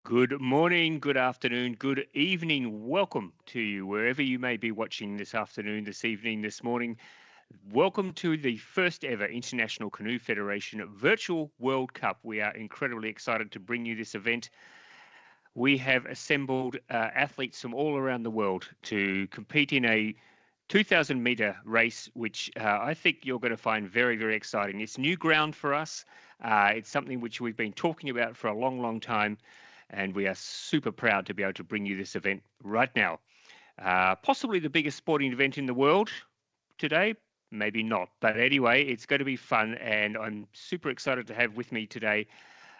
Good morning, good afternoon, good evening. Welcome to you wherever you may be watching this afternoon, this evening, this morning. Welcome to the first ever International Canoe Federation Virtual World Cup. We are incredibly excited to bring you this event. We have assembled athletes from all around the world to compete in a 2,000 meter race, which I think you're going to find very, very exciting. It's new ground for us. It's something which we've been talking about for a long, long time. And we are super proud to be able to bring you this event right now. Possibly the biggest sporting event in the world today, maybe not. But anyway, it's going to be fun. And I'm super excited to have with me today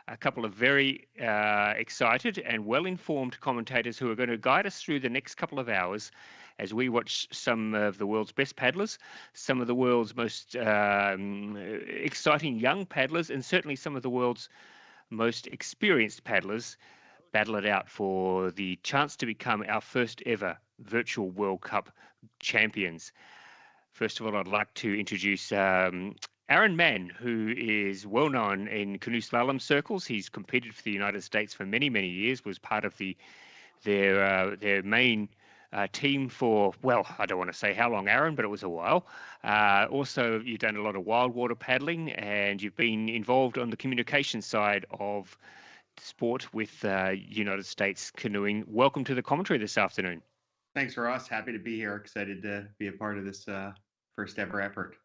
a couple of very excited and well-informed commentators who are going to guide us through the next couple of hours as we watch some of the world's best paddlers, some of the world's most exciting young paddlers, and certainly some of the world's most experienced paddlers battle it out for the chance to become our first ever virtual World Cup champions. First of all, I'd like to introduce Aaron Mann, who is well known in canoe slalom circles. He's competed for the United States for many, many years, was part of their main team for, well, I don't want to say how long, Aaron, but it was a while. Also, you've done a lot of wild water paddling, and you've been involved on the communication side of sport with United States canoeing. Welcome to the commentary this afternoon. Thanks, Ross. Happy to be here. Excited to be a part of this first ever effort.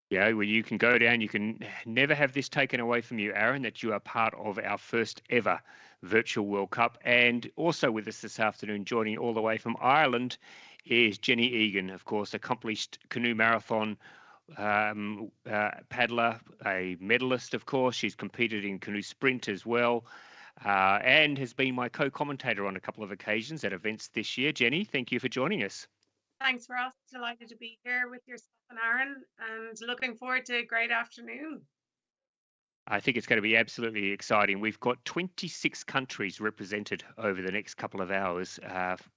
Yeah, well, you can go down. You can never have this taken away from you, Aaron, that you are part of our first ever virtual World Cup. And also with us this afternoon, joining all the way from Ireland, is Jenny Egan, of course, accomplished canoe marathon paddler, a medalist, of course. She's competed in canoe sprint as well, and has been my co-commentator on a couple of occasions at events this year. Jenny, thank you for joining us. Thanks, Ross. Delighted to be here with yourself and Aaron, and looking forward to a great afternoon. I think it's going to be absolutely exciting. We've got 26 countries represented over the next couple of hours,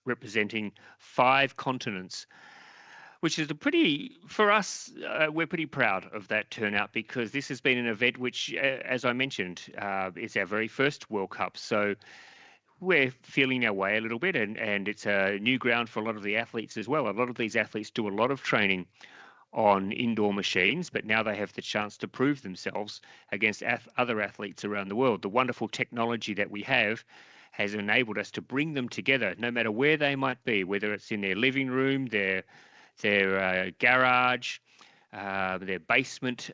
representing 5 continents, which is for us, we're pretty proud of that turnout, because this has been an event which, as I mentioned, is our very first World Cup. So we're feeling our way a little bit, and it's a new ground for a lot of the athletes as well. A lot of these athletes do a lot of training on indoor machines, but now they have the chance to prove themselves against other athletes around the world. The wonderful technology that we have has enabled us to bring them together, no matter where they might be, whether it's in their living room, their garage, their basement,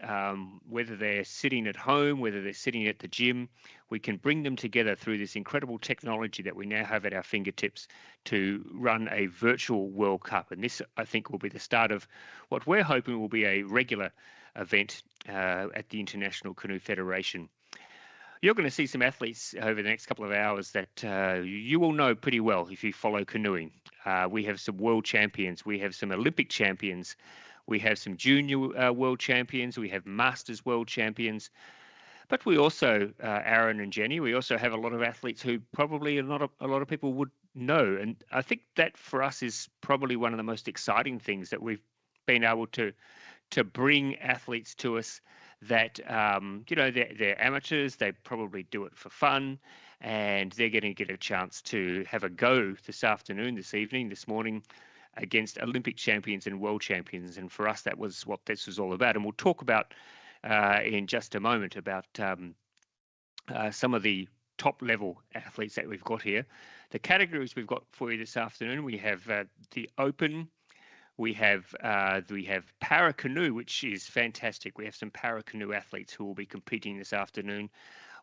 whether they're sitting at home, whether they're sitting at the gym. We can bring them together through this incredible technology that we now have at our fingertips to run a virtual World Cup. And this, I think, will be the start of what we're hoping will be a regular event at the International Canoe Federation. You're going to see some athletes over the next couple of hours that you will know pretty well if you follow canoeing. We have some world champions. We have some Olympic champions. We have some junior world champions. We have masters world champions. But we also, Aaron and Jenny, we also have a lot of athletes who probably not a lot of people would know. And I think that for us is probably one of the most exciting things, that we've been able to bring athletes to us that, they're amateurs. They probably do it for fun, and they're going to get a chance to have a go this afternoon, this evening, this morning, against Olympic champions and world champions. And for us, that was what this was all about. And we'll talk about in just a moment about some of the top level athletes that we've got here. The categories we've got for you this afternoon: we have the Open, we have Paracanoe, which is fantastic. We have some Paracanoe athletes who will be competing this afternoon.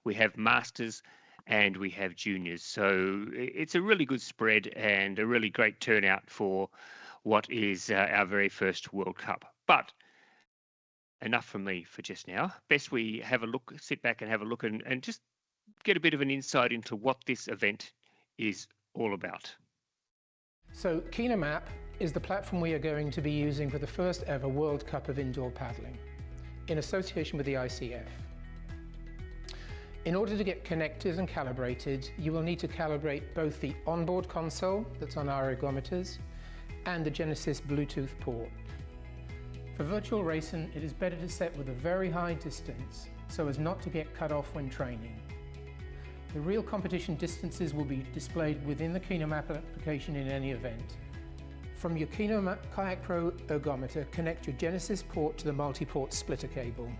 We have Masters, and we have Juniors. So it's a really good spread and a really great turnout for what is our very first World Cup. But enough from me for just now. Best we have a look, sit back and have a look, and just get a bit of an insight into what this event is all about. So KinoMap is the platform we are going to be using for the first ever World Cup of indoor paddling, in association with the ICF. In order to get connected and calibrated, you will need to calibrate both the onboard console that's on our ergometers and the Genesis Bluetooth port. For virtual racing, it is better to set with a very high distance so as not to get cut off when training. The real competition distances will be displayed within the KinoMap application in any event. From your Kayak Pro ergometer, connect your Genesis port to the multi-port splitter cable.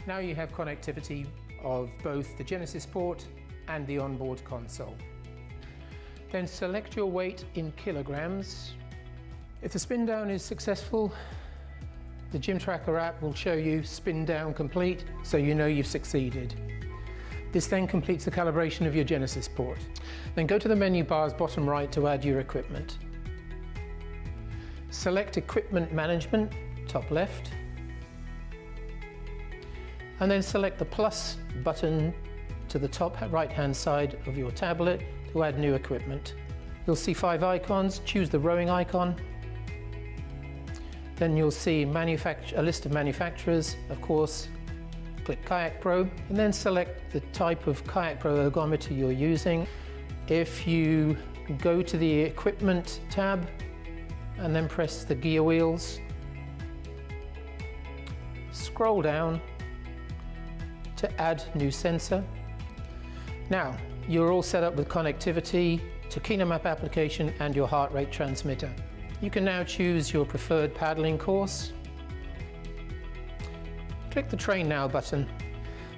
Now you have connectivity of both the Genesis port and the onboard console. Then select your weight in kilograms. If the spin down is successful, the Gym Tracker app will show you spin down complete, so you know you've succeeded. This then completes the calibration of your Genesis port. Then go to the menu bar's bottom right to add your equipment. Select Equipment Management, top left, and then select the plus button to the top right-hand side of your tablet to add new equipment. You'll see 5 icons. Choose the rowing icon. Then you'll see a list of manufacturers, of course. Click Kayak Pro, and then select the type of Kayak Pro ergometer you're using. If you go to the Equipment tab, and then press the gear wheels, scroll down to add new sensor. Now, you're all set up with connectivity to KinoMap application and your heart rate transmitter. You can now choose your preferred paddling course. Click the Train Now button.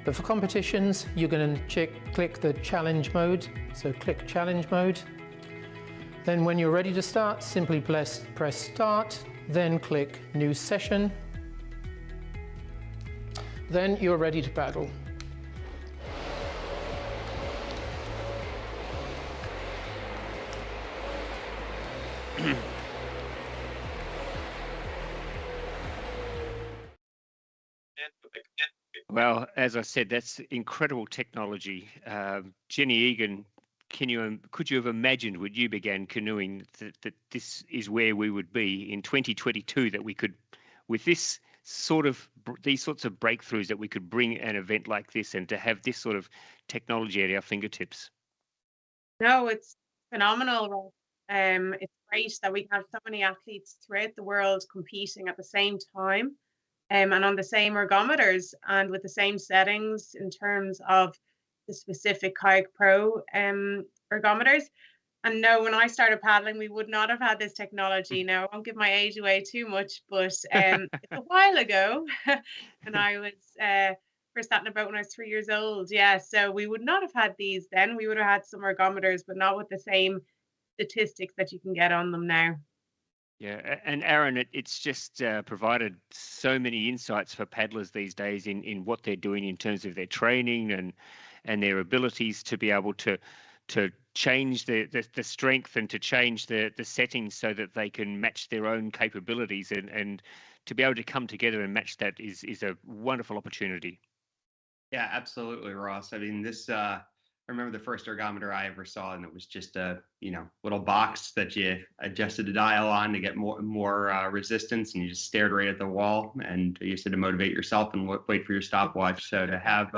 But for competitions, you're going to click the Challenge mode. So click Challenge mode. Then when you're ready to start, simply press Start, then click New Session. Then you're ready to paddle. Well, as I said, that's incredible technology. Jenny Egan, could you have imagined when you began canoeing that this is where we would be in 2022, that we could, with these sorts of breakthroughs, that we could bring an event like this and to have this sort of technology at our fingertips? No, it's phenomenal. It's great that we have so many athletes throughout the world competing at the same time, and on the same ergometers and with the same settings in terms of the specific Kayak Pro ergometers. And no, when I started paddling, we would not have had this technology. Now, I won't give my age away too much, but it's a while ago, and I was first sat in a boat when I was 3 years old. Yeah, so we would not have had these then. We would have had some ergometers, but not with the same statistics that you can get on them now. Yeah, and Aaron, it's just provided so many insights for paddlers these days in what they're doing in terms of their training and their abilities to be able to change the strength and to change the settings so that they can match their own capabilities, and to be able to come together and match that is a wonderful opportunity. Yeah, absolutely, Ross. I mean, I remember the first ergometer I ever saw, and it was just a little box that you adjusted the dial on to get more resistance, and you just stared right at the wall, and you used to motivate yourself and wait for your stopwatch. So to have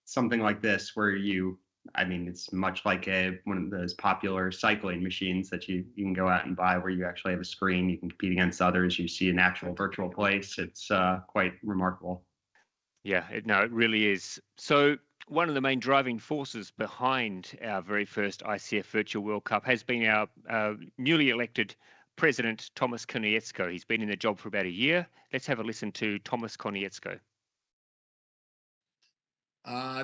something like this, where it's much like one of those popular cycling machines that you can go out and buy, where you actually have a screen, you can compete against others, you see an actual virtual place. It's quite remarkable. Yeah, it really is. So one of the main driving forces behind our very first ICF Virtual World Cup has been our newly elected president, Tomas Konietzko. He's been in the job for about a year. Let's have a listen to Tomas Konietzko.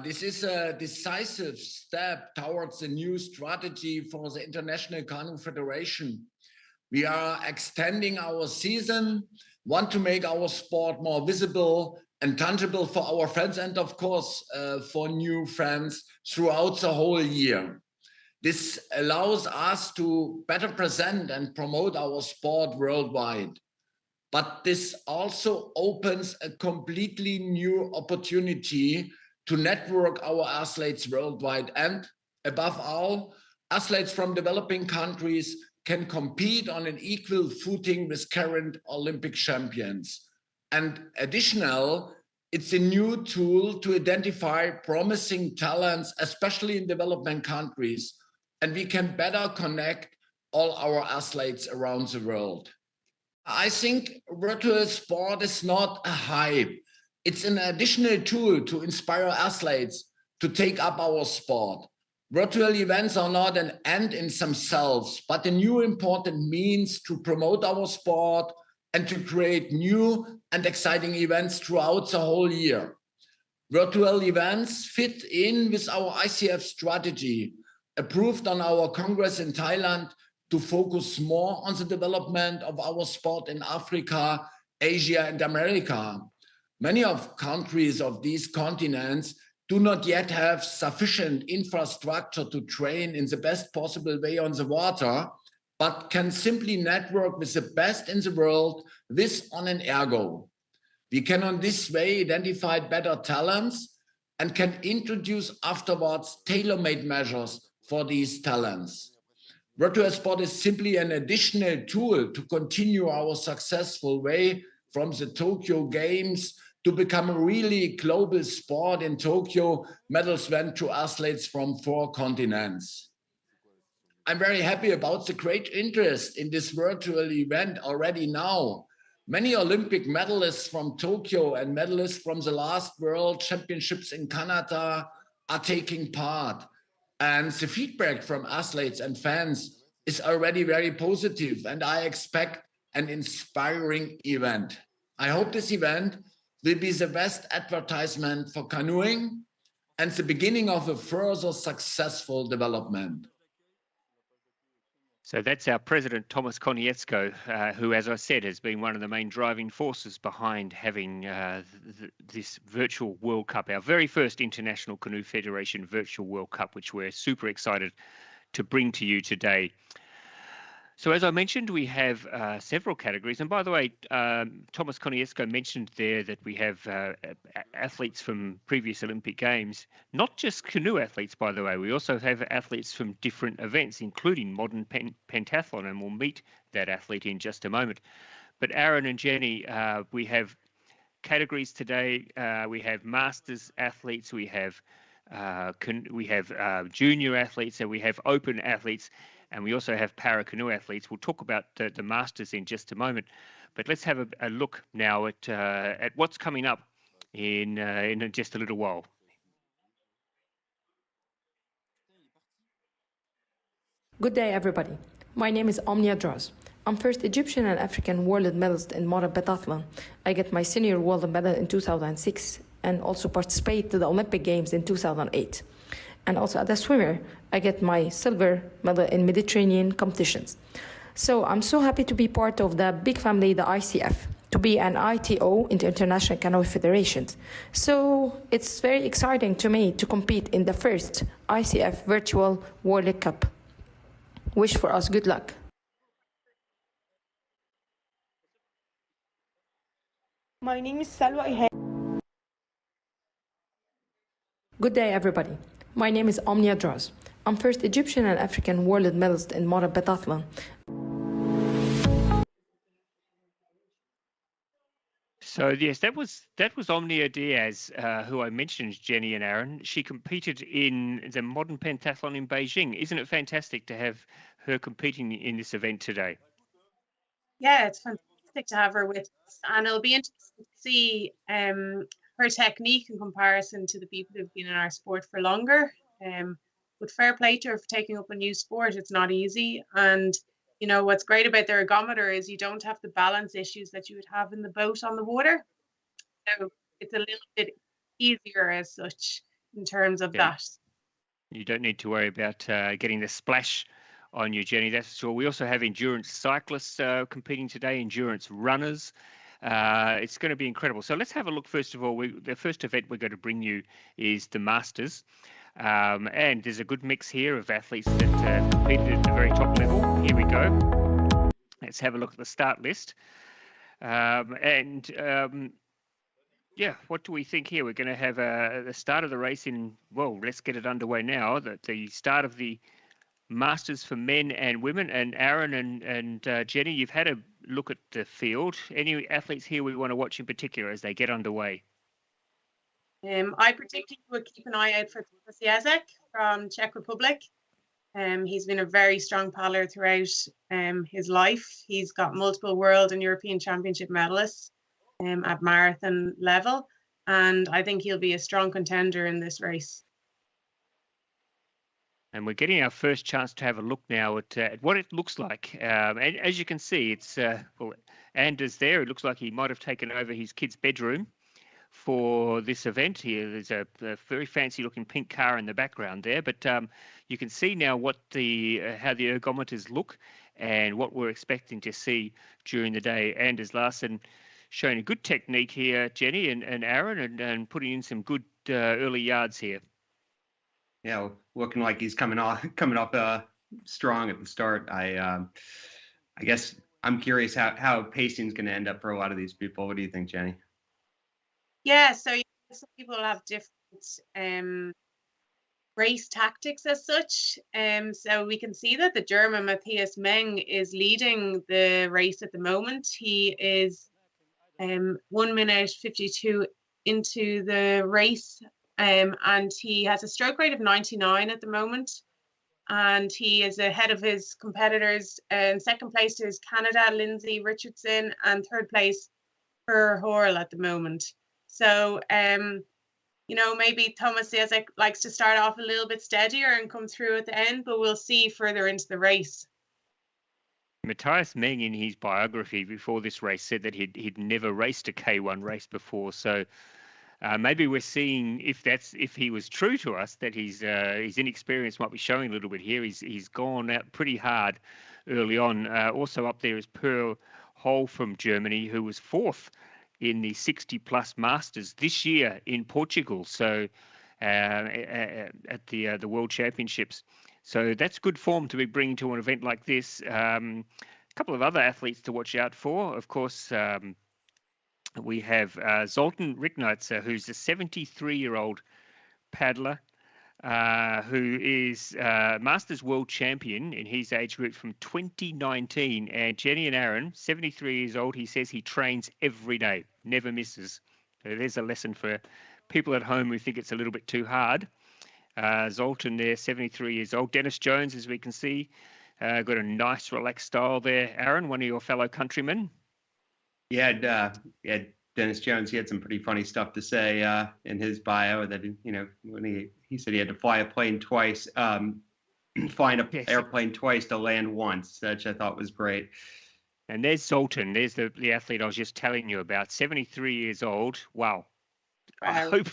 This is a decisive step towards a new strategy for the International Canoe Federation. We are extending our season, want to make our sport more visible and tangible for our friends, and of course for new friends throughout the whole year. This allows us to better present and promote our sport worldwide. But this also opens a completely new opportunity to network our athletes worldwide. And above all, athletes from developing countries can compete on an equal footing with current Olympic champions. And additional, it's a new tool to identify promising talents, especially in developing countries. And we can better connect all our athletes around the world. I think virtual sport is not a hype. It's an additional tool to inspire athletes to take up our sport. Virtual events are not an end in themselves, but a new important means to promote our sport and to create new and exciting events throughout the whole year. Virtual events fit in with our ICF strategy, approved on our Congress in Thailand, to focus more on the development of our sport in Africa, Asia, and America. Many of countries of these continents do not yet have sufficient infrastructure to train in the best possible way on the water, but can simply network with the best in the world with on an ergo. We can on this way identify better talents and can introduce afterwards tailor-made measures for these talents. Virtual sport is simply an additional tool to continue our successful way from the Tokyo Games to become a really global sport. In Tokyo, medals went to athletes from 4 continents. I'm very happy about the great interest in this virtual event already now. Many Olympic medalists from Tokyo and medalists from the last World Championships in Canada are taking part. And the feedback from athletes and fans is already very positive, and I expect an inspiring event. I hope this event will be the best advertisement for canoeing and the beginning of a further successful development. So that's our president, Tomas Konietzko, who, as I said, has been one of the main driving forces behind having this virtual World Cup, our very first International Canoe Federation virtual World Cup, which we're super excited to bring to you today. So as I mentioned, we have several categories. And by the way, Tomas Konietzko mentioned there that we have athletes from previous Olympic Games, not just canoe athletes, by the way. We also have athletes from different events, including modern pentathlon, and we'll meet that athlete in just a moment. But Aaron and Jenny, we have categories today. We have masters athletes, we have junior athletes, and we have open athletes. And we also have Paracanoe athletes. We'll talk about the Masters in just a moment. But let's have a look now at what's coming up in just a little while. Good day, everybody. My name is Omnia Droz. I'm first Egyptian and African world medalist in modern pentathlon. I get my senior world medal in 2006 and also participate to the Olympic Games in 2008. And also as a swimmer, I get my silver medal in Mediterranean competitions. So I'm so happy to be part of the big family, the ICF, to be an ITO in the International Canoe Federation. So it's very exciting to me to compete in the first ICF Virtual World Cup. Wish for us good luck. My name is Salwa. Good day, everybody. My name is Omnia Droz. I'm first Egyptian and African world medalist in modern pentathlon. So yes, that was Omnia Diaz, who I mentioned, Jenny and Aaron. She competed in the modern pentathlon in Beijing. Isn't it fantastic to have her competing in this event today? Yeah, it's fantastic to have her with us, and it'll be interesting to see her technique in comparison to the people who've been in our sport for longer. With fair play to her for taking up a new sport, it's not easy. And you know what's great about the ergometer is you don't have the balance issues that you would have in the boat on the water. So it's a little bit easier as such in terms of that. You don't need to worry about getting the splash on you, Jenny. That's sure. We also have endurance cyclists competing today, endurance runners. It's going to be incredible. So let's have a look. First of all, the first event we're going to bring you is the Masters. And there's a good mix here of athletes that competed at the very top level. Here we go. Let's have a look at the start list. Yeah, what do we think here? We're going to have the start of the race in, well, let's get it underway now. The start of the Masters for men and women. And Aaron and Jenny, you've had a look at the field. Any athletes here we want to watch in particular as they get underway? I particularly would keep an eye out for Prskavec from Czech Republic. He's been a very strong paddler throughout his life. He's got multiple world and European championship medalists at marathon level, and I think he'll be a strong contender in this race. And we're getting our first chance to have a look now at what it looks like. And as you can see, it's, well, Anders there, it looks like he might have taken over his kid's bedroom for this event here. There's a very fancy looking pink car in the background there, but you can see now what how the ergometers look and what we're expecting to see during the day. Anders Larsen showing a good technique here, Jenny and Aaron, and putting in some good early yards here. Yeah, looking like he's coming off strong at the start. I guess I'm curious how pacing's going to end up for a lot of these people. What do you think, Jenny? Yeah, so some people have different race tactics as such. So we can see that the German Matthias Meng is leading the race at the moment. He is 1 minute 52 into the race. And he has a stroke rate of 99 at the moment, and he is ahead of his competitors. In second place is Canada, Lindsay Richardson, and third place Per Horl at the moment. So, maybe Thomas Jezek likes to start off a little bit steadier and come through at the end, but we'll see further into the race. Matthias Meng, in his biography before this race, said that he'd never raced a K1 race before. So maybe we're seeing if he was true to us, that his inexperience might be showing a little bit here. He's gone out pretty hard early on. Also up there is Per Horl from Germany, who was fourth in the 60-plus Masters this year in Portugal. So at the World Championships. So that's good form to be bringing to an event like this. A couple of other athletes to watch out for, of course. We have Zoltan Ricknitzer, who's a 73-year-old paddler who is Masters World Champion in his age group from 2019. And Jenny and Aaron, 73 years old, he says he trains every day, never misses. So there's a lesson for people at home who think it's a little bit too hard. Zoltan there, 73 years old. Dennis Jones, as we can see, got a nice relaxed style there. Aaron, one of your fellow countrymen. Yeah, Dennis Jones, he had some pretty funny stuff to say in his bio that, when he said he had to fly a plane twice, flying an airplane twice to land once, which I thought was great. And there's Zoltan. There's the athlete I was just telling you about, 73 years old. Wow. I hope.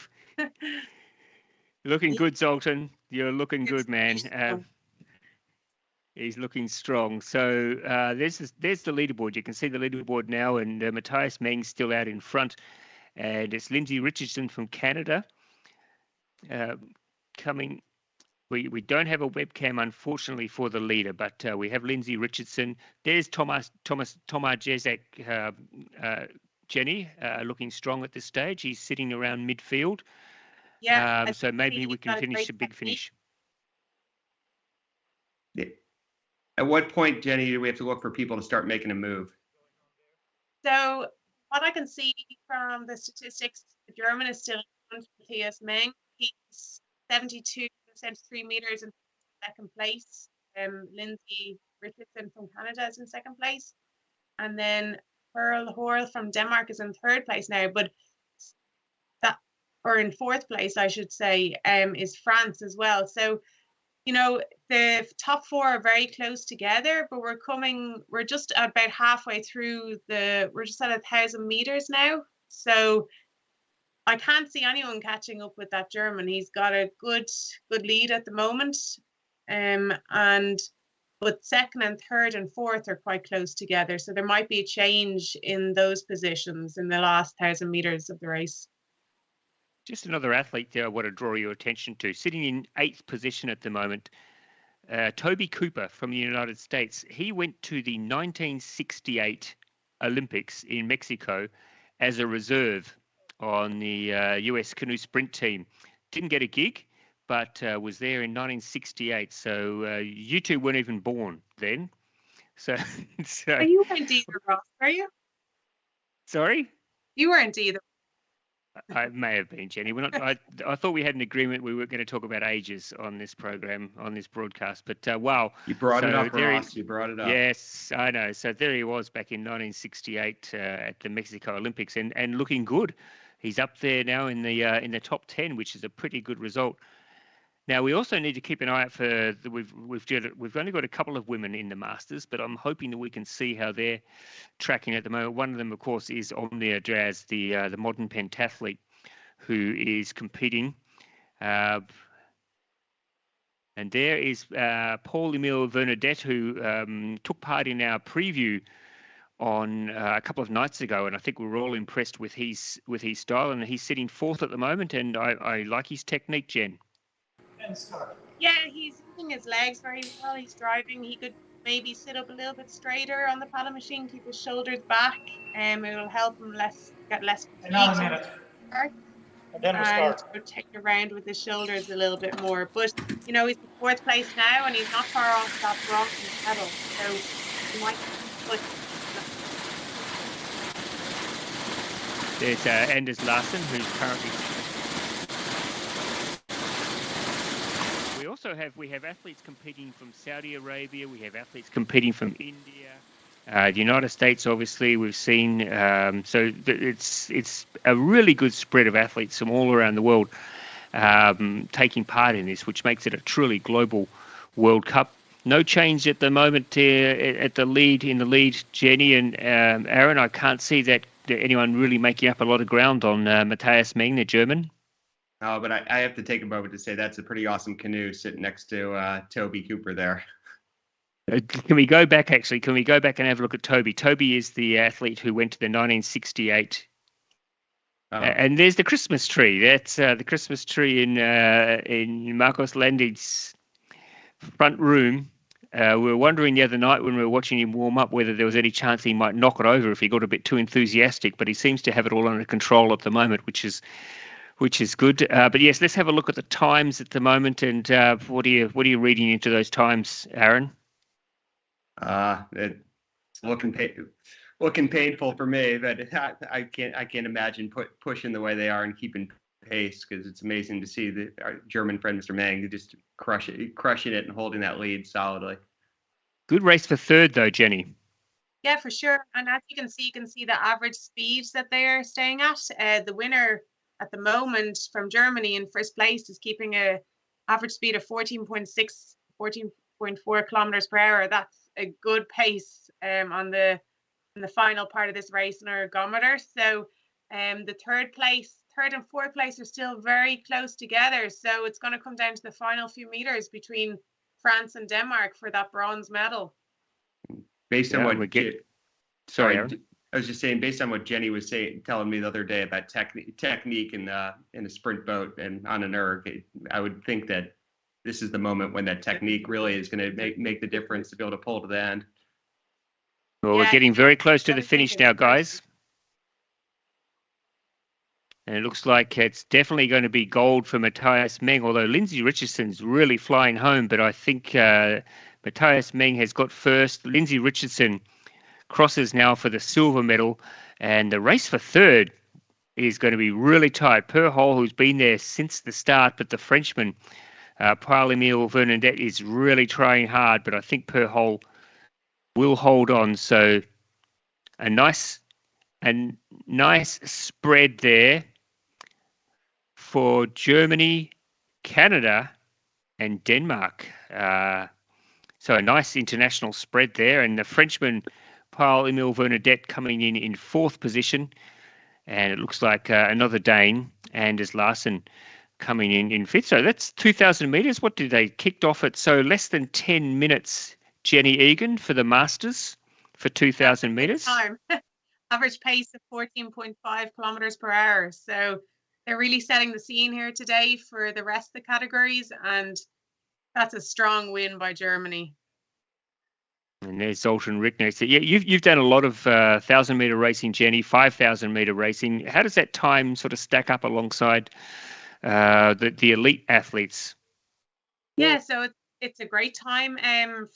Looking good, Zoltan. You're looking good, man. He's looking strong. So there's the leaderboard. You can see the leaderboard now, and Matthias Meng's still out in front. And it's Lindsay Richardson from Canada coming. We don't have a webcam, unfortunately, for the leader, but we have Lindsay Richardson. There's Tomas Jezek, Jenny, looking strong at this stage. He's sitting around midfield. Yeah. So maybe we can finish a big finish. Yeah. At what point, Jenny, do we have to look for people to start making a move? So what I can see from the statistics, the German is still on Matthias Meng. He's 72 3 meters in second place. Lindsay Richardson from Canada is in second place. And then Per Horl from Denmark is in third place now. But or in fourth place, I should say, is France as well. So, the top four are very close together, but we're just about halfway through we're just at 1,000 meters now. So I can't see anyone catching up with that German. He's got a good lead at the moment. But second and third and fourth are quite close together. So there might be a change in those positions in the last 1,000 meters of the race. Just another athlete there I want to draw your attention to, sitting in 8th position at the moment, Toby Cooper from the United States. He went to the 1968 Olympics in Mexico as a reserve on the US canoe sprint team. Didn't get a gig, but was there in 1968. So you two weren't even born then. So you weren't either, Ross, were you? Sorry? You weren't either. I may have been, Jenny. We're not. I thought we had an agreement we weren't going to talk about ages on this program, on this broadcast. But wow, you brought it up, Ross. You brought it up. Yes, I know. So there he was back in 1968 at the Mexico Olympics, and looking good. He's up there now in the top 10, which is a pretty good result. Now we also need to keep an eye out for we've only got a couple of women in the Masters, but I'm hoping that we can see how they're tracking at the moment. One of them, of course, is Omnia Draz, the modern pentathlete, who is competing. And there is Paul-Emile Bernadette, who took part in our preview on a couple of nights ago, and I think we were all impressed with his style, and he's sitting fourth at the moment, and I like his technique, Jen. Yeah, he's using his legs very well. He's driving. He could maybe sit up a little bit straighter on the paddle machine, keep his shoulders back, and it will help him get less fatigue. Another minute. And then we start. Rotate around with his shoulders a little bit more. But you know, he's in fourth place now, and he's not far off that bronze medal. So he might put. There's Anders Larsen, who's currently. We have athletes competing from Saudi Arabia. We have athletes competing from India, the United States. Obviously, we've seen. So it's a really good spread of athletes from all around the world taking part in this, which makes it a truly global World Cup. No change at the moment at the lead, Jenny and Aaron. I can't see that anyone really making up a lot of ground on Matthias Meng, the German. Oh, but I have to take a moment to say that's a pretty awesome canoe sitting next to Toby Cooper there. Can we go back and have a look at Toby? Toby is the athlete who went to the 1968. And there's the Christmas tree. That's the Christmas tree in Marcos Landing's front room. We were wondering the other night when we were watching him warm up whether there was any chance he might knock it over if he got a bit too enthusiastic, but he seems to have it all under control at the moment, which is good. But yes, let's have a look at the times at the moment. And what are you reading into those times, Aaron? It's looking painful for me, but I can't imagine pushing the way they are and keeping pace, because it's amazing to see our German friend Mr. Meng just crushing it and holding that lead solidly. Good race for third though, Jenny. Yeah, for sure. And as you can see the average speeds that they are staying at. The winner at the moment from Germany in first place is keeping a average speed of 14.6, 14.4 kilometers per hour. That's a good pace in the final part of this race in our ergometer. So the third and fourth place are still very close together. So it's going to come down to the final few meters between France and Denmark for that bronze medal. Based on what Sorry, I was just saying, based on what Jenny was telling me the other day about technique in a sprint boat and on an erg, I would think that this is the moment when that technique really is going to make the difference to be able to pull to the end. Well, we're getting very close to the finish now, guys. And it looks like it's definitely going to be gold for Matthias Meng, although Lindsay Richardson's really flying home. But I think Matthias Meng has got first. Lindsay Richardson crosses now for the silver medal, and the race for third is going to be really tight. Perhol, who's been there since the start, but the Frenchman, Paul-Emile Bernadette, is really trying hard, but I think Perhol will hold on. So a nice spread there for Germany, Canada, and Denmark. So a nice international spread there, and the Frenchman Paul-Emile Bernadette coming in fourth position, and it looks like another Dane, Anders Larsen, coming in fifth. So that's 2,000 meters. What did they kicked off at? So less than 10 minutes, Jenny Egan, for the Masters for 2,000 meters. Time. Average pace of 14.5 kilometers per hour. So they're really setting the scene here today for the rest of the categories, and that's a strong win by Germany. And there's Zoltan Rickner. So yeah, you've done a lot of 1,000-meter racing, Jenny, 5,000-meter racing. How does that time sort of stack up alongside the elite athletes? Yeah, so it's a great time.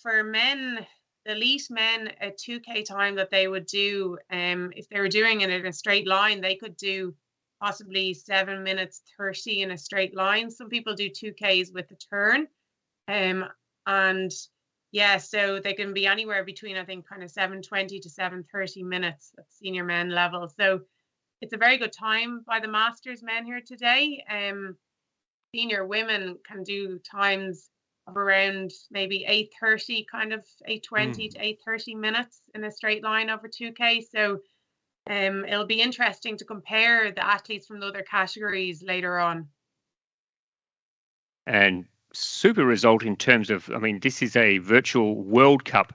For men, the elite men, a 2K time that they would do, if they were doing it in a straight line, they could do possibly 7 minutes 30 in a straight line. Some people do 2Ks with a turn. And yeah, so they can be anywhere between, I think, kind of 7:20 to 7:30 minutes at senior men level. So it's a very good time by the Masters men here today. senior women can do times of around maybe 8:30, kind of 8:20 to 8:30 minutes in a straight line over 2K. So it'll be interesting to compare the athletes from the other categories later on. And super result in terms of, I mean, this is a virtual World Cup,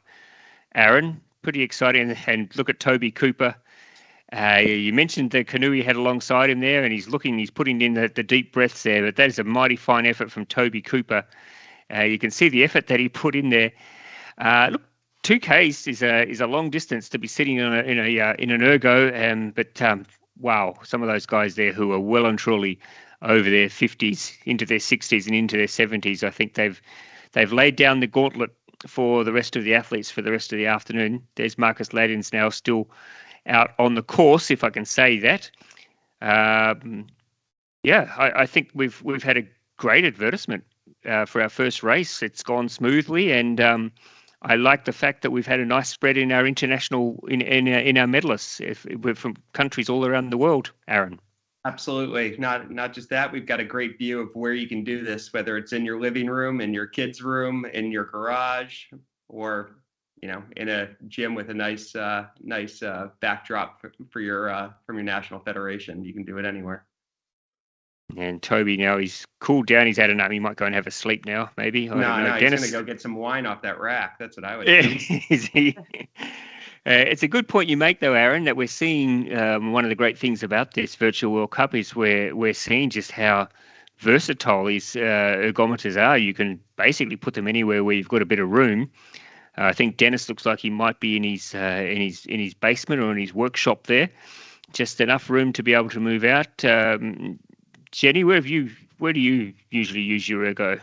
Aaron. Pretty exciting. And look at Toby Cooper. You mentioned the canoe he had alongside him there, and he's putting in the deep breaths there, but that is a mighty fine effort from Toby Cooper. You can see the effort that he put in there. Look, 2Ks is a long distance to be sitting in an ergo, but wow, some of those guys there who are well and truly over their 50s, into their 60s, and into their 70s. I think they've laid down the gauntlet for the rest of the athletes for the rest of the afternoon. There's Marcus Ladins now still out on the course, if I can say that. I think we've had a great advertisement for our first race. It's gone smoothly, and I like the fact that we've had a nice spread in our international in our medalists. We're from countries all around the world, Aaron. Absolutely. Not just that. We've got a great view of where you can do this, whether it's in your living room, in your kids' room, in your garage, or in a gym with a nice backdrop for your from your national federation. You can do it anywhere. And Toby, now he's cooled down. He's had enough. He might go and have a sleep now, maybe. No, he's going to go get some wine off that rack. That's what I would do. It's a good point you make, though, Aaron, that we're seeing one of the great things about this virtual World Cup is we're seeing just how versatile these ergometers are. You can basically put them anywhere where you've got a bit of room. I think Dennis looks like he might be in his basement or in his workshop there, just enough room to be able to move out. Jenny, where do you usually use your ergo?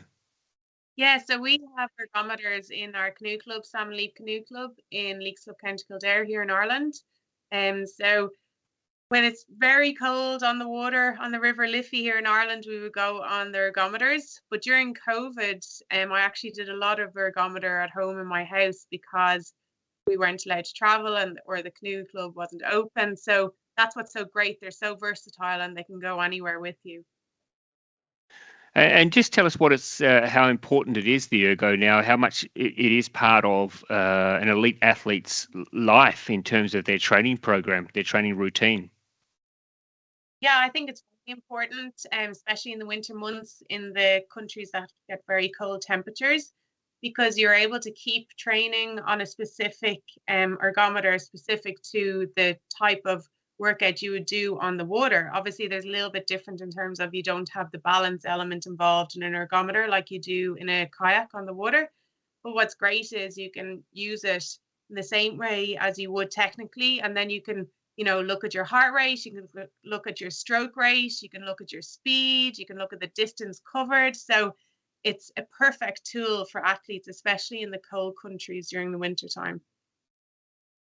Yeah, so we have ergometers in our canoe club, Salmon Leap Canoe Club in Leaks Club, County Kildare here in Ireland. So when it's very cold on the water on the River Liffey here in Ireland, we would go on the ergometers. But during COVID, I actually did a lot of ergometer at home in my house because we weren't allowed to travel or the canoe club wasn't open. So that's what's so great. They're so versatile and they can go anywhere with you. And just tell us how important it is, the ergo now, how much it is part of an elite athlete's life in terms of their training program, their training routine. Yeah, I think it's very important, especially in the winter months in the countries that get very cold temperatures, because you're able to keep training on a specific ergometer specific to the type of workout you would do on the water. Obviously, there's a little bit different in terms of you don't have the balance element involved in an ergometer like you do in a kayak on the water. But what's great is you can use it in the same way as you would technically, and then you can look at your heart rate, you can look at your stroke rate, you can look at your speed, you can look at the distance covered. So it's a perfect tool for athletes, especially in the cold countries during the winter time.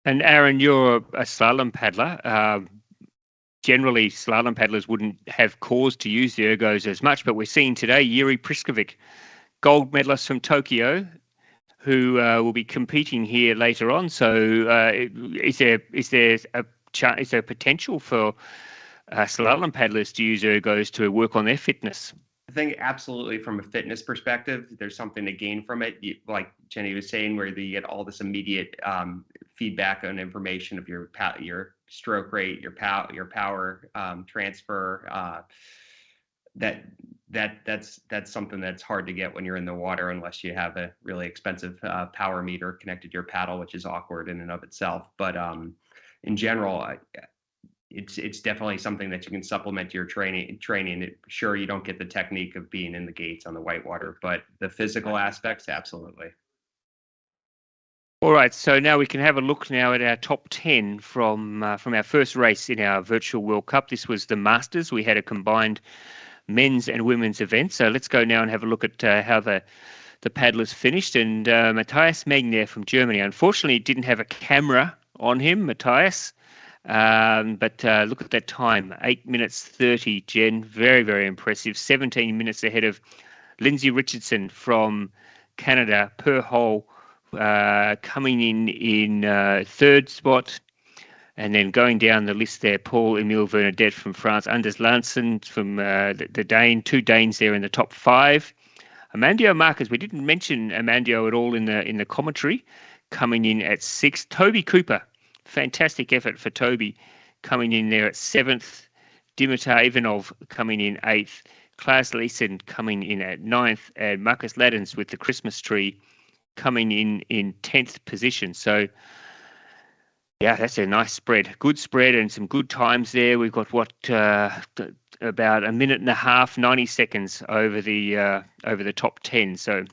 And Aaron, you're a slalom paddler. Generally, slalom paddlers wouldn't have cause to use the ergos as much, but we're seeing today Jiri Prskavec, gold medalist from Tokyo, who will be competing here later on. So is there a potential for slalom paddlers to use ergos to work on their fitness? I think absolutely from a fitness perspective, there's something to gain from it. Like Jenny was saying, where you get all this immediate feedback on information of your stroke rate, your power transfer. That's something that's hard to get when you're in the water unless you have a really expensive power meter connected to your paddle, which is awkward in and of itself. But in general, it's definitely something that you can supplement your training. Sure, you don't get the technique of being in the gates on the whitewater, but the physical aspects, absolutely. All right, so now we can have a look now at our top 10 from our first race in our virtual World Cup. This was the Masters. We had a combined men's and women's event. So let's go now and have a look at how the paddlers finished. And Matthias Magner from Germany, unfortunately, didn't have a camera on him, Matthias. But look at that time, 8 minutes 30, Jen. Very, very impressive. 17 minutes ahead of Lindsay Richardson from Canada per hole, coming in third spot. And then going down the list there, Paul-Emile Bernadette from France, Anders Lansen from the Dane, 2 Danes there in the top 5. Amandio Marcus, we didn't mention Amandio at all in the commentary, coming in at 6th. Toby Cooper, fantastic effort for Toby, coming in there at 7th. Dimitar Ivanov coming in 8th. Klaus Leeson coming in at 9th. And Marcus Laddens with the Christmas tree coming in 10th position. So, yeah, that's a nice spread. Good spread and some good times there. We've got about a minute and a half, 90 seconds over the top 10. So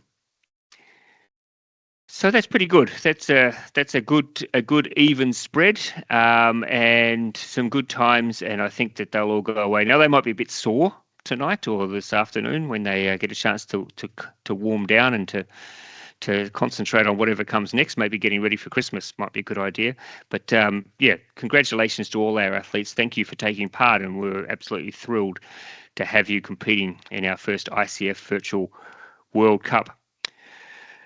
that's pretty good. That's a good even spread, and some good times. And I think that they'll all go away. Now they might be a bit sore tonight or this afternoon when they get a chance to warm down and to concentrate on whatever comes next. Maybe getting ready for Christmas might be a good idea. But yeah, congratulations to all our athletes. Thank you for taking part, and we're absolutely thrilled to have you competing in our first ICF Virtual World Cup.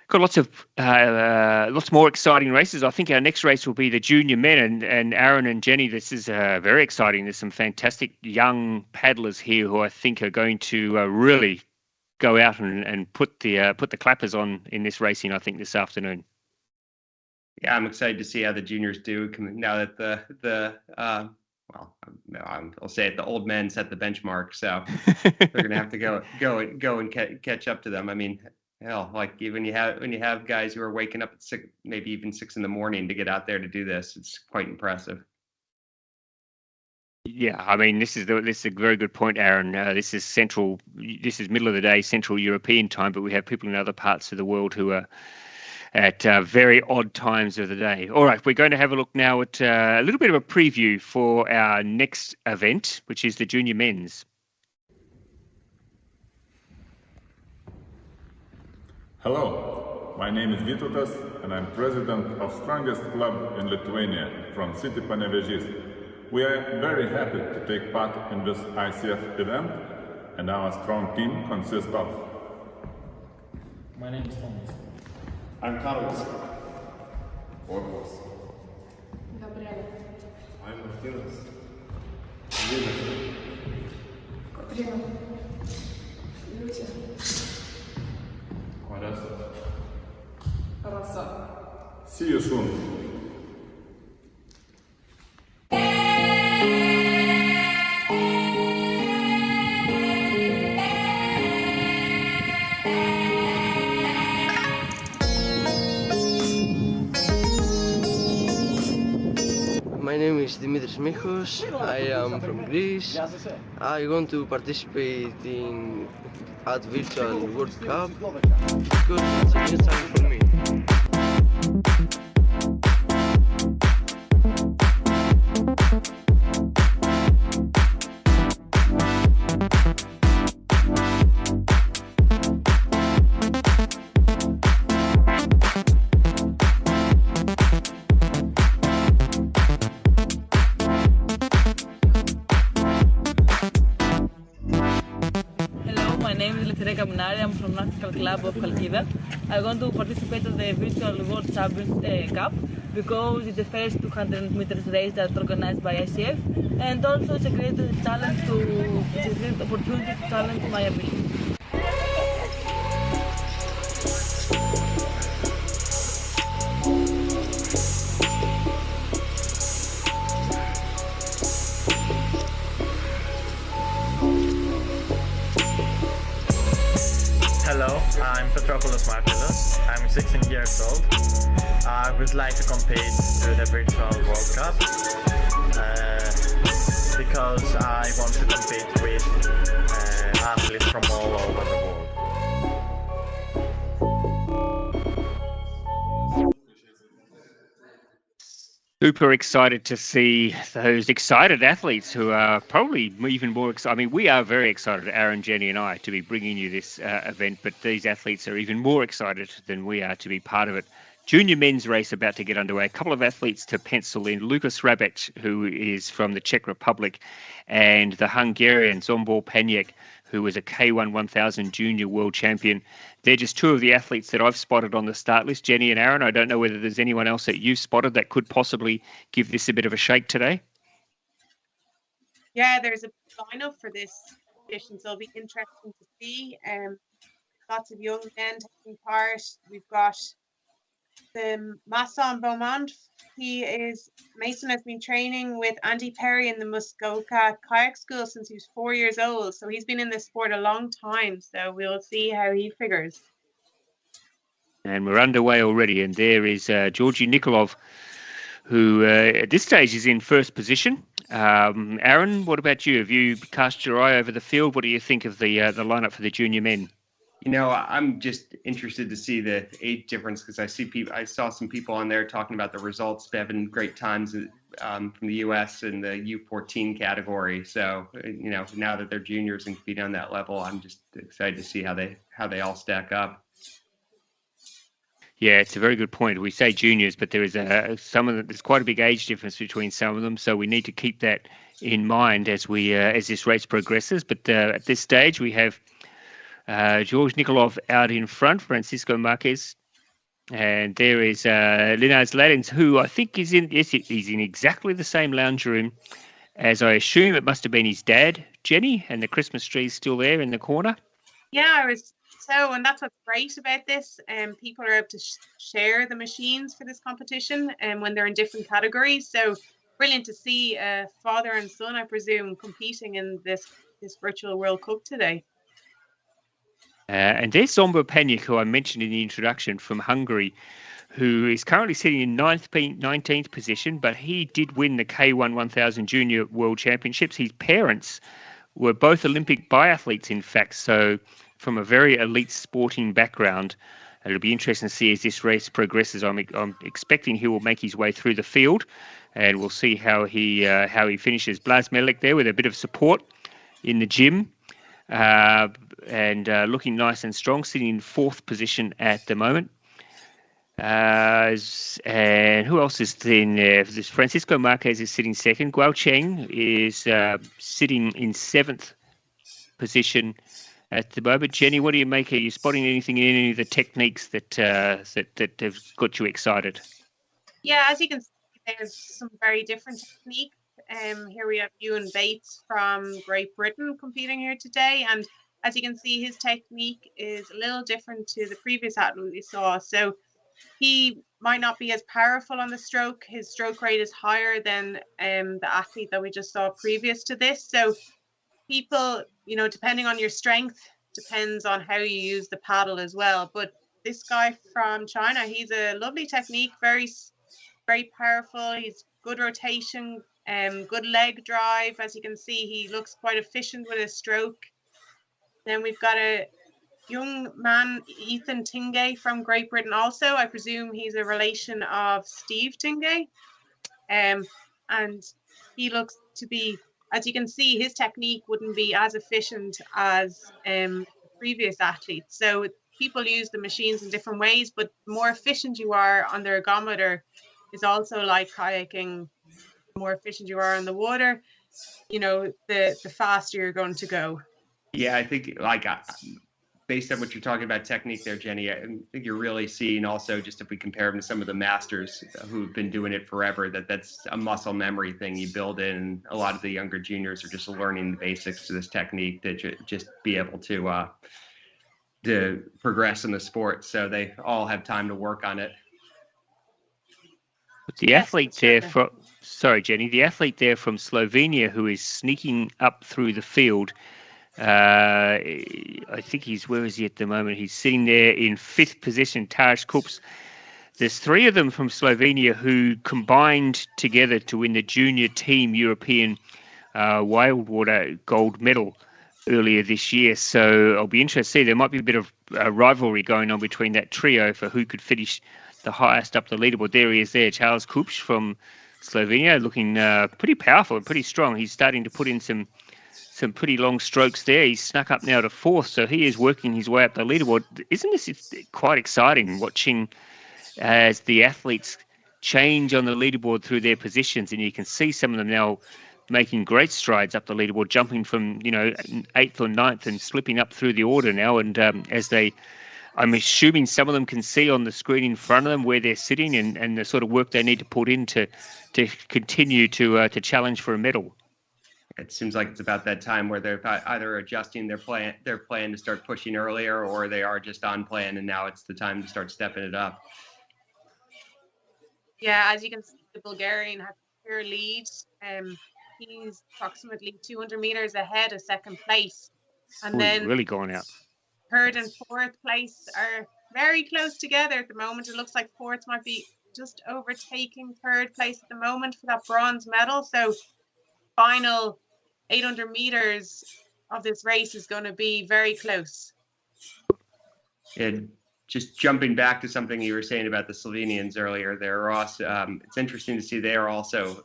Got lots more exciting races. I think our next race will be the junior men, and Aaron and Jenny, this is very exciting. There's some fantastic young paddlers here who I think are going to really go out and put the clappers on in this racing, I think, this afternoon. Yeah, I'm excited to see how the juniors do now that I'll say it, the old men set the benchmark, so they're going to have to go and catch up to them. I mean, hell, like when you have guys who are waking up at 6, maybe even 6 in the morning to get out there to do this, it's quite impressive. Yeah, I mean, this is a very good point, Aaron. This is middle of the day, Central European time, but we have people in other parts of the world who are at very odd times of the day. All right, we're going to have a look now at a little bit of a preview for our next event, which is the junior men's. Hello, my name is Vytautas, and I'm president of strongest club in Lithuania from city Panevėžys. We are very happy to take part in this ICF event, and our strong team consists of... My name is Thomas. I'm Carlos. Orpos. Gabriela. I'm Martinas. Katrina. Lucia. Rasa. See you soon. My name is Dimitris Michos. I am from Greece. I want to participate at Virtual World Cup because it's a new challenge for me. I'm from Nautical Club of Chalkida. I want to participate in the Virtual World Champions Cup because it's the first 200 meters race that's organized by ICF, and also it's a great challenge it's a great opportunity to challenge my ability. Hello, I'm Petropoulos Martelos. I'm 16 years old. I would like to compete in the Virtual World Cup because I want to compete with athletes from all over the world. Super excited to see those excited athletes who are probably even more excited. I mean, we are very excited, Aaron, Jenny and I, to be bringing you this event, but these athletes are even more excited than we are to be part of it. Junior men's race about to get underway. A couple of athletes to pencil in. Lukas Rabec, who is from the Czech Republic, and the Hungarian Zsombor Panyek, who was a K1 1000 junior world champion. They're just two of the athletes that I've spotted on the start list, Jenny and Aaron. I don't know whether there's anyone else that you've spotted that could possibly give this a bit of a shake today. Yeah, there's a lineup for this competition, so it'll be interesting to see. Lots of young men taking part. We've got the Masson Beaumont. Mason has been training with Andy Perry in the Muskoka kayak school since he was 4 years old. So he's been in this sport a long time. So we'll see how he figures. And we're underway already. And there is Georgi Nikolov, who at this stage is in first position. Aaron, what about you? Have you cast your eye over the field? What do you think of the lineup for the junior men? You know, I'm just interested to see the age difference because I saw some people on there talking about the results, having great times from the U.S. in the U14 category. So, you know, now that they're juniors and competing on that level, I'm just excited to see how they all stack up. Yeah, it's a very good point. We say juniors, but there is there's quite a big age difference between some of them, so we need to keep that in mind as this race progresses. But at this stage, we have George Nikolov out in front, Francisco Marquez, and there is Linaz Ladins, who I think he's in exactly the same lounge room as I assume it must have been his dad, Jenny, and the Christmas tree's still there in the corner. Yeah, and that's what's great about this. People are able to share the machines for this competition, and when they're in different categories. So brilliant to see father and son, I presume, competing in this virtual World Cup today. And there's Zombo Panic, who I mentioned in the introduction, from Hungary, who is currently sitting in 19th position, but he did win the K1 1000 Junior World Championships. His parents were both Olympic biathletes, in fact, so from a very elite sporting background. It'll be interesting to see as this race progresses. I'm expecting he will make his way through the field, and we'll see how he finishes. Blas Melik there with a bit of support in the gym. And looking nice and strong, sitting in fourth position at the moment. And who else is in there? This Francisco Marquez is sitting second. Guo Cheng is sitting in seventh position at the moment. Jenny, what do you make? Are you spotting anything in any of the techniques that have got you excited? Yeah, as you can see, there's some very different techniques. Here we have Ewan Bates from Great Britain competing here today, and as you can see, his technique is a little different to the previous athlete we saw. So he might not be as powerful on the stroke. His stroke rate is higher than the athlete that we just saw previous to this. So people, you know, depending on your strength, depends on how you use the paddle as well. But this guy from China, he's a lovely technique, very, very powerful. He's good rotation. Good leg drive. As you can see, he looks quite efficient with his stroke. Then we've got a young man, Ethan Tingay from Great Britain also. I presume he's a relation of Steve Tingay. And he looks to be, as you can see, his technique wouldn't be as efficient as previous athletes. So people use the machines in different ways, but the more efficient you are on the ergometer is also like kayaking. More efficient you are on the water, you know, the faster you're going to go. Yeah, I think based on what you're talking about technique there, Jenny, I think you're really seeing also, just if we compare them to some of the masters who've been doing it forever, that's a muscle memory thing you build in. A lot of the younger juniors are just learning the basics to this technique to just be able to progress in the sport. So they all have time to work on it. The athlete there the athlete there from Slovenia who is sneaking up through the field, I think where is he at the moment? He's sitting there in fifth position, Taras Kups. There's three of them from Slovenia who combined together to win the junior team European Wildwater gold medal earlier this year. So I'll be interested to see. There might be a bit of rivalry going on between that trio for who could finish the highest up the leaderboard. There he is there, Charles Kups from Slovenia, looking pretty powerful and pretty strong. He's starting to put in some pretty long strokes there. He's snuck up now to fourth, so he is working his way up the leaderboard. Isn't this quite exciting, watching as the athletes change on the leaderboard through their positions, and you can see some of them now making great strides up the leaderboard, jumping from 8th or 9th and slipping up through the order now. And I'm assuming some of them can see on the screen in front of them where they're sitting and the sort of work they need to put in to continue to challenge for a medal. It seems like it's about that time where they're either adjusting their plan to start pushing earlier, or they are just on plan, and now it's the time to start stepping it up. Yeah, as you can see, the Bulgarian has a clear lead. He's approximately 200 meters ahead of second place. And then really going out. Third and fourth place are very close together at the moment. It looks like fourth might be just overtaking third place at the moment for that bronze medal. So final 800 meters of this race is going to be very close. And just jumping back to something you were saying about the Slovenians earlier there, Ross, it's interesting to see they are also,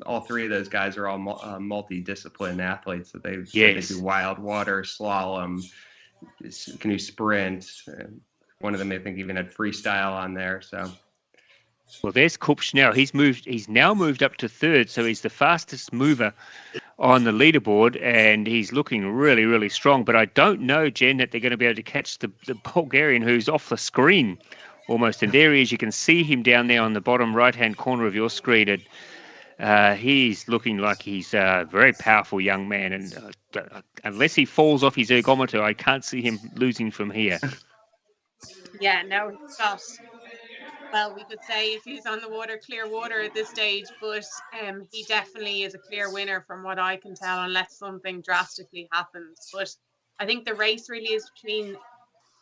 all three of those guys are all multi-discipline athletes. So they do wild water, slalom, canoe sprint. One of them, I think, even had freestyle on there. So, well, there's Kupsch now. He's now moved up to third, so he's the fastest mover on the leaderboard, and he's looking really, really strong. But I don't know, Jen, that they're going to be able to catch the Bulgarian who's off the screen almost. And there he is. You can see him down there on the bottom right-hand corner of your screen. And he's looking like he's a very powerful young man. And unless he falls off his ergometer, I can't see him losing from here. Yeah, no, he's got, well, we could say if he's on the water, clear water at this stage, but he definitely is a clear winner from what I can tell, unless something drastically happens. But I think the race really is between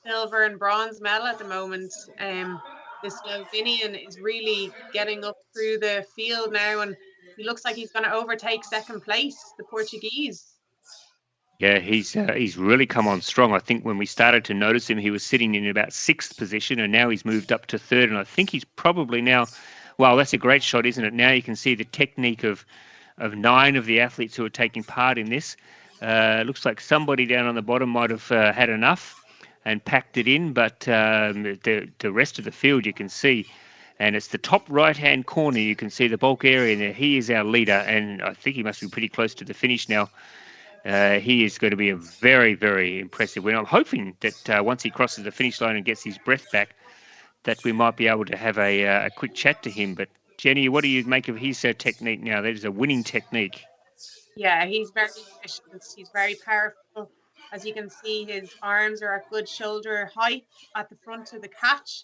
silver and bronze medal at the moment. The Slovenian is really getting up through the field now, and he looks like he's going to overtake second place, the Portuguese. Yeah, he's really come on strong. I think when we started to notice him, he was sitting in about 6th position, and now he's moved up to 3rd. And I think he's probably now, well, that's a great shot, isn't it? Now you can see the technique of 9 of the athletes who are taking part in this. Looks like somebody down on the bottom might have had enough and packed it in, but the rest of the field you can see. And it's the top right-hand corner. You can see the Bulgarian there. He is our leader, and I think he must be pretty close to the finish now. He is going to be a very, very impressive winner. I'm hoping that once he crosses the finish line and gets his breath back, that we might be able to have a quick chat to him. But Jenny, what do you make of his technique now? That is a winning technique. Yeah, he's very efficient. He's very powerful. As you can see, his arms are at good shoulder height at the front of the catch,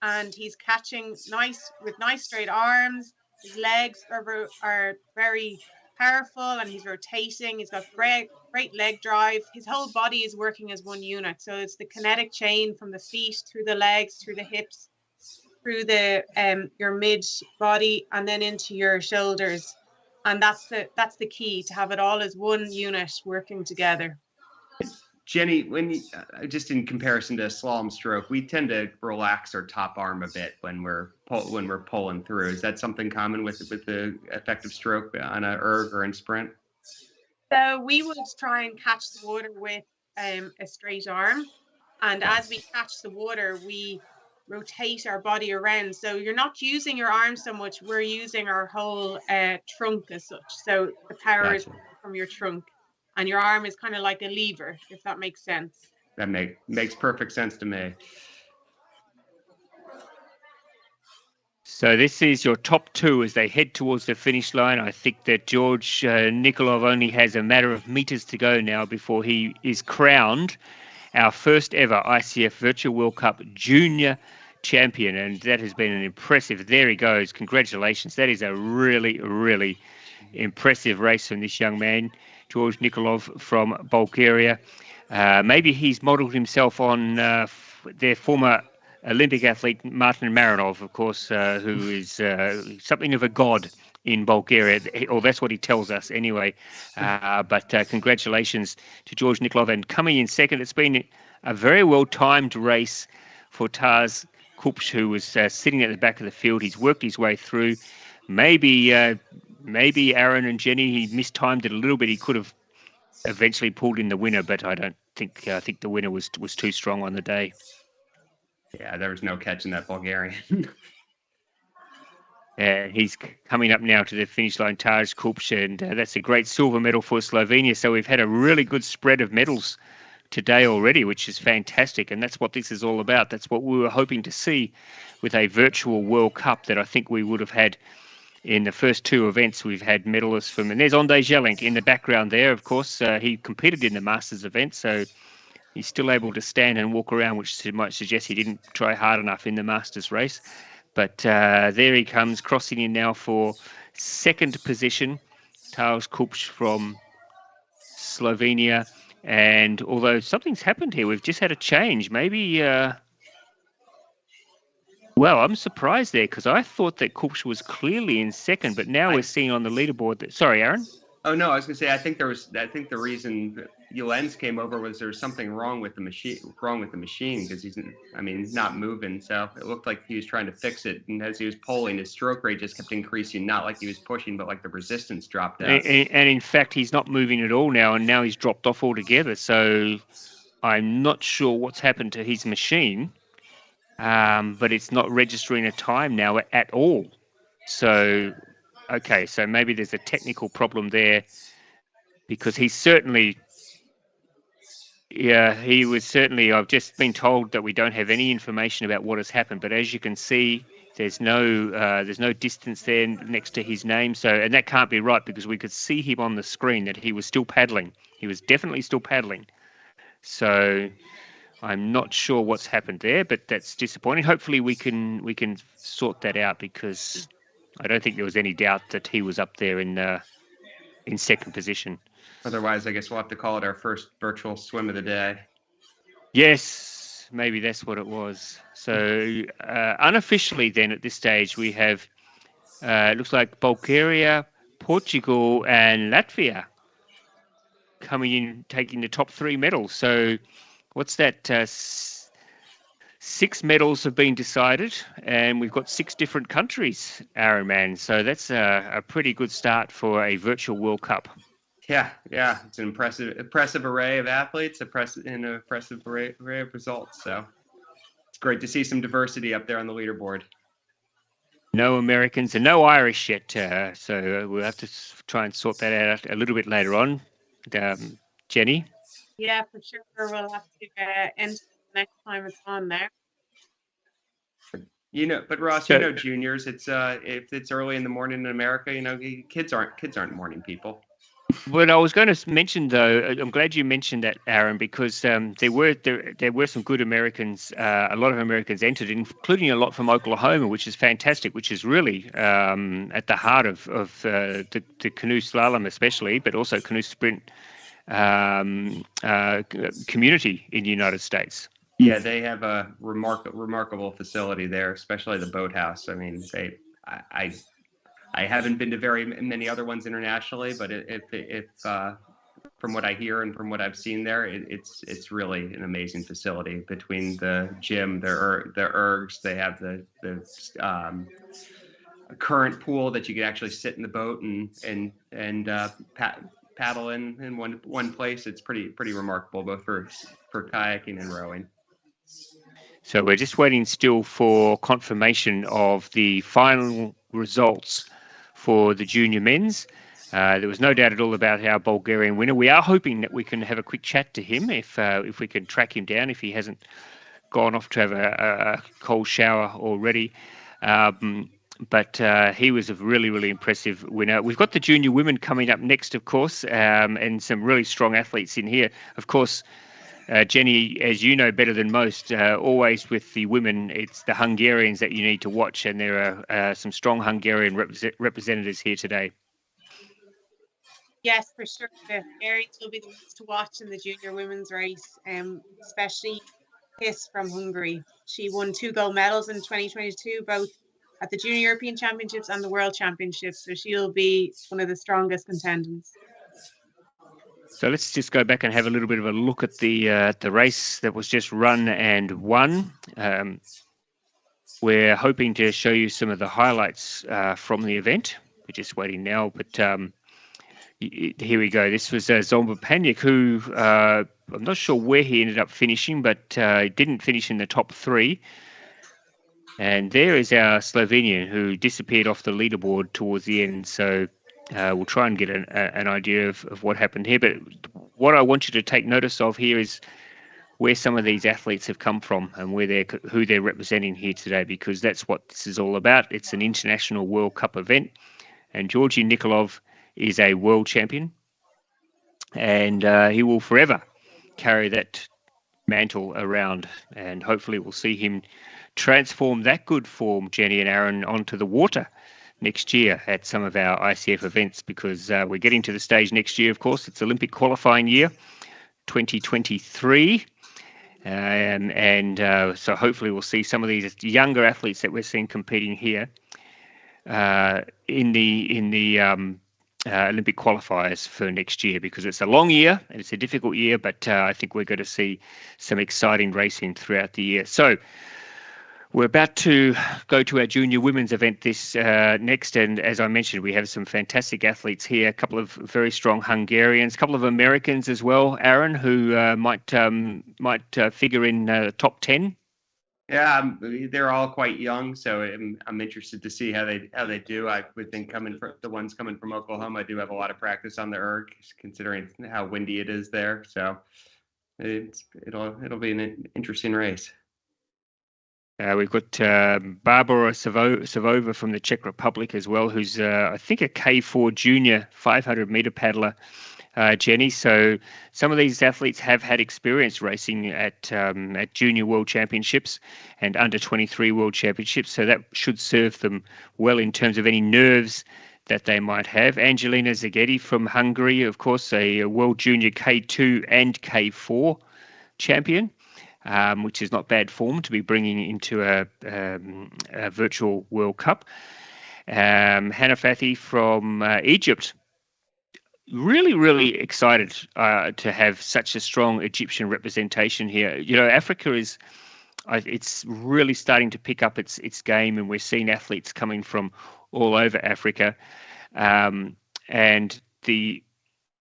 and he's catching with nice straight arms. His legs are very powerful, and he's rotating. He's got great leg drive. His whole body is working as one unit. So it's the kinetic chain from the feet through the legs, through the hips, through the your mid body, and then into your shoulders. And that's the key, to have it all as one unit working together. Jenny, when just in comparison to a slalom stroke, we tend to relax our top arm a bit when we're pulling through. Is that something common with the effective stroke on an erg or in sprint? So we would try and catch the water with a straight arm, and as we catch the water, we rotate our body around. So you're not using your arm so much; we're using our whole trunk as such. So the power is from your trunk. And your arm is kind of like a lever, if that makes sense. That makes perfect sense to me. So this is your top 2 as they head towards the finish line. I think that George Nikolov only has a matter of meters to go now before he is crowned our first ever ICF Virtual World Cup Junior champion. And that has been an impressive, there he goes, congratulations. That is a really, really impressive race from this young man, George Nikolov from Bulgaria. Maybe he's modelled himself on their former Olympic athlete, Martin Marinov, of course, who is something of a god in Bulgaria, or that's what he tells us anyway. But congratulations to George Nikolov. And coming in second, it's been a very well-timed race for Taz Kupsch, who was sitting at the back of the field. He's worked his way through. Maybe Aaron and Jenny, he mistimed it a little bit. He could have eventually pulled in the winner, but I don't think. I think the winner was too strong on the day. Yeah, there was no catching that Bulgarian. He's coming up now to the finish line, Taj Kupch, and that's a great silver medal for Slovenia. So we've had a really good spread of medals today already, which is fantastic, and that's what this is all about. That's what we were hoping to see with a virtual World Cup that I think we would have had in the first two events. We've had medalists from, and there's Andrej Jelink in the background there, of course. He competed in the Masters event, so he's still able to stand and walk around, which might suggest he didn't try hard enough in the Masters race. But there he comes, crossing in now for second position. Taj Kupch from Slovenia. And although something's happened here, we've just had a change. Maybe, well, I'm surprised there because I thought that Kupch was clearly in second, but now we're seeing on the leaderboard that, sorry, Aaron? Oh, no, I was going to say, I think the reason that Jens came over was there was something wrong with the machine because he's not moving. So it looked like he was trying to fix it. And as he was pulling, his stroke rate just kept increasing, not like he was pushing, but like the resistance dropped out. And in fact, he's not moving at all now, and now he's dropped off altogether. So I'm not sure what's happened to his machine, but it's not registering a time now at all. So, okay, so maybe there's a technical problem there because he's certainly... Yeah, he was certainly. I've just been told that we don't have any information about what has happened, but as you can see, there's no distance there next to his name. So, and that can't be right because we could see him on the screen that he was still paddling. He was definitely still paddling. So, I'm not sure what's happened there, but that's disappointing. Hopefully, we can sort that out because I don't think there was any doubt that he was up there in second position. Otherwise, I guess we'll have to call it our first virtual swim of the day. Yes, maybe that's what it was. So unofficially then at this stage, we have, it looks like Bulgaria, Portugal and Latvia coming in, taking the top 3 medals. So what's that? 6 medals have been decided and we've got 6 different countries, Aaron, man. So that's a pretty good start for a virtual World Cup. Yeah, it's an impressive array of athletes, an impressive array of results. So it's great to see some diversity up there on the leaderboard. No Americans and no Irish yet, so we'll have to try and sort that out a little bit later on. Jenny? Yeah, for sure. We'll have to enter next time it's on there. But Ross, juniors. It's if it's early in the morning in America, kids aren't morning people. Well, I was going to mention, though, I'm glad you mentioned that, Aaron, because there were some good Americans, a lot of Americans entered, including a lot from Oklahoma, which is fantastic, which is really at the heart of the canoe slalom especially, but also canoe sprint community in the United States. Yeah, they have a remarkable facility there, especially the boathouse. I mean, I haven't been to very many other ones internationally, but if from what I hear and from what I've seen there, it's really an amazing facility. Between the gym, the ergs, they have the current pool that you can actually sit in the boat and paddle in one place. It's pretty remarkable, both for kayaking and rowing. So we're just waiting still for confirmation of the final results for the junior men's. There was no doubt at all about our Bulgarian winner. We are hoping that we can have a quick chat to him if we can track him down, if he hasn't gone off to have a cold shower already. But he was a really, really impressive winner. We've got the junior women coming up next, of course, and some really strong athletes in here. Of course, Jenny, as you know better than most, always with the women, it's the Hungarians that you need to watch, and there are some strong Hungarian representatives here today. Yes, for sure. The Hungarians will be the ones to watch in the junior women's race, especially Hiss from Hungary. She won 2 gold medals in 2022, both at the Junior European Championships and the World Championships, so she'll be one of the strongest contenders. So let's just go back and have a little bit of a look at the race that was just run and won. We're hoping to show you some of the highlights from the event. We're just waiting now, but here we go. This was Zomba Panic, who I'm not sure where he ended up finishing, but didn't finish in the top 3. And there is our Slovenian who disappeared off the leaderboard towards the end. So we'll try and get an idea of what happened here. But what I want you to take notice of here is where some of these athletes have come from and who they're representing here today, because that's what this is all about. It's an international World Cup event, and Georgi Nikolov is a world champion, and he will forever carry that mantle around, and hopefully we'll see him transform that good form, Jenny and Aaron, onto the water next year at some of our ICF events, because we're getting to the stage next year, of course. It's Olympic qualifying year, 2023. So hopefully we'll see some of these younger athletes that we're seeing competing here in the Olympic qualifiers for next year, because it's a long year and it's a difficult year, but I think we're going to see some exciting racing throughout the year. So we're about to go to our junior women's event this next, and as I mentioned, we have some fantastic athletes here, a couple of very strong Hungarians, a couple of Americans as well, Aaron, who might figure in the top 10. Yeah, they're all quite young, so I'm interested to see how they do. I would think the ones coming from Oklahoma do have a lot of practice on the erg, considering how windy it is there. So it'll be an interesting race. We've got Barbara Savova from the Czech Republic as well, who's I think a K4 junior 500 meter paddler, Jenny. So some of these athletes have had experience racing at junior world championships and under 23 world championships. So that should serve them well in terms of any nerves that they might have. Angelina Zaghetti from Hungary, of course, a world junior K2 and K4 champion. Which is not bad form to be bringing into a virtual World Cup. Hannah Fathi from Egypt. Really, really excited to have such a strong Egyptian representation here. You know, Africa it's really starting to pick up its game, and we're seeing athletes coming from all over Africa. And the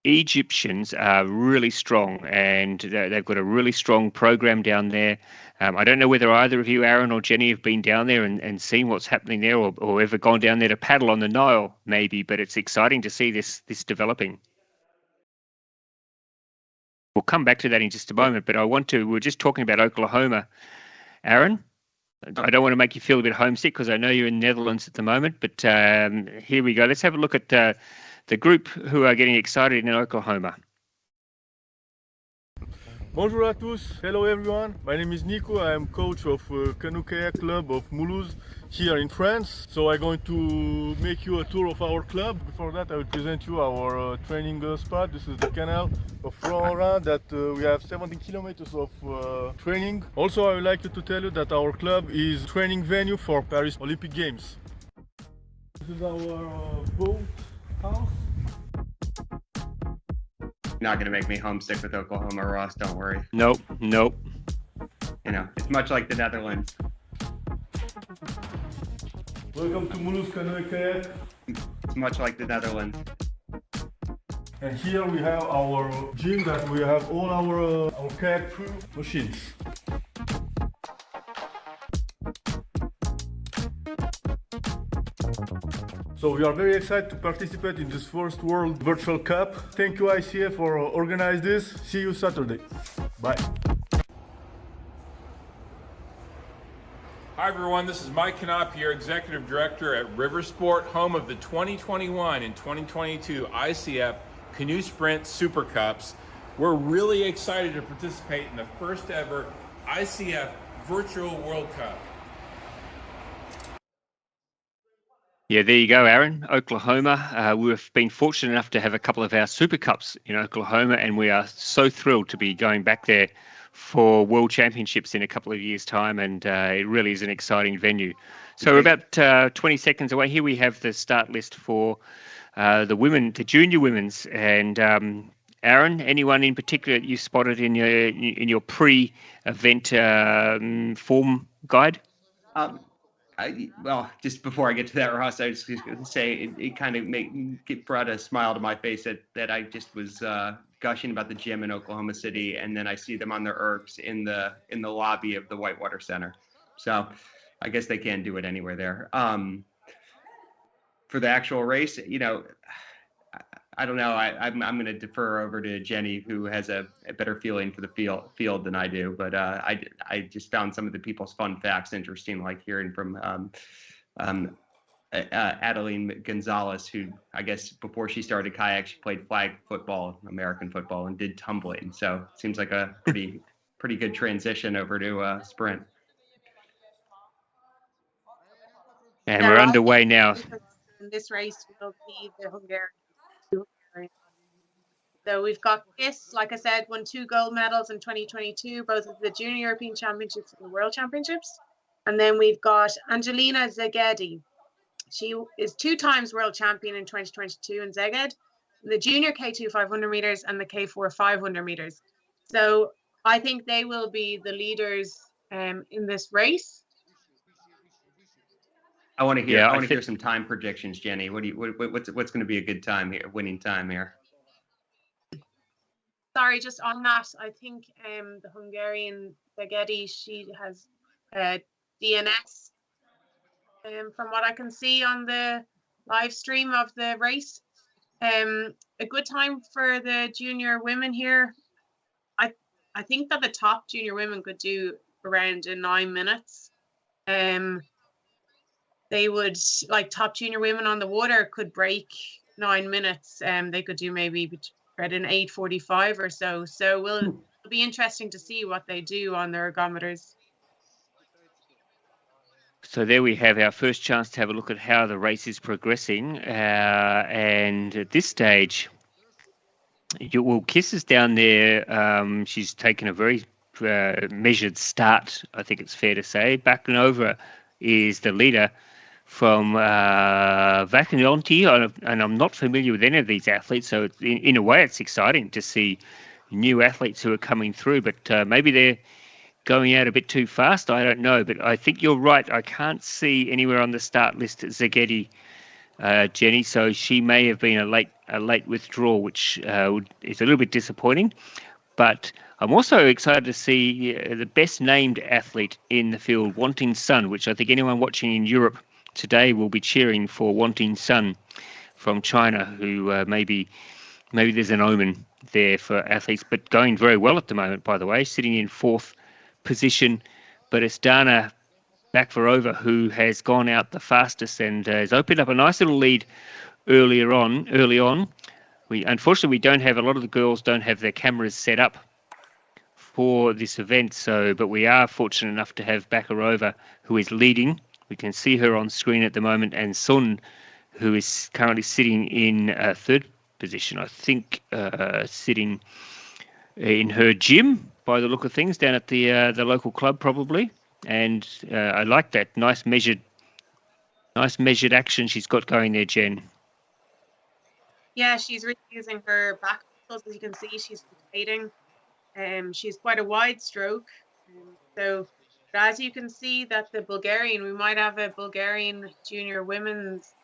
Egyptians are really strong, and they've got a really strong program down there. I don't know whether either of you, Aaron or Jenny, have been down there and seen what's happening there, or ever gone down there to paddle on the Nile, maybe, but it's exciting to see this developing. We'll come back to that in just a moment, but we're just talking about Oklahoma. Aaron, I don't want to make you feel a bit homesick because I know you're in the Netherlands at the moment, but here we go. Let's have a look at the group who are getting excited in Oklahoma. Bonjour à tous. Hello everyone. My name is Nico. I am coach of Canoe Kayak Club of Mulhouse here in France. So I'm going to make you a tour of our club. Before that, I will present you our training spot. This is the canal of Flora that we have 17 kilometers of training. Also, I would like to tell you that our club is training venue for Paris Olympic Games. This is our boat house. Not going to make me homesick with Oklahoma, Ross. Don't worry. Nope. You know, it's much like the Netherlands. Welcome to Mulhouse Canoe Kayak. It's much like the Netherlands. And here we have our gym that we have all our Kayak Pro machines. So we are very excited to participate in this first World Virtual Cup. Thank you ICF for organizing this. See you Saturday. Bye. Hi everyone, this is Mike Canop, your Executive Director at Riversport, home of the 2021 and 2022 ICF Canoe Sprint Super Cups. We're really excited to participate in the first ever ICF Virtual World Cup. Yeah, there you go, Aaron. Oklahoma. We've been fortunate enough to have a couple of our Super Cups in Oklahoma, and we are so thrilled to be going back there for World Championships in a couple of years' time, and it really is an exciting venue. So we're about 20 seconds away. Here we have the start list for the junior women's. And Aaron, anyone in particular that you spotted in your pre-event form guide? Well, just before I get to that, Ross, I was just going to say it kind of brought a smile to my face that I just was gushing about the gym in Oklahoma City, and then I see them on their ergs in the lobby of the Whitewater Center. So I guess they can do it anywhere there. For the actual race, you know, I don't know. I'm going to defer over to Jenny, who has a better feeling for the field than I do. But I just found some of the people's fun facts interesting, like hearing from Adeline Gonzalez, who I guess before she started kayak, she played flag football, American football, and did tumbling. So it seems like a pretty good transition over to sprint. And we're underway now. This race will be the Hungarian. So we've got Kiss, like I said, won 2 gold medals in 2022, both at the Junior European Championships and the World Championships. And then we've got Angelina Szegedy. She is 2 times world champion in 2022 in Szeged, the Junior K2 500 meters and the K4 500 meters. So I think they will be the leaders in this race. I want to hear. I want to hear some time predictions, Jenny. What's going to be a good time here? Winning time here. Sorry, just on that, I think the Hungarian Szegedy, she has DNS. From what I can see on the live stream of the race, a good time for the junior women here. I think that the top junior women could do around 9 minutes. They would, like, top junior women on the water could break 9 minutes. They could do maybe at an 8:45 or so. So it'll be interesting to see what they do on the ergometers. So there we have our first chance to have a look at how the race is progressing. And at this stage, Kiss is down there. She's taken a very measured start, I think it's fair to say. Paracanoe is the leader from Vacanonti, and I'm not familiar with any of these athletes, so in a way it's exciting to see new athletes who are coming through, but maybe they're going out a bit too fast. I don't know, but I think you're right. I can't see anywhere on the start list Szegedy, Jenny, so she may have been a late withdrawal, which is a little bit disappointing. But I'm also excited to see the best named athlete in the field, Wanting Sun, which I think anyone watching in Europe today will be cheering for. Wanting Sun from China, who maybe there's an omen there for athletes, but going very well at the moment, by the way, sitting in 4th position. But it's Dana Bakvarova who has gone out the fastest and has opened up a nice little lead early on. Unfortunately, we don't have, a lot of the girls don't have their cameras set up for this event, but we are fortunate enough to have Bakvarova, who is leading. We can see her on screen at the moment, and Sun, who is currently sitting in 3rd position, I think, sitting in her gym by the look of things down at the local club probably. And I like that nice measured action she's got going there, Jen. Yeah, she's really using her back muscles. As you can see, she's rotating. She's quite a wide stroke. So as you can see that the Bulgarian, we might have a Bulgarian junior women's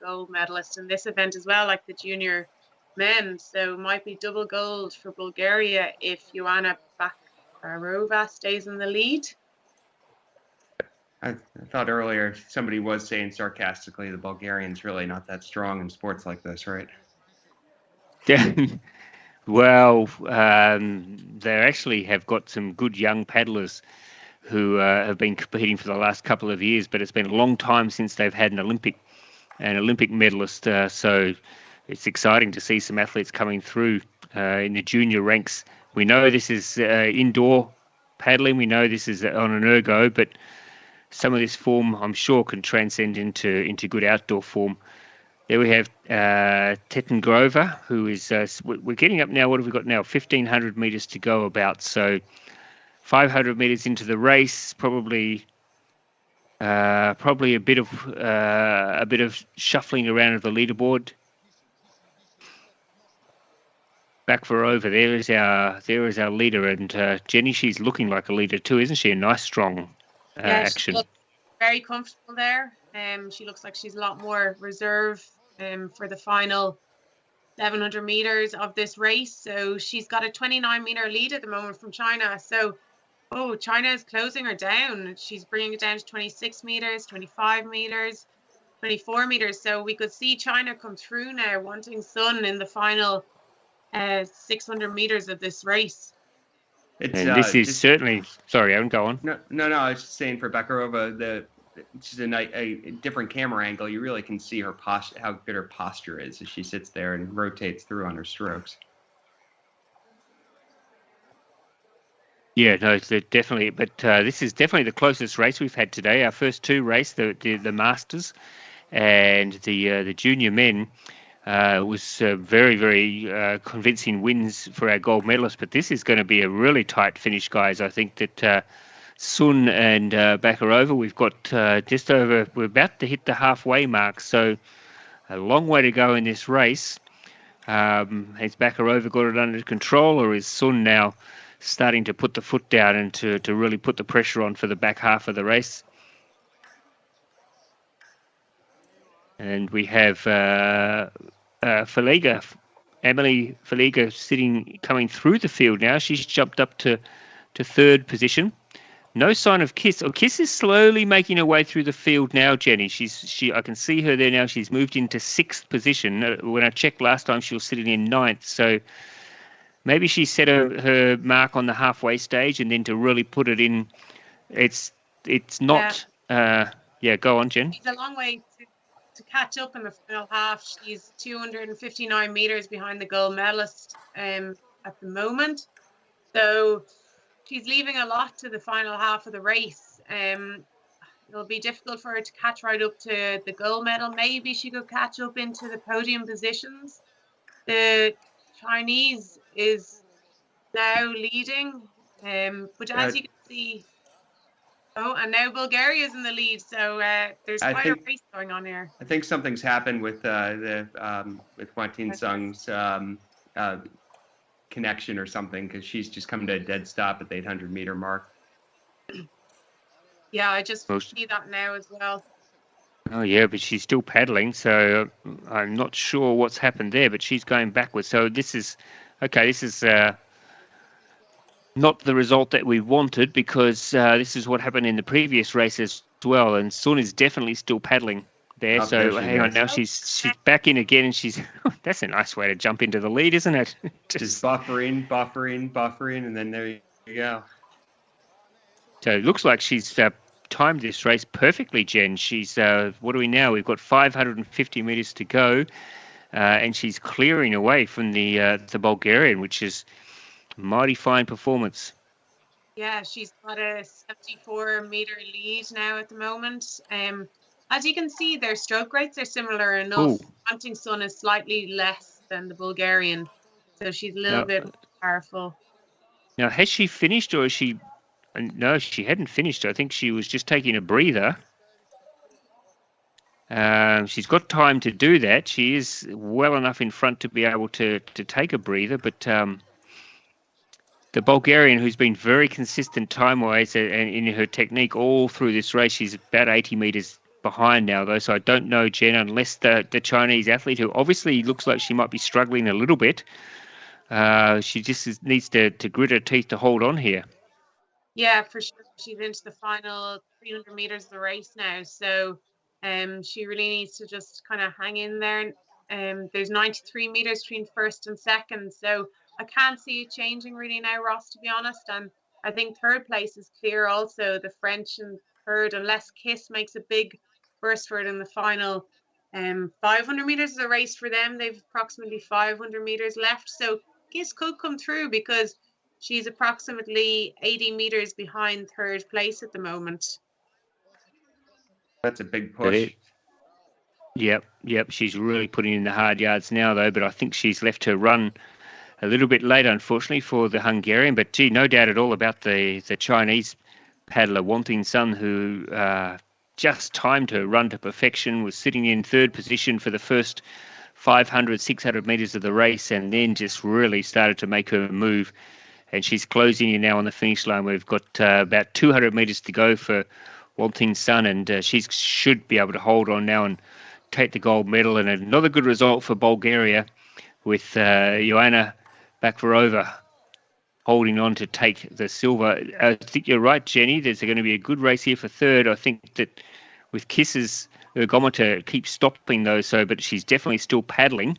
gold medalist in this event as well, like the junior men. So it might be double gold for Bulgaria if Ioana Bakvarova stays in the lead. I thought earlier somebody was saying sarcastically the Bulgarians really not that strong in sports like this, right? Well, they actually have got some good young paddlers who have been competing for the last couple of years, but it's been a long time since they've had an Olympic medalist. So it's exciting to see some athletes coming through in the junior ranks. We know this is indoor paddling. We know this is on an ergo, but some of this form, I'm sure, can transcend into good outdoor form. There we have Tetten Grover, who is, we're getting up now, what have we got now? 1,500 metres to go about. So 500 metres into the race, probably a bit of shuffling around of the leaderboard. Bakvarova, there is our leader, and Jenny, she's looking like a leader too, isn't she? A nice, strong action. She looks very comfortable there. She looks like she's a lot more reserved for the final 700 meters of this race. So she's got a 29-meter lead at the moment from China. So Oh, China is closing her down. She's bringing it down to 26 meters, 25 meters, 24 meters. So we could see China come through now, wanting Sun in the final 600 meters of this race. And this is certainly, sorry, Aaron, go on. No, I was just saying for Bakarova, she's a different camera angle. You really can see her posture, how good her posture is as she sits there and rotates through on her strokes. Yeah, no, definitely. But this is definitely the closest race we've had today. Our first two races, the Masters and the junior men, was very, very convincing wins for our gold medalists. But this is going to be a really tight finish, guys. I think that Sun and Bakarova, we've got we're about to hit the halfway mark. So a long way to go in this race. Has Bakarova got it under control, or is Sun now starting to put the foot down and to really put the pressure on for the back half of the race? And we have Feliga, Emily Feliga, coming through the field now. She's jumped up to third position. No sign of Kiss. Kiss is slowly making her way through the field now, Jenny. I can see her there now. She's moved into sixth position. When I checked last time, she was sitting in ninth. So maybe she set her mark on the halfway stage, and then to really put it in, it's not. Yeah, go on, Jen. It's a long way to catch up in the final half. She's 259 meters behind the gold medalist at the moment. So she's leaving a lot to the final half of the race. It'll be difficult for her to catch right up to the gold medal. Maybe she could catch up into the podium positions. The Chinese is now leading, but as you can see, and now Bulgaria is in the lead. So there's quite a race going on here. I think something's happened with with Huatin Sung's connection or something, because she's just come to a dead stop at the 800-meter mark. Yeah, I just see that now as well. Oh, yeah, but she's still paddling, so I'm not sure what's happened there, but she's going backwards. So this is not the result that we wanted, because this is what happened in the previous race as well, and Sun is definitely still paddling there. So hang on, now she's back in again, and she's that's a nice way to jump into the lead, isn't it? Just buffering, and then there you go. So it looks like she's timed this race perfectly, Jen. She's what do we now? We've got 550 meters to go, and she's clearing away from the Bulgarian, which is mighty fine performance. Yeah, she's got a 74-meter lead now at the moment. As you can see, their stroke rates are similar enough. Huatin Sun is slightly less than the Bulgarian, so she's a little bit powerful. Now, has she finished, or is she? No, she hadn't finished. I think she was just taking a breather. She's got time to do that. She is well enough in front to be able to take a breather, but the Bulgarian, who's been very consistent time-wise and in her technique all through this race, she's about 80 meters behind now, though. So I don't know, Jen, unless the Chinese athlete, who obviously looks like she might be struggling a little bit, she just needs to grit her teeth to hold on here. Yeah, for sure. She's into the final 300 meters of the race now. So she really needs to just kind of hang in there. There's 93 meters between first and second. So I can't see it changing really now, Ross, to be honest. And I think third place is clear also. The French in third, unless Kiss makes a big burst for it in the final 500 meters of the race for them. They've approximately 500 meters left. So Kiss could come through, because she's approximately 80 meters behind third place at the moment. That's a big push. Yep. She's really putting in the hard yards now, though, but I think she's left her run a little bit late, unfortunately, for the Hungarian. But, gee, no doubt at all about the Chinese paddler, Huatin Sun, who just timed her run to perfection, was sitting in third position for the first 500, 600 meters of the race, and then just really started to make her move. And she's closing in now on the finish line. We've got about 200 meters to go for Huatin Sun, and she should be able to hold on now and take the gold medal. And another good result for Bulgaria with Joanna Bakarova. holding on to take the silver. I think you're right, Jenny. There's going to be a good race here for third. I think that with Kiss's ergometer keeps stopping those, but she's definitely still paddling.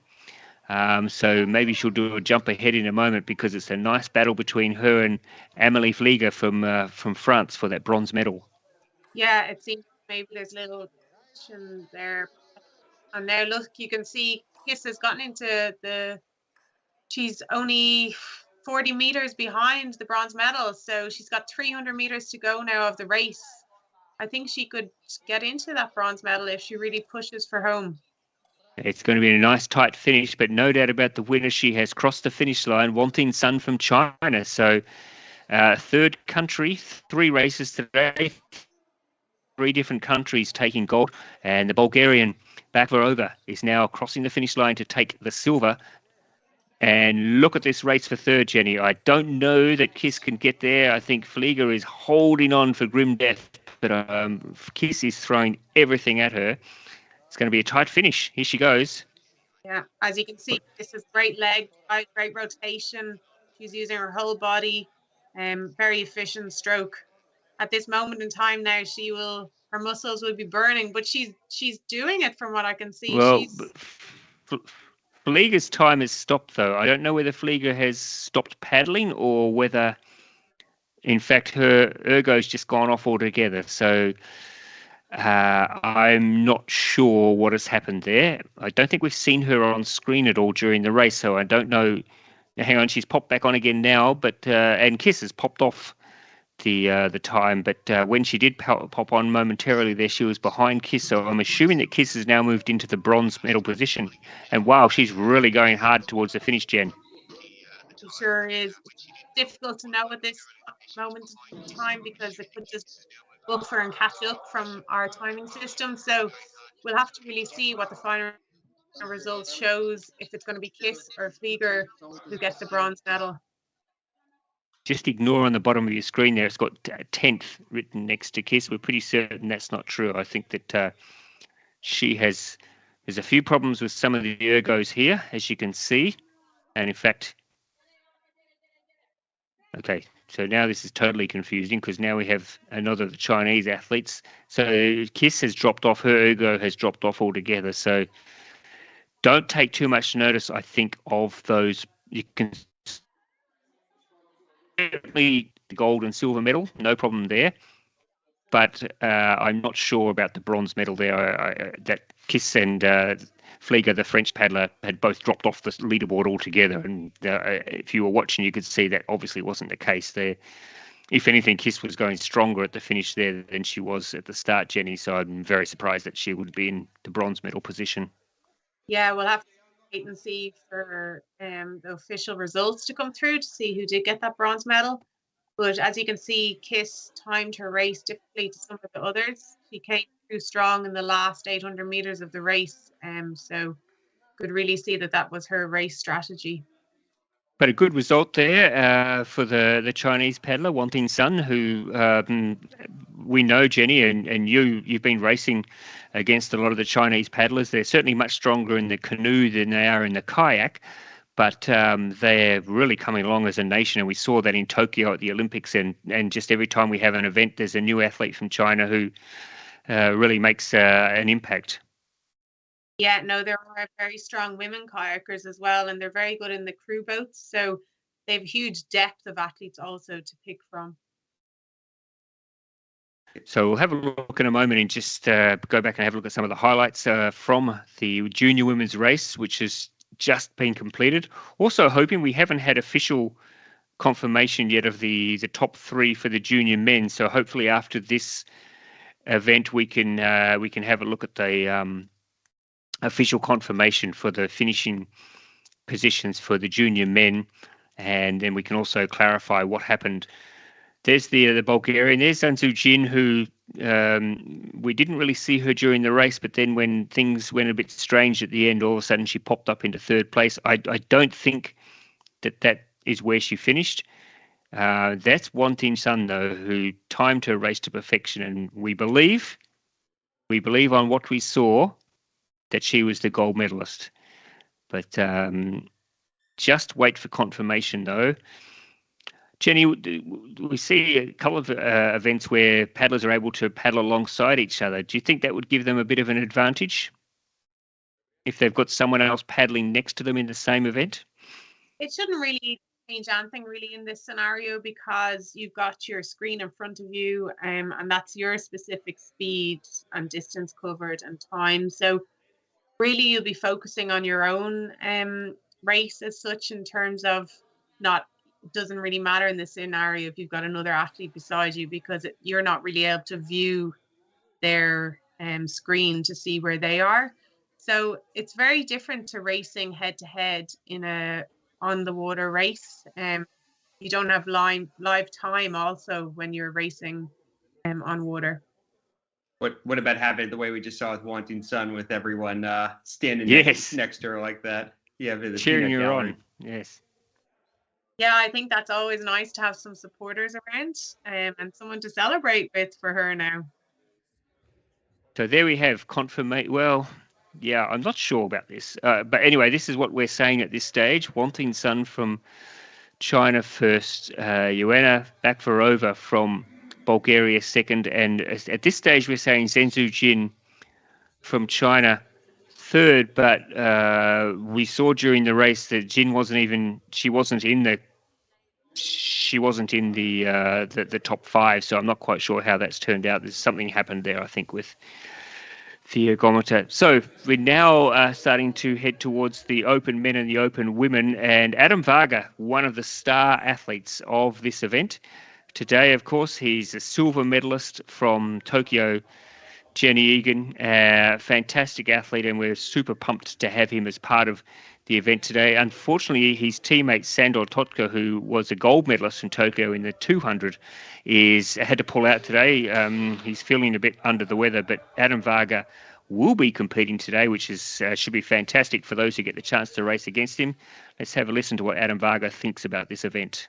So maybe she'll do a jump ahead in a moment, because it's a nice battle between her and Amélie Flieger from France for that bronze medal. Yeah, it seems maybe there's little tension there. And now look, you can see Kiss has gotten into she's only 40 meters behind the bronze medal. So she's got 300 meters to go now of the race. I think she could get into that bronze medal if she really pushes for home. It's going to be a nice tight finish, but no doubt about the winner. She has crossed the finish line, Wanting Sun from China. So third country, 3 races today, 3 different countries taking gold. And the Bulgarian Bakvarova is now crossing the finish line to take the silver. And look at this race for third, Jenny. I don't know that Kiss can get there. I think Flieger is holding on for grim death, but Kiss is throwing everything at her. It's going to be a tight finish. Here she goes. Yeah, as you can see, this is great leg, great rotation. She's using her whole body, very efficient stroke. At this moment in time now, her muscles will be burning, but she's doing it from what I can see. Well, Flieger's time has stopped, though. I don't know whether Flieger has stopped paddling or whether, in fact, her ergo's just gone off altogether. So I'm not sure what has happened there. I don't think we've seen her on screen at all during the race, so I don't know. Hang on, she's popped back on again now, but and Kiss has popped off the time, but when she did pop on momentarily there, she was behind Kiss, so I'm assuming that Kiss has now moved into the bronze medal position. And wow, she's really going hard towards the finish, Jen. It sure is. Difficult to know at this moment in time, because it could just buffer and catch up from our timing system. So we'll have to really see what the final results shows, if it's going to be Kiss or Flieger who gets the bronze medal. Just ignore on the bottom of your screen there, it's got 10th written next to Kiss. We're pretty certain that's not true. I think that there's a few problems with some of the ergos here, as you can see. And in fact, okay, so now this is totally confusing, because now we have another of the Chinese athletes. So Kiss has dropped off, her ergo has dropped off altogether. So don't take too much notice, I think, of those. You can certainly the gold and silver medal, no problem there. But I'm not sure about the bronze medal there. That Kiss and Flieger, the French paddler, had both dropped off the leaderboard altogether. And if you were watching, you could see that obviously wasn't the case there. If anything, Kiss was going stronger at the finish there than she was at the start, Jenny. So I'm very surprised that she would be in the bronze medal position. Yeah, we'll have to wait and see for the official results to come through to see who did get that bronze medal. But as you can see, Kiss timed her race differently to some of the others. She came through strong in the last 800 meters of the race. So could really see that was her race strategy. But a good result there for the Chinese paddler, Wanting Sun, who we know, Jenny, and you've been racing against a lot of the Chinese paddlers. They're certainly much stronger in the canoe than they are in the kayak, but they're really coming along as a nation, and we saw that in Tokyo at the Olympics, and just every time we have an event, there's a new athlete from China who really makes an impact. Yeah, no, there are very strong women kayakers as well, and they're very good in the crew boats. So they have huge depth of athletes also to pick from. So we'll have a look in a moment and just go back and have a look at some of the highlights from the junior women's race, which has just been completed. Also hoping, we haven't had official confirmation yet of the top 3 for the junior men. So hopefully after this event we can have a look at the official confirmation for the finishing positions for the junior men, and then we can also clarify what happened. There's the Bulgarian. There's Zanzu Jin, who we didn't really see her during the race, but then when things went a bit strange at the end, all of a sudden she popped up into third place. I don't think that is where she finished. That's Wanting Sun, though, who timed her race to perfection, and we believe on what we saw that she was the gold medalist. But just wait for confirmation, though. Jenny, we see a couple of events where paddlers are able to paddle alongside each other. Do you think that would give them a bit of an advantage if they've got someone else paddling next to them in the same event? It shouldn't really change anything really in this scenario, because you've got your screen in front of you, and that's your specific speed and distance covered and time. So really you'll be focusing on your own race as such, in terms of it doesn't really matter in this scenario if you've got another athlete beside you, because you're not really able to view their screen to see where they are. So it's very different to racing head to head in a on the water race. You don't have live time also when you're racing on water. What about having it the way we just saw with Wanting Sun, with everyone standing next to her like that? Yeah, the cheering her gallery. on. Yes. Yeah, I think that's always nice to have some supporters around and someone to celebrate with for her now. So there we have confirmation. Well, yeah, I'm not sure about this. But anyway, this is what we're saying at this stage. Wanting Sun from China first, Joanna Bakvarova from Bulgaria second, and at this stage we're saying Zhenzhou Jin from China third. But we saw during the race that Jin wasn't in the top five, so I'm not quite sure how that's turned out. There's something happened there, I think, with the ergometer. So we're now starting to head towards the Open Men and the Open Women, and Adam Varga, one of the star athletes of this event. Today, of course, he's a silver medalist from Tokyo, Jenny Egan, fantastic athlete, and we're super pumped to have him as part of the event today. Unfortunately, his teammate Sandor Totka, who was a gold medalist in Tokyo in the 200, had to pull out today. He's feeling a bit under the weather, but Adam Varga will be competing today, which should be fantastic for those who get the chance to race against him. Let's have a listen to what Adam Varga thinks about this event.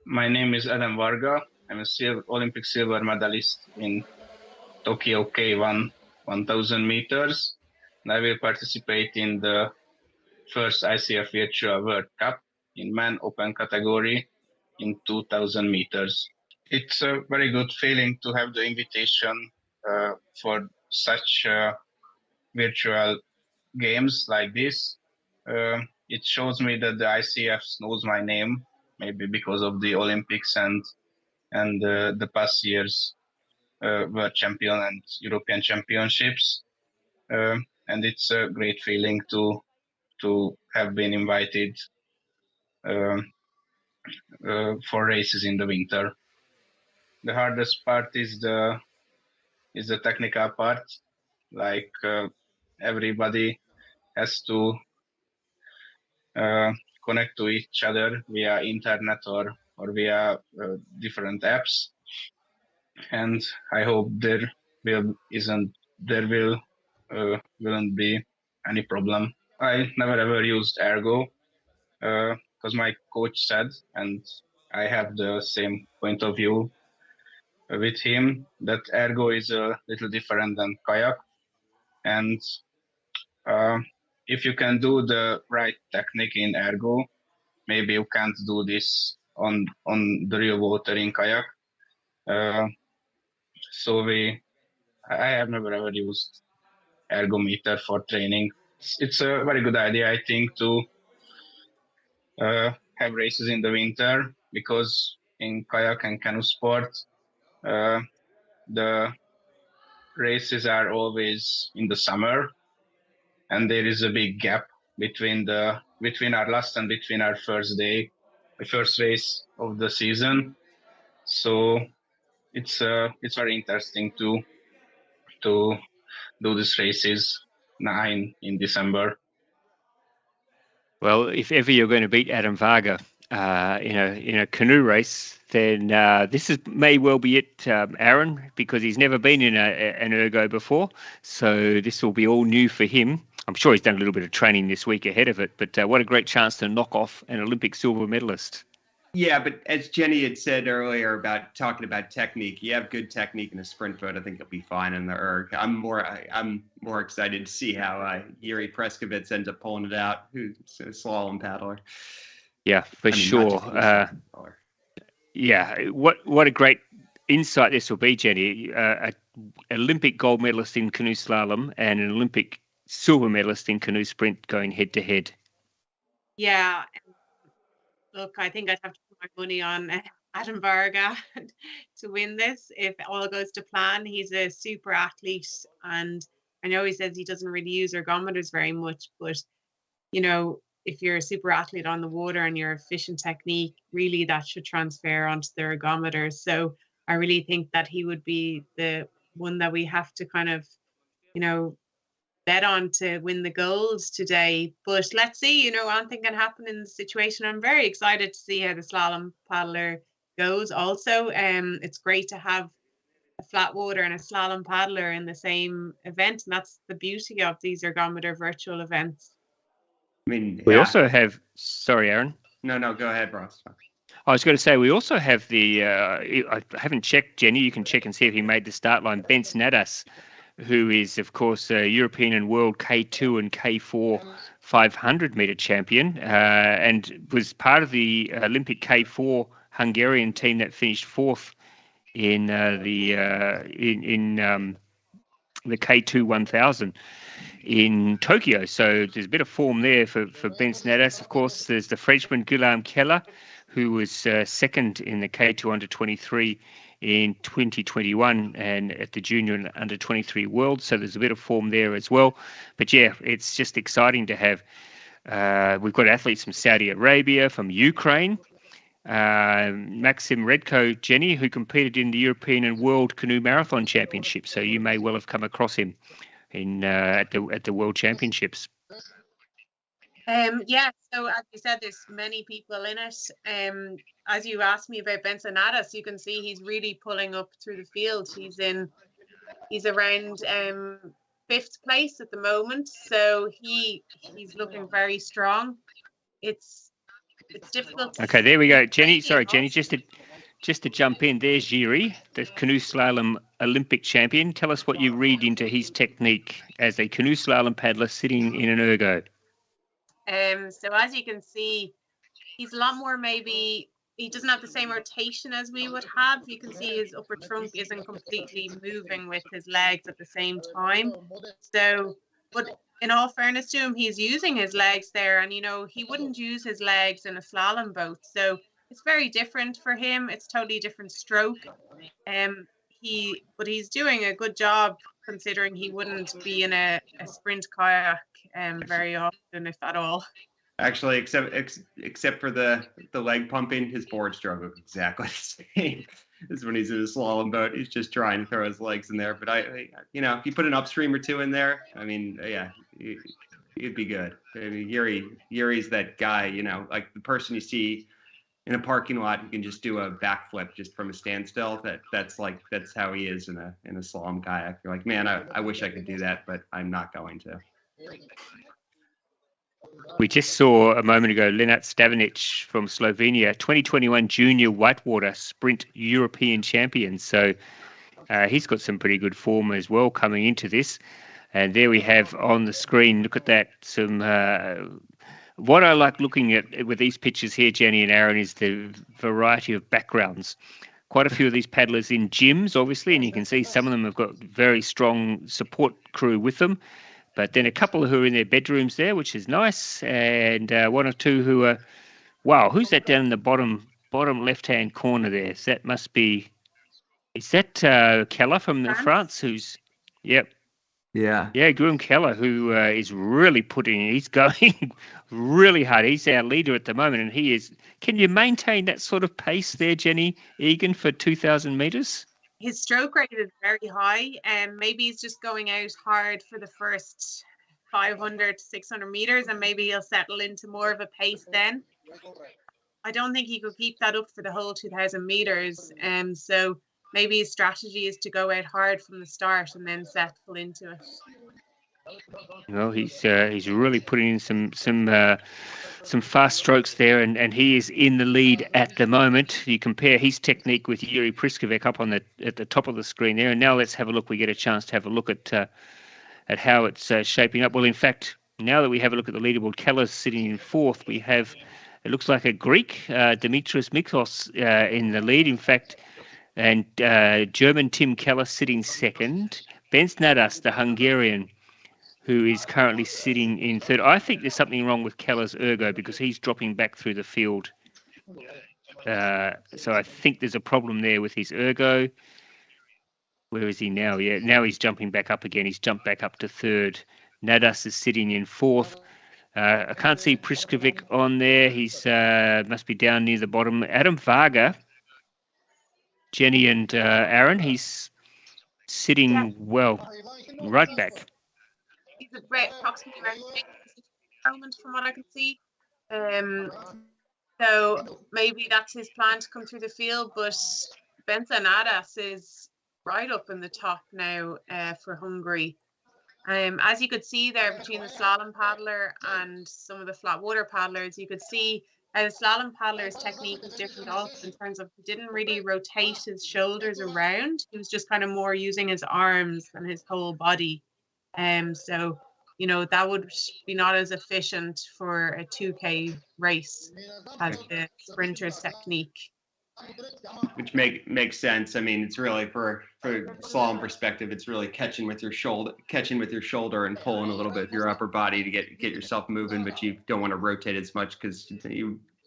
My name is Adam Varga. I'm a Olympic silver medalist in Tokyo K1 1000 meters. And I will participate in the first ICF Virtual World Cup in man open category in 2000 meters. It's a very good feeling to have the invitation for such virtual games like this. It shows me that the ICF knows my name, maybe because of the Olympics and the past years World Champion and European Championships. And it's a great feeling to have been invited for races in the winter. The hardest part is the technical part. Like everybody has to connect to each other via internet or via different apps. And I hope there won't be any problem. I never ever used ergo because my coach said, and I have the same point of view with him, that ergo is a little different than kayak. And if you can do the right technique in ergo, maybe you can't do this on the real water in kayak. So I have never ever used ergometer for training. It's a very good idea, I think, to have races in the winter, because in kayak and canoe sport, the races are always in the summer, and there is a big gap between our last and between our first race of the season. So it's very interesting to do these races 9 in December. Well, if ever you're going to beat Adam Varga in a canoe race, then this may well be it, Aaron, because he's never been in an ergo before. So this will be all new for him. I'm sure he's done a little bit of training this week ahead of it, but what a great chance to knock off an Olympic silver medalist. Yeah, but as Jenny had said earlier about talking about technique, you have good technique in a sprint boat, I think you'll be fine in the erg. I'm more excited to see how Jiri Prskavec ends up pulling it out, who's a slalom paddler. Yeah, for sure. Yeah, what a great insight this will be, Jenny. An Olympic gold medalist in canoe slalom and an Olympic silver medalist in canoe sprint going head to head. Yeah, look, I think I'd have to put my money on Adam Varga to win this if all goes to plan. He's a super athlete, and I know he says he doesn't really use ergometers very much, but you know, if you're a super athlete on the water and you're efficient technique, really that should transfer onto the ergometer. So I really think that he would be the one that we have to kind of, you know, bet on to win the gold today. But let's see, you know, anything can happen in the situation. I'm very excited to see how the slalom paddler goes also. It's great to have a flat water and a slalom paddler in the same event, and that's the beauty of these ergometer virtual events. I mean, we also have, sorry, Aaron. No, go ahead, Ross. I was going to say, we also have I haven't checked, Jenny, you can check and see if he made the start line, Ben Snadas, who is, of course, a European and world K2 and K4 500-meter champion, and was part of the Olympic K4 Hungarian team that finished fourth in the K2 1000 in Tokyo. So there's a bit of form there for Ben Snadas. Of course, there's the Frenchman Guillaume Keller, who was second in the K2 under 23 in 2021 and at the junior and under 23 world. So there's a bit of form there as well. But yeah, it's just exciting to have. We've got athletes from Saudi Arabia, from Ukraine, Maxim Redko, Jenny, who competed in the European and World Canoe Marathon Championship. So you may well have come across him in at the World Championships. Yeah, so as you said, there's many people in it. As you asked me about Ben Snadas, you can see he's really pulling up through the field. He's around 5th place at the moment, so he's looking very strong. It's difficult. Okay, there we go, Jenny. Sorry, Jenny, just to jump in, there's Jiri, the canoe slalom Olympic champion. Tell us what you read into his technique as a canoe slalom paddler sitting in an ergo. So as you can see, he's a lot more, maybe he doesn't have the same rotation as we would have. You can see his upper trunk isn't completely moving with his legs at the same time. So, but in all fairness to him, he's using his legs there, and you know, he wouldn't use his legs in a slalom boat. So it's very different for him. It's totally different stroke. But he's doing a good job considering he wouldn't be in a sprint kayak very often, if at all. Actually, except for the leg pumping, his board stroke is exactly the same as when he's in a slalom boat. He's just trying to throw his legs in there. But if you put an upstream or two in there, I mean, yeah, it'd be good. I mean, Yuri's that guy, you know, like the person you see in a parking lot who can just do a backflip just from a standstill. That's how he is in a slalom kayak. You're like, man, I wish I could do that, but I'm not going to. We just saw a moment ago Lenart Stavanic from Slovenia, 2021 Junior Whitewater Sprint European champion. So he's got some pretty good form as well coming into this. And there we have on the screen, look at that, some... what I like looking at with these pictures here, Jenny and Aaron, is the variety of backgrounds. Quite a few of these paddlers in gyms, obviously, and you can see some of them have got very strong support crew with them. But then a couple who are in their bedrooms there, which is nice, and one or two who are, wow, who's that down in the bottom left-hand corner there? Is that Keller from France? Who's, yep. Yeah, Guillaume Keller, who is really he's going really hard. He's our leader at the moment, and he is. Can you maintain that sort of pace there, Jenny Egan, for 2,000 meters? His stroke rate is very high, and maybe he's just going out hard for the first 500 to 600 meters, and maybe he'll settle into more of a pace then. I don't think he could keep that up for the whole 2,000 meters, so maybe his strategy is to go out hard from the start and then settle into it. Well, he's really putting in some fast strokes there, and he is in the lead at the moment. You compare his technique with Jiri Prskavec up at the top of the screen there, and now let's have a look. We get a chance to have a look at how it's shaping up. Well, in fact, now that we have a look at the leaderboard, Keller's sitting in fourth. We have It looks like a Greek, Dimitris Miklos, in the lead, in fact, and German Tim Keller sitting second. Bens Nadas, the Hungarian, who is currently sitting in third. I think there's something wrong with Keller's ergo because he's dropping back through the field. So I think there's a problem there with his ergo. Where is he now? Yeah, now he's jumping back up again. He's jumped back up to third. Nadas is sitting in fourth. I can't see Prskavec on there. He's must be down near the bottom. Adam Varga, Jenny and Aaron, he's sitting right back. He's approximately around 6 from what I can see. So maybe that's his plan to come through the field, but Benson Adas is right up in the top now for Hungary. As you could see there between the slalom paddler and some of the flat water paddlers, you could see the slalom paddler's technique was different also in terms of he didn't really rotate his shoulders around. He was just kind of more using his arms and his whole body. So, you know, that would be not as efficient for a 2K race as the sprinter's technique. Which makes sense. I mean, it's really for slalom perspective, it's really catching with your shoulder and pulling a little bit of your upper body to get yourself moving, but you don't want to rotate as much because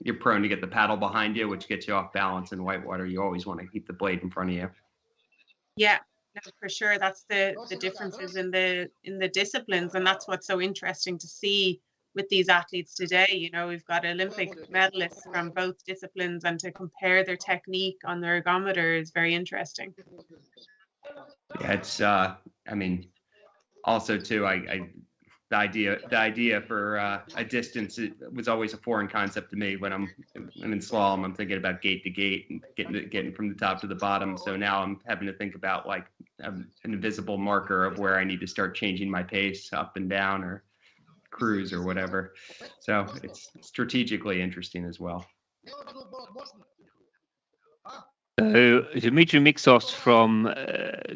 you're prone to get the paddle behind you, which gets you off balance. In whitewater, you always want to keep the blade in front of you. Yeah, no, for sure. That's the differences in the disciplines, and that's what's so interesting to see with these athletes today. You know, we've got Olympic medalists from both disciplines, and to compare their technique on the ergometer is very interesting. Yeah, it's I mean, also too, the idea for a distance, it was always a foreign concept to me. When I'm in slalom, I'm thinking about gate to gate and getting from the top to the bottom. So now I'm having to think about like an invisible marker of where I need to start changing my pace up and down or cruise or whatever. So it's strategically interesting as well. So Dimitri Mixos from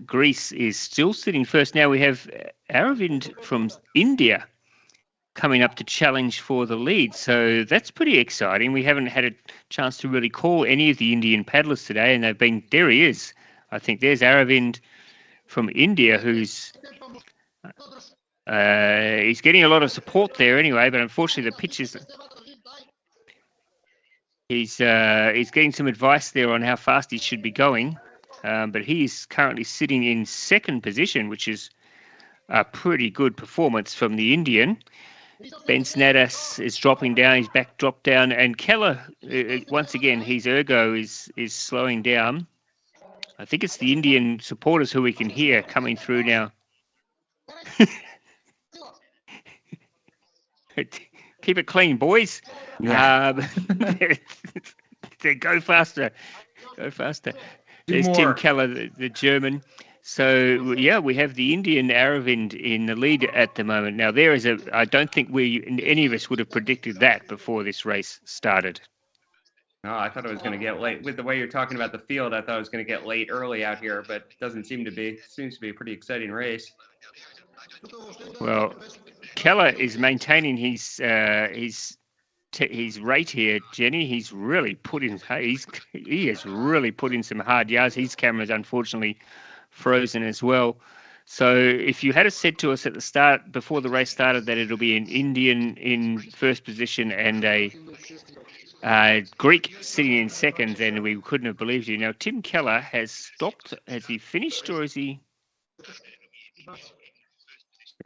Greece is still sitting first. Now we have Aravind from India coming up to challenge for the lead. So that's pretty exciting. We haven't had a chance to really call any of the Indian paddlers today, and there he is. I think there's Aravind from India, who's he's getting a lot of support there anyway, but unfortunately the pitch is... He's getting some advice there on how fast he should be going, but he is currently sitting in second position, which is a pretty good performance from the Indian. Ben Snadas is dropping down, his back dropped down, and Keller, once again, his ergo is slowing down. I think it's the Indian supporters who we can hear coming through now. Keep it clean, boys. Yeah. Go faster. There's Tim Keller, the German. So, yeah, we have the Indian Aravind in the lead at the moment. Now, I don't think any of us would have predicted that before this race started. No, I thought it was going to get late. With the way you're talking about the field, I thought it was going to get late early out here, but it doesn't seem to be. It seems to be a pretty exciting race. Well, Keller is maintaining his rate here, Jenny. He's really he has really put in some hard yards. His camera's unfortunately frozen as well. So if you had said to us at the start, before the race started, that it'll be an Indian in first position and a Greek sitting in second, then we couldn't have believed you. Now, Tim Keller has stopped. Has he finished, or is he...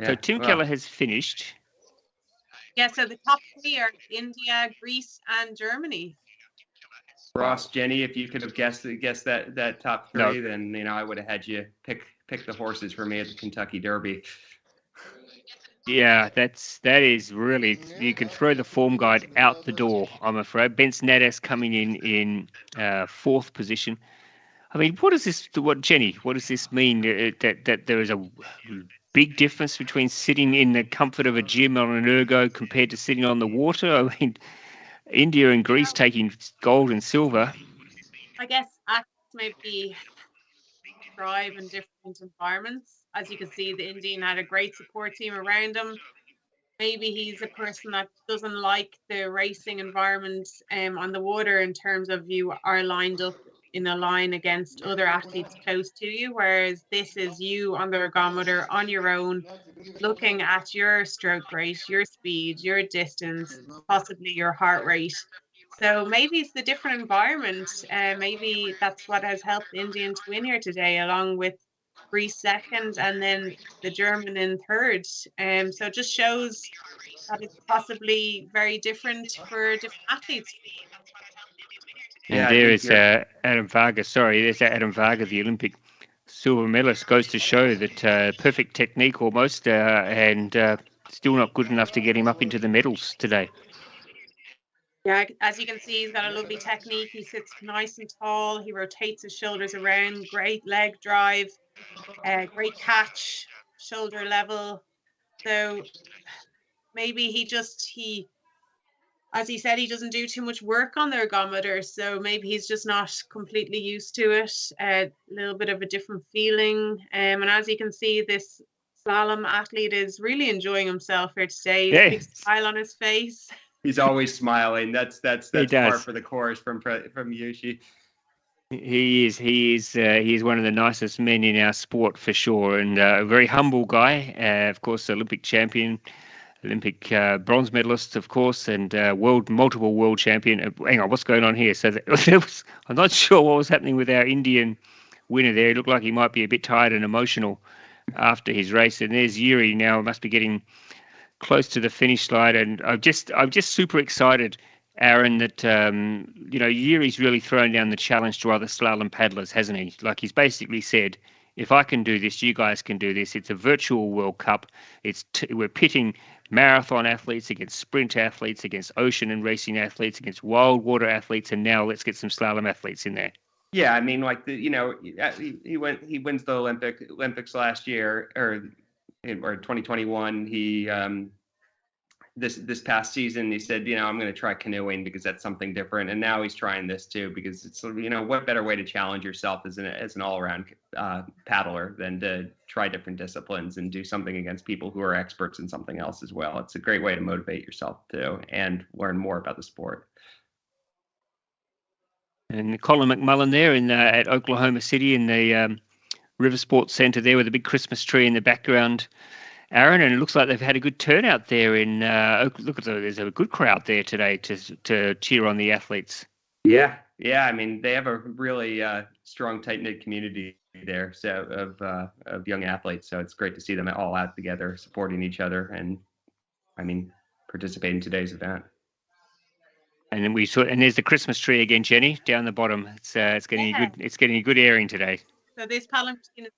Yeah, so Tim Keller has finished. Yeah, so the top three are India, Greece, and Germany. Ross, Jenny, if you could have guessed that top three, then I would have had you pick the horses for me at the Kentucky Derby. Yeah, that is really, you can throw the form guide out the door, I'm afraid. Ben Snadas coming in fourth position. I mean, what does this mean that there is a big difference between sitting in the comfort of a gym on an ergo compared to sitting on the water? I mean, India and Greece taking gold and silver. I guess athletes maybe thrive in different environments. As you can see, the Indian had a great support team around him. maybe he's a person that doesn't like the racing environment on the water, in terms of you are lined up in a line against other athletes close to you, whereas this is you on the ergometer on your own, looking at your stroke rate, your speed, your distance, possibly your heart rate. So maybe it's the different environment. Maybe that's what has helped Indian to win here today, along with Greece second and then the German in third. So it just shows that it's possibly very different for different athletes. And there is Adam Varga. Sorry, there's Adam Varga, the Olympic silver medalist. Goes to show that perfect technique almost, and still not good enough to get him up into the medals today. Yeah, as you can see, he's got a lovely technique. He sits nice and tall. He rotates his shoulders around. Great leg drive. Great catch. Shoulder level. So maybe he, as he said, he doesn't do too much work on the ergometer. So maybe he's just not completely used to it. A little bit of a different feeling. And as you can see, this slalom athlete is really enjoying himself here today. He's a big smile on his face. He's always smiling. That's par for the course from Yushi. He is one of the nicest men in our sport for sure, and a very humble guy. Of course, Olympic champion, Olympic bronze medalist, of course, and multiple world champion. Hang on, what's going on here? So I'm not sure what was happening with our Indian winner there. He looked like he might be a bit tired and emotional after his race. And there's Jiri now. Must be getting close to the finish line, and I'm just super excited, Aaron, that Jiri's really thrown down the challenge to other slalom paddlers, hasn't he? Like, he's basically said, if I can do this, you guys can do this. It's a virtual World Cup. We're pitting marathon athletes against sprint athletes, against ocean and racing athletes, against wild water athletes, and now let's get some slalom athletes in there. Yeah, I mean, like he wins the Olympics last year, or 2021. He this past season, he said, I'm going to try canoeing because that's something different, and now he's trying this too because it's what better way to challenge yourself as an all-around paddler than to try different disciplines and do something against people who are experts in something else as well. It's a great way to motivate yourself too and learn more about the sport. And Colin McMullen there at Oklahoma City in the River Sports Centre there with a big Christmas tree in the background, Aaron, and it looks like they've had a good turnout there. There's a good crowd there today to cheer on the athletes. Yeah. I mean, they have a really strong, tight-knit community there, so of young athletes. So it's great to see them all out together, supporting each other, and participating in today's event. And then and there's the Christmas tree again, Jenny, down the bottom. It's getting a good airing today. So this paddling machine is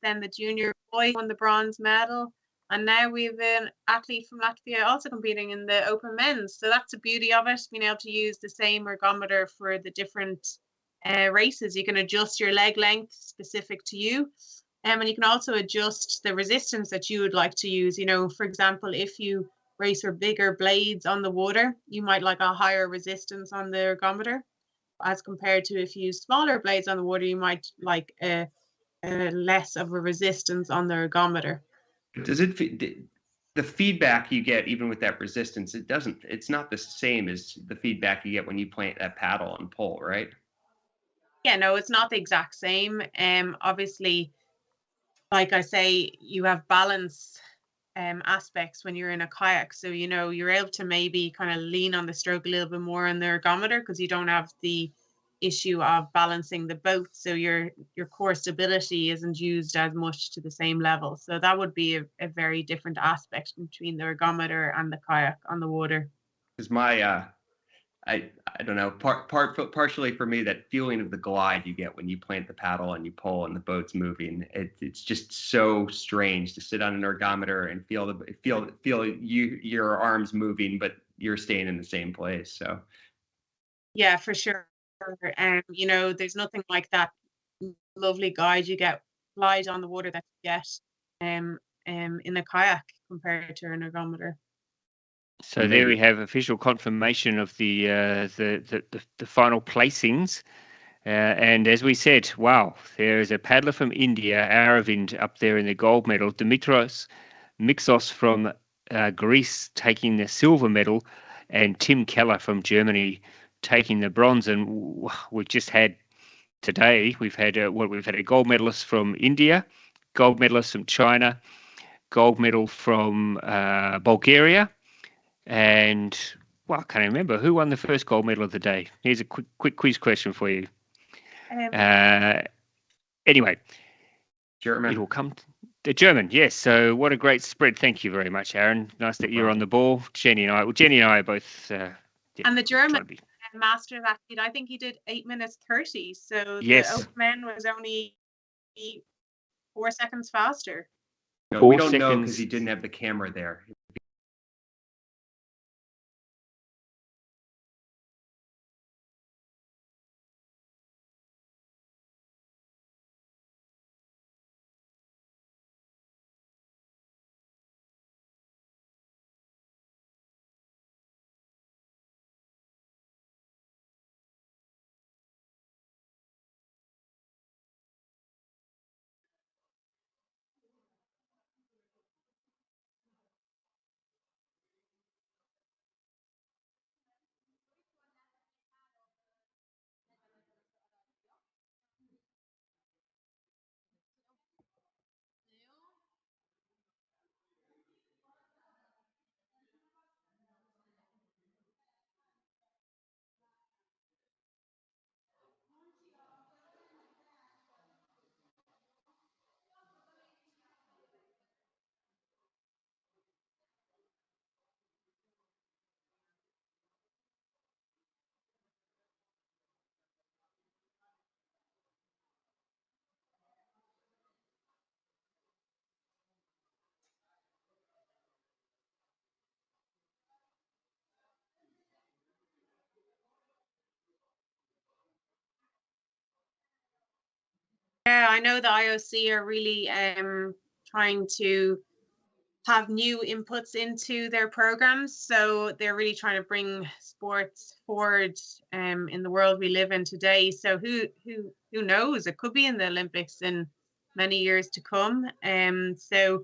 then the junior boy won the bronze medal, and now we have an athlete from Latvia also competing in the open men's. So that's the beauty of it, being able to use the same ergometer for the different races. You can adjust your leg length specific to you, and you can also adjust the resistance that you would like to use. For example, if you race with bigger blades on the water, you might like a higher resistance on the ergometer, as compared to if you use smaller blades on the water, you might like less of a resistance on the ergometer. Does the feedback you get even with that resistance, it's not the same as the feedback you get when you plant that paddle and pull, right? Yeah, no, it's not the exact same. Obviously, like I say, you have balance aspects when you're in a kayak, so you're able to maybe kind of lean on the stroke a little bit more on the ergometer because you don't have the issue of balancing the boat, so your core stability isn't used as much to the same level. So that would be a very different aspect between the ergometer and the kayak on the water. Because my I don't know, partially for me, that feeling of the glide you get when you plant the paddle and you pull and the boat's moving, it's just so strange to sit on an ergometer and feel your arms moving, but you're staying in the same place. So yeah, for sure. There's nothing like that lovely glide on the water that you get in a kayak compared to an ergometer. So there we have official confirmation of the final placings. And as we said, wow, there is a paddler from India, Aravind, up there in the gold medal. Dimitros Mixos from Greece taking the silver medal, and Tim Keller from Germany taking the bronze. And we've just had today, we've had a gold medalist from India, gold medalist from China, gold medal from Bulgaria, and I can't remember who won the first gold medal of the day. Here's a quick quiz question for you. Anyway, German. It will come. The German, yes. So what a great spread. Thank you very much, Aaron. Nice that you're on the ball. Jenny and I are both. And the German Masters athlete, I think he did 8 minutes 30. So yes. The open men was only 4 seconds faster. No, we don't know because he didn't have the camera there. Yeah, I know the IOC are really trying to have new inputs into their programs. So they're really trying to bring sports forward in the world we live in today. So who knows? It could be in the Olympics in many years to come. So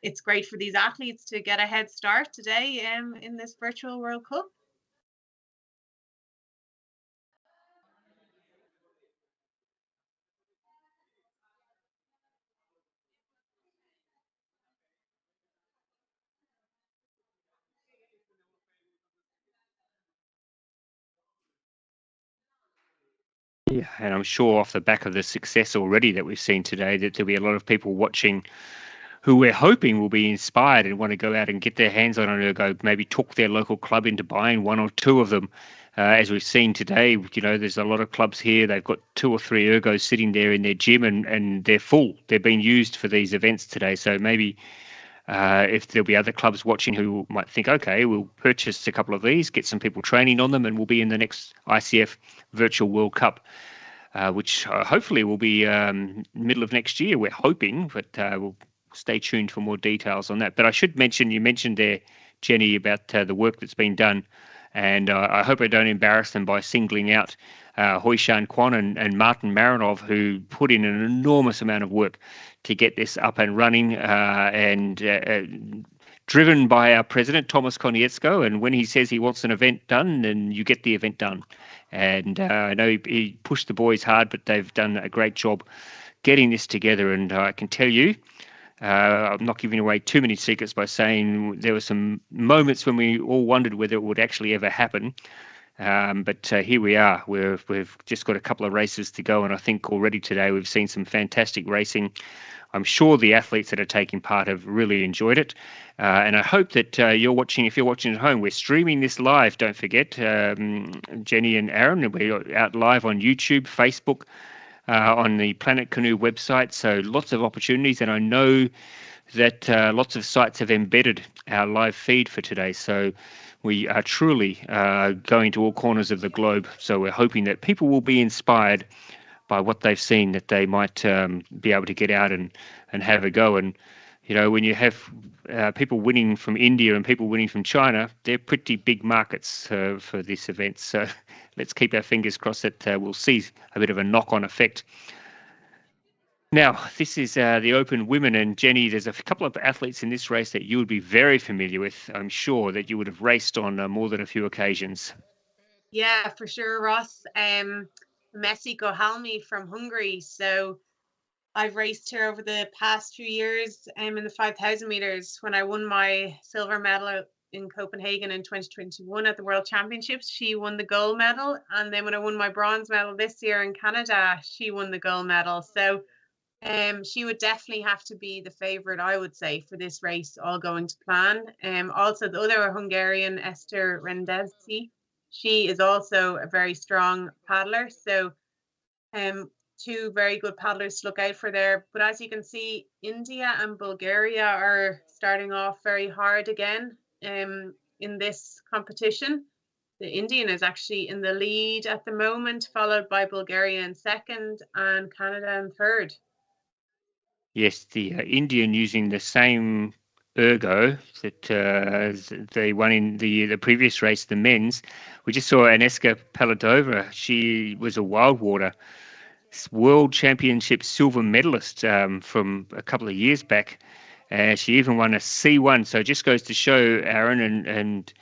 it's great for these athletes to get a head start today in this virtual World Cup. Yeah, and I'm sure off the back of the success already that we've seen today, that there'll be a lot of people watching who we're hoping will be inspired and want to go out and get their hands on an ergo, maybe talk their local club into buying 1 or 2 of them. As we've seen today, there's a lot of clubs here. They've got 2 or 3 ergos sitting there in their gym and they're full. They're being used for these events today. So maybe if there'll be other clubs watching who might think, okay, we'll purchase a couple of these, get some people training on them, and we'll be in the next ICF Virtual World Cup, which hopefully will be middle of next year. We're hoping, but we'll stay tuned for more details on that. But I should mention, you mentioned there, Jenny, about the work that's been done, and I hope I don't embarrass them by singling out Hoishan Kwan and Martin Marinov, who put in an enormous amount of work to get this up and running, and driven by our president, Thomas Konietzko. And when he says he wants an event done, then you get the event done. And I know he pushed the boys hard, but they've done a great job getting this together. And I can tell you, I'm not giving away too many secrets by saying there were some moments when we all wondered whether it would actually ever happen. But here we are. We've just got a couple of races to go, and I think already today we've seen some fantastic racing. I'm sure the athletes that are taking part have really enjoyed it, and I hope that you're watching. If you're watching at home, we're streaming this live. Don't forget, Jenny and Aaron, we're out live on YouTube, Facebook, on the Planet Canoe website. So lots of opportunities, and I know that lots of sites have embedded our live feed for today. So we are truly going to all corners of the globe. So we're hoping that people will be inspired by what they've seen, that they might be able to get out and have a go. And when you have people winning from India and people winning from China, they're pretty big markets for this event. So let's keep our fingers crossed that we'll see a bit of a knock-on effect. Now, this is the Open Women, and Jenny, there's a couple of athletes in this race that you would be very familiar with. I'm sure that you would have raced on more than a few occasions. Yeah, for sure, Ross. Messi Gohalmi from Hungary. So I've raced her over the past few years in the 5,000 meters. When I won my silver medal in Copenhagen in 2021 at the World Championships, she won the gold medal. And then when I won my bronze medal this year in Canada, she won the gold medal. So she would definitely have to be the favourite, I would say, for this race, all going to plan. Also, the other Hungarian, Eszter Rendezi, she is also a very strong paddler. So two very good paddlers to look out for there. But as you can see, India and Bulgaria are starting off very hard again in this competition. The Indian is actually in the lead at the moment, followed by Bulgaria in second and Canada in third. Yes, the Indian using the same ergo that they won in the previous race, the men's. We just saw Agnieszka Paladova. She was a wildwater World Championship silver medalist from a couple of years back. She even won a C1. So it just goes to show, Aaron and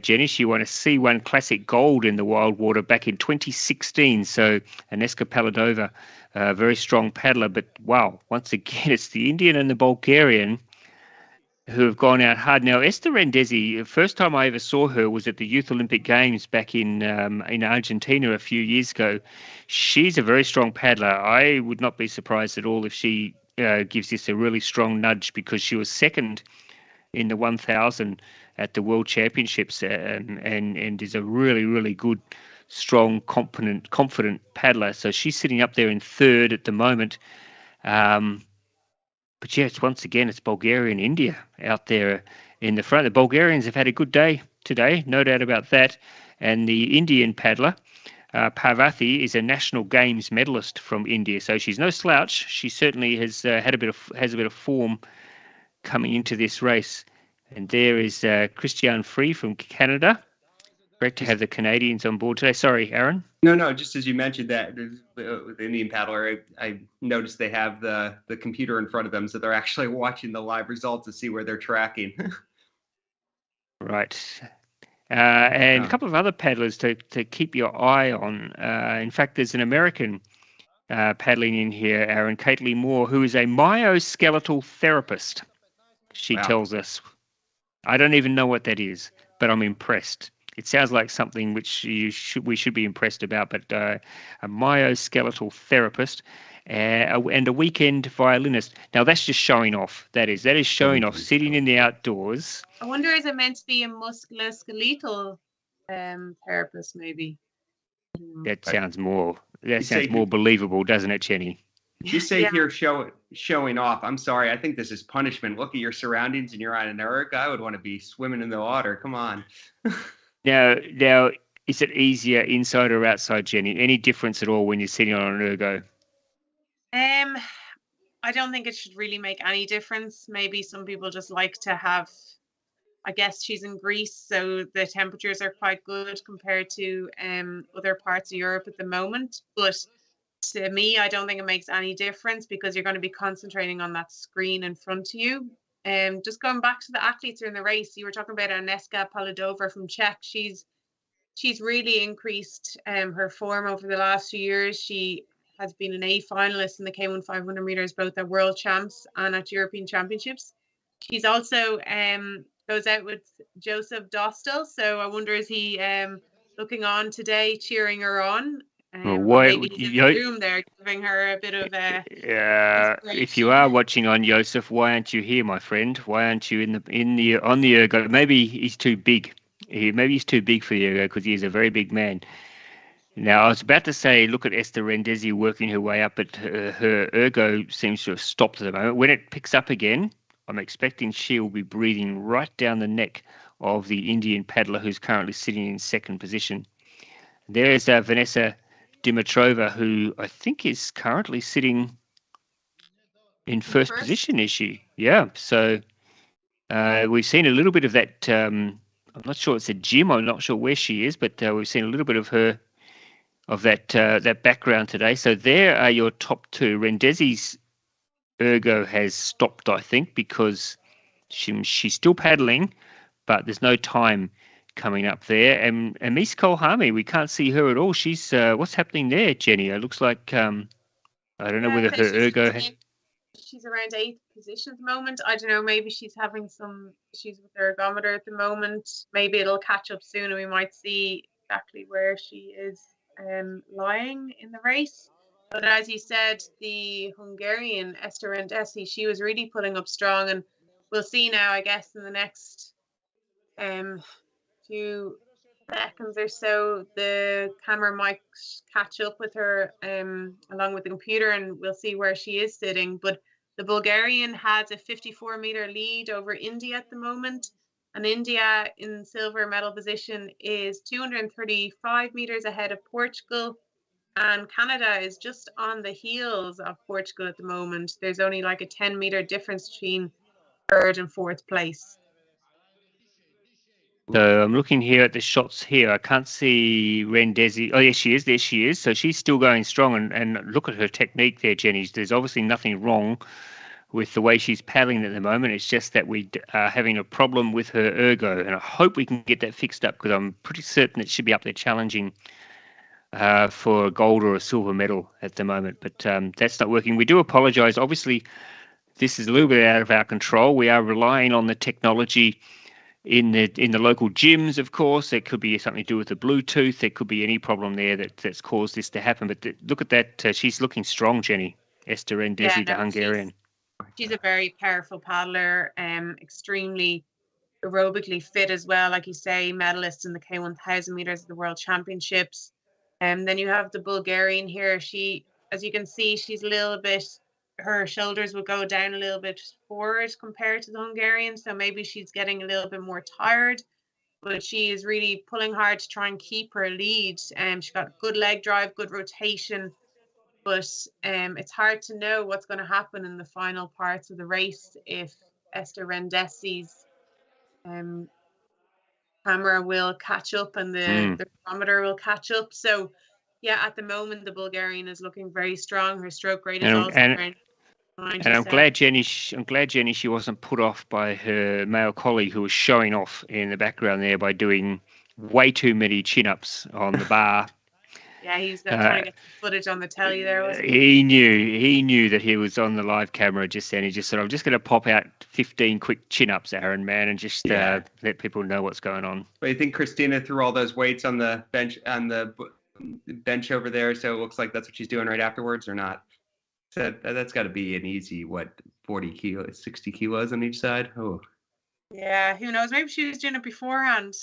Jenny, she won a C1 Classic Gold in the wildwater back in 2016. So Agnieszka Paladova, a very strong paddler. But wow, once again, it's the Indian and the Bulgarian who have gone out hard. Now, Eszter Rendezi, the first time I ever saw her was at the Youth Olympic Games back in Argentina a few years ago. She's a very strong paddler. I would not be surprised at all if she gives this a really strong nudge, because she was second in the 1,000 at the World Championships and is a really, really good, strong, confident paddler. So she's sitting up there in third at the moment. But yes, once again, it's Bulgaria and India out there in the front. The Bulgarians have had a good day today, no doubt about that. And the Indian paddler, Parvati, is a national games medalist from India, so she's no slouch. She certainly has a bit of form coming into this race. And there is Christian Free from Canada. Great to have the Canadians on board today. Sorry, Aaron. No, just as you mentioned that with the Indian paddler, I noticed they have the computer in front of them, so they're actually watching the live results to see where they're tracking. Right. And a couple of other paddlers to keep your eye on. In fact, there's an American paddling in here, Aaron, Caitlin Moore, who is a myoskeletal therapist, she tells us. I don't even know what that is, but I'm impressed. It sounds like something which we should be impressed about, but a myoskeletal therapist and a weekend violinist. Now, that's just showing off. That is showing off, sitting in the outdoors. I wonder, is it meant to be a musculoskeletal therapist, maybe? That sounds more believable, doesn't it, Jenny? You say here showing off. I'm sorry. I think this is punishment. Look at your surroundings and you're on an ergo. I would want to be swimming in the water. Come on. Now, is it easier inside or outside, Jenny? Any difference at all when you're sitting on an ergo? I don't think it should really make any difference. Maybe some people just like to have, I guess she's in Greece, so the temperatures are quite good compared to other parts of Europe at the moment. But to me, I don't think it makes any difference, because you're going to be concentrating on that screen in front of you. Just going back to the athletes who are in the race, you were talking about Agnieszka Paladova from Czech. She's really increased her form over the last few years. She has been an A finalist in the K1 500 meters, both at World Champs and at European Championships. She's also goes out with Joseph Dostal, so I wonder, is he looking on today, cheering her on? Maybe he's in the room there, giving her a bit of if you are watching on Joseph, why aren't you here, my friend? Why aren't you on the ergo? Maybe he's too big. Maybe he's too big for the ergo, because he is a very big man. Now, I was about to say, look at Eszter Rendezi working her way up, but her ergo seems to have stopped at the moment. When it picks up again, I'm expecting she will be breathing right down the neck of the Indian paddler who's currently sitting in second position. There's Vanessa Dimitrova, who I think is currently sitting in first position, is she? Yeah. So we've seen a little bit of that. I'm not sure it's a gym. I'm not sure where she is, but we've seen a little bit of her, of that background today. So there are your top two. Rendesi's ergo has stopped, I think, because she's still paddling, but there's no time coming up there. And Miss Kolhami, we can't see her at all. She's what's happening there, Jenny? It looks like I don't know whether her ergo. She's around 8th position at the moment. I don't know. Maybe she's having some issues with her ergometer at the moment. Maybe it'll catch up soon, and we might see exactly where she is lying in the race. But as you said, the Hungarian Esther Rendesi, she was really putting up strong, and we'll see now, I guess, in the next few seconds or so, the camera might catch up with her along with the computer, and we'll see where she is sitting. But the Bulgarian has a 54-meter lead over India at the moment, and India in silver medal position is 235 meters ahead of Portugal, and Canada is just on the heels of Portugal at the moment. There's only like a 10-meter difference between third and fourth place. So I'm looking here at the shots here. I can't see Rendesi. Oh, yes, she is. There she is. So she's still going strong. And look at her technique there, Jenny. There's obviously nothing wrong with the way she's paddling at the moment. It's just that we are having a problem with her ergo. And I hope we can get that fixed up, because I'm pretty certain it should be up there challenging for a gold or a silver medal at the moment. But that's not working. We do apologize. Obviously, this is a little bit out of our control. We are relying on the technology in the local gyms, of course. It could be something to do with the Bluetooth. There could be any problem there that's caused this to happen. But look at that. She's looking strong, Jenny. Esther Rendesi, the Hungarian. She's a very powerful paddler, extremely aerobically fit as well. Like you say, medalist in the K1000 meters of the World Championships. And then you have the Bulgarian here. She, as you can see, she's a little bit, her shoulders will go down a little bit forward compared to the Hungarian, so maybe she's getting a little bit more tired, but she is really pulling hard to try and keep her lead. She's got good leg drive, good rotation, but it's hard to know what's going to happen in the final parts of the race if Esther Rendesi's camera will catch up and the thermometer will catch up. So yeah, at the moment the Bulgarian is looking very strong. Her stroke rate is also around 97. And I'm glad Jenny she wasn't put off by her male colleague, who was showing off in the background there by doing way too many chin-ups on the bar. Yeah, he's trying to get footage on the telly there, wasn't he? He knew that he was on the live camera just then. He just said, I'm just going to pop out 15 quick chin-ups, Aaron, man, and just let people know what's going on. But I think Christina threw all those weights on the bench over there, so it looks like that's what she's doing right afterwards, or not? So that's got to be an easy, 40 kilos, 60 kilos on each side? Oh. Yeah, who knows? Maybe she was doing it beforehand.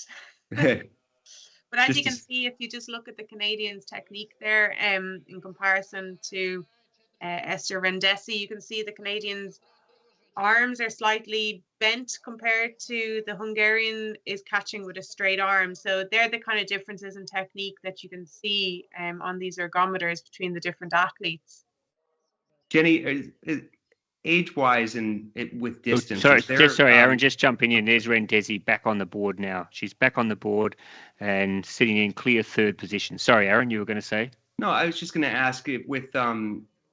But as you can see, if you just look at the Canadians' technique there, in comparison to Esther Rendesi, you can see the Canadians' arms are slightly bent compared to the Hungarian is catching with a straight arm. So they're the kind of differences in technique that you can see on these ergometers between the different athletes. Jenny, age-wise and with distance. Sorry, Aaron, just jumping in. There's Rendesi back on the board now. She's back on the board and sitting in clear third position. Sorry, Aaron, you were going to say? No, I was just going to ask, with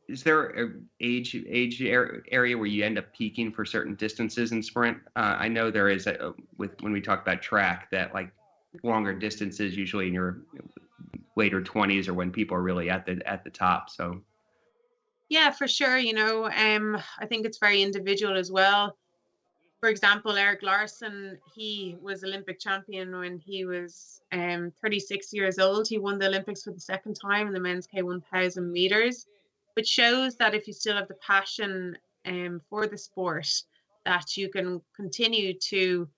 is there an age area where you end up peaking for certain distances in sprint? I know there is when we talk about track, that like longer distances usually in your later 20s or when people are really at the top. So. Yeah, for sure. I think it's very individual as well. For example, Erik Larsson, he was Olympic champion when he was 36 years old. He won the Olympics for the second time in the men's K1000 meters, which shows that if you still have the passion for the sport, that you can continue to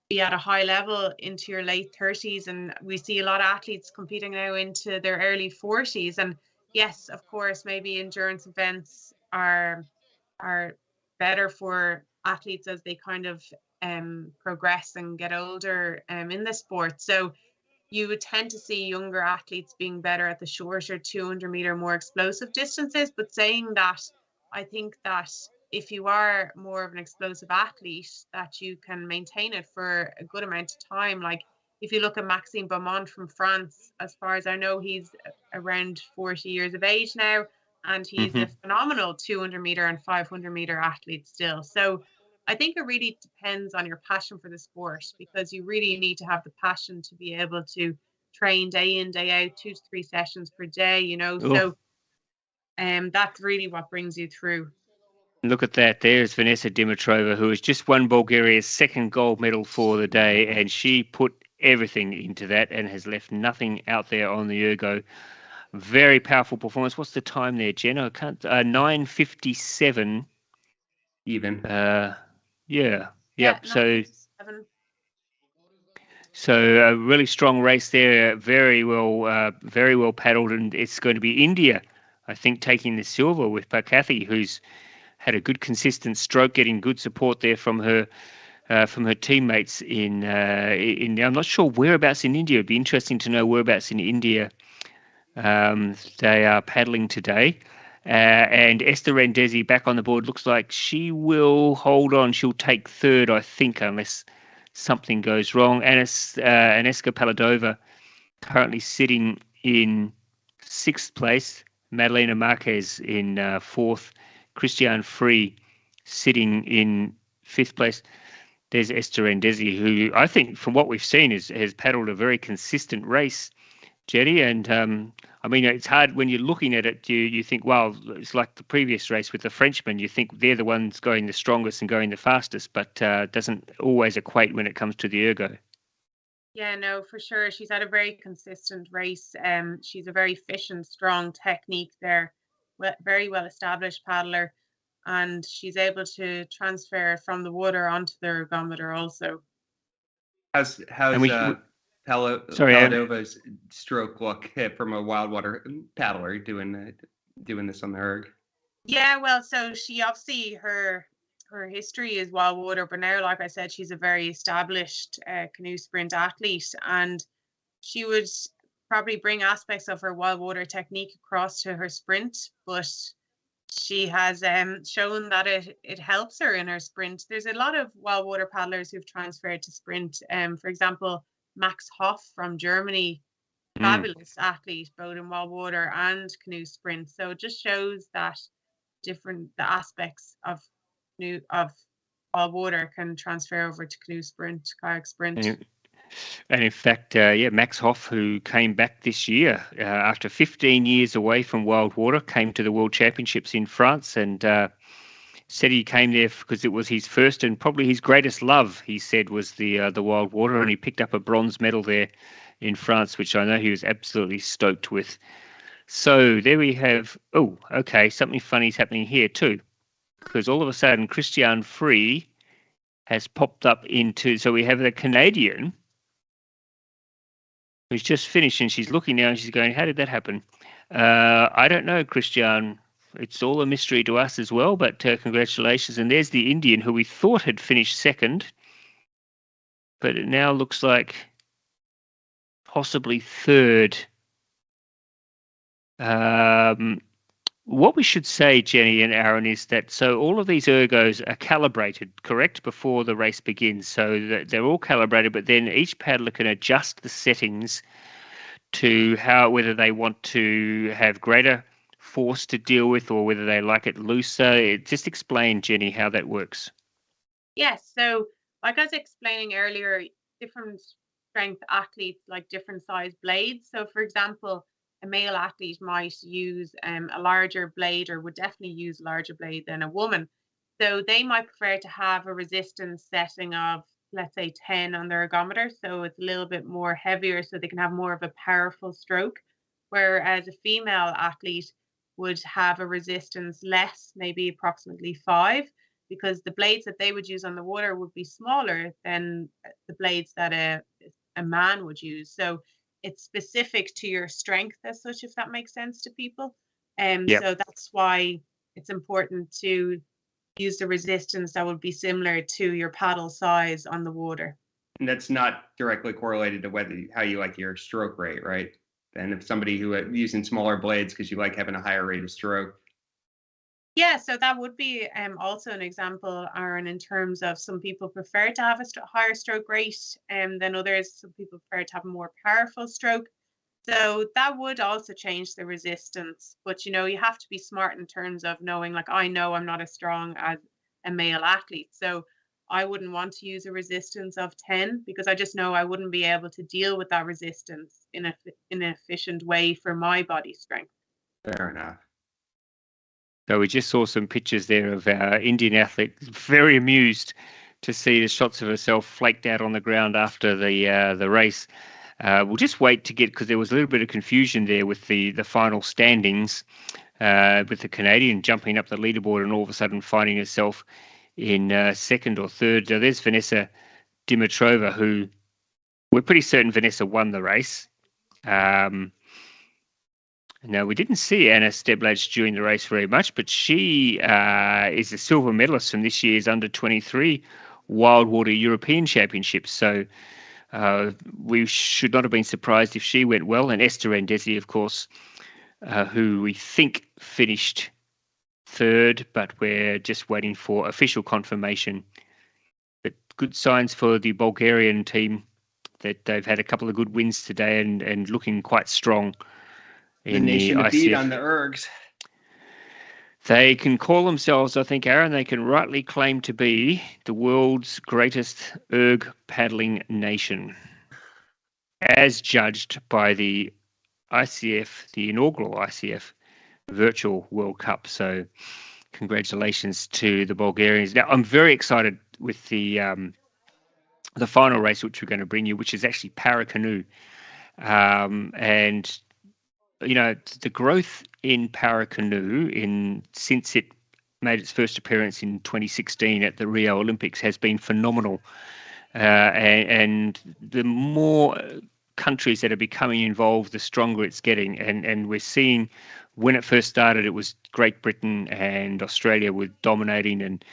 be at a high level into your late 30s. And we see a lot of athletes competing now into their early 40s. And yes, of course, maybe endurance events are better for athletes as they kind of progress and get older in the sport. So you would tend to see younger athletes being better at the shorter 200-meter, more explosive distances. But saying that, I think that if you are more of an explosive athlete, that you can maintain it for a good amount of time. Like if you look at Maxime Beaumont from France, as far as I know, he's around 40 years of age now, and he's a phenomenal 200 meter and 500 meter athlete still. So I think it really depends on your passion for the sport, because you really need to have the passion to be able to train day in, day out, 2 to 3 sessions per day, you know. So that's really what brings you through. Look at that. There's Vanessa Dimitrova, who has just won Bulgaria's second gold medal for the day, and she put everything into that and has left nothing out there on the ergo. Very powerful performance. What's the time there, Jen? I can't. 9:57. Even. Yeah. So a really strong race there. Very well paddled, and it's going to be India, I think, taking the silver with Parkathy, who's had a good consistent stroke, getting good support there from her teammates in I'm not sure whereabouts in India. It'd be interesting to know whereabouts in India they are paddling today. And Esther Rendesi back on the board. Looks like she will hold on. She'll take third, I think, unless something goes wrong. Aneska Paladova currently sitting in 6th place. Madalena Marquez in fourth. Christiane Free sitting in 5th place. There's Esther Rendesi, who I think, from what we've seen, has paddled a very consistent race, Jenny. And I mean, it's hard when you're looking at it. You think, well, it's like the previous race with the Frenchman. You think they're the ones going the strongest and going the fastest, but doesn't always equate when it comes to the ergo. Yeah, no, for sure. She's had a very consistent race. She's a very efficient, strong technique there. Very well established paddler, and she's able to transfer from the water onto the ergometer also. How's Paladova's stroke look from a wild water paddler doing this on the erg? Yeah, well, so she obviously her history is wild water, but now, like I said, she's a very established canoe sprint athlete, and she would probably bring aspects of her wild water technique across to her sprint, but she has shown that it helps her in her sprint. There's a lot of wild water paddlers who've transferred to sprint. For example, Max Hoff from Germany, fabulous athlete, both in wild water and canoe sprint. So it just shows that the aspects of wild water can transfer over to canoe sprint, kayak sprint. And in fact, Max Hoff, who came back this year after 15 years away from wild water, came to the World Championships in France, and said he came there because it was his first and probably his greatest love. He said was the wild water, and he picked up a bronze medal there in France, which I know he was absolutely stoked with. So there we have. Oh, okay, something funny is happening here too, because all of a sudden Christiane Free has popped up into. So we have the Canadian, who's just finished, and she's looking now and she's going, how did that happen? I don't know, Christiane. It's all a mystery to us as well, but congratulations. And there's the Indian, who we thought had finished second, but it now looks like possibly third. What we should say, Jenny and Aaron, is that so all of these ergos are calibrated, correct, before the race begins. So they're all calibrated, but then each paddler can adjust the settings to whether they want to have greater force to deal with or whether they like it looser. Just explain, Jenny, how that works. Yes, so like I was explaining earlier, different strength athletes like different size blades. So for example, a male athlete might use a larger blade, or would definitely use a larger blade than a woman. So they might prefer to have a resistance setting of, let's say, 10 on their ergometer. So it's a little bit more heavier, so they can have more of a powerful stroke. Whereas a female athlete would have a resistance less, maybe approximately 5, because the blades that they would use on the water would be smaller than the blades that a man would use. So it's specific to your strength as such, if that makes sense to people. So that's why it's important to use the resistance that would be similar to your paddle size on the water. And that's not directly correlated to how you like your stroke rate, right? And if somebody who using smaller blades because you like having a higher rate of stroke. Yeah, so that would be also an example, Aaron, in terms of some people prefer to have a higher stroke rate than others. Some people prefer to have a more powerful stroke. So that would also change the resistance. But, you have to be smart in terms of knowing, like, I know I'm not as strong as a male athlete. So I wouldn't want to use a resistance of 10 because I just know I wouldn't be able to deal with that resistance in an efficient way for my body strength. Fair enough. So we just saw some pictures there of our Indian athlete, very amused to see the shots of herself flaked out on the ground after the race. We'll just wait to get, because there was a little bit of confusion there with the final standings, with the Canadian jumping up the leaderboard and all of a sudden finding herself in second or third. So there's Vanessa Dimitrova, who we're pretty certain Vanessa won the race. Now, we didn't see Anna Steblach during the race very much, but she is a silver medalist from this year's under-23 Wildwater European Championships. So we should not have been surprised if she went well. And Esther Andesi, of course, who we think finished third, but we're just waiting for official confirmation. But good signs for the Bulgarian team that they've had a couple of good wins today and looking quite strong. The nation to beat on the ergs. They can call themselves, I think, Aaron, they can rightly claim to be the world's greatest erg paddling nation, as judged by the ICF, the inaugural ICF Virtual World Cup. So congratulations to the Bulgarians. Now, I'm very excited with the final race, which we're going to bring you, which is actually Paracanoe. And the growth in Paracanoe since it made its first appearance in 2016 at the Rio Olympics has been phenomenal. And the more countries that are becoming involved, the stronger it's getting. And we're seeing when it first started, it was Great Britain and Australia were dominating, and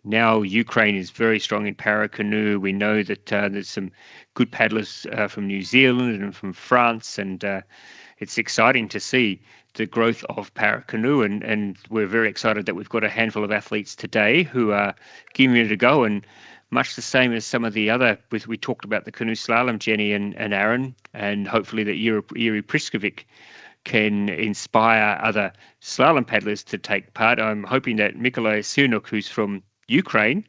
now Ukraine is very strong in Paracanoe. We know that there's some good paddlers from New Zealand and from France, and it's exciting to see the growth of Paracanoe, and we're very excited that we've got a handful of athletes today who are giving it a go, and much the same as some of the other, we talked about the canoe slalom, Jenny and Aaron, and hopefully that Jiri Prskavec can inspire other slalom paddlers to take part. I'm hoping that Mykola Syniuk, who's from Ukraine,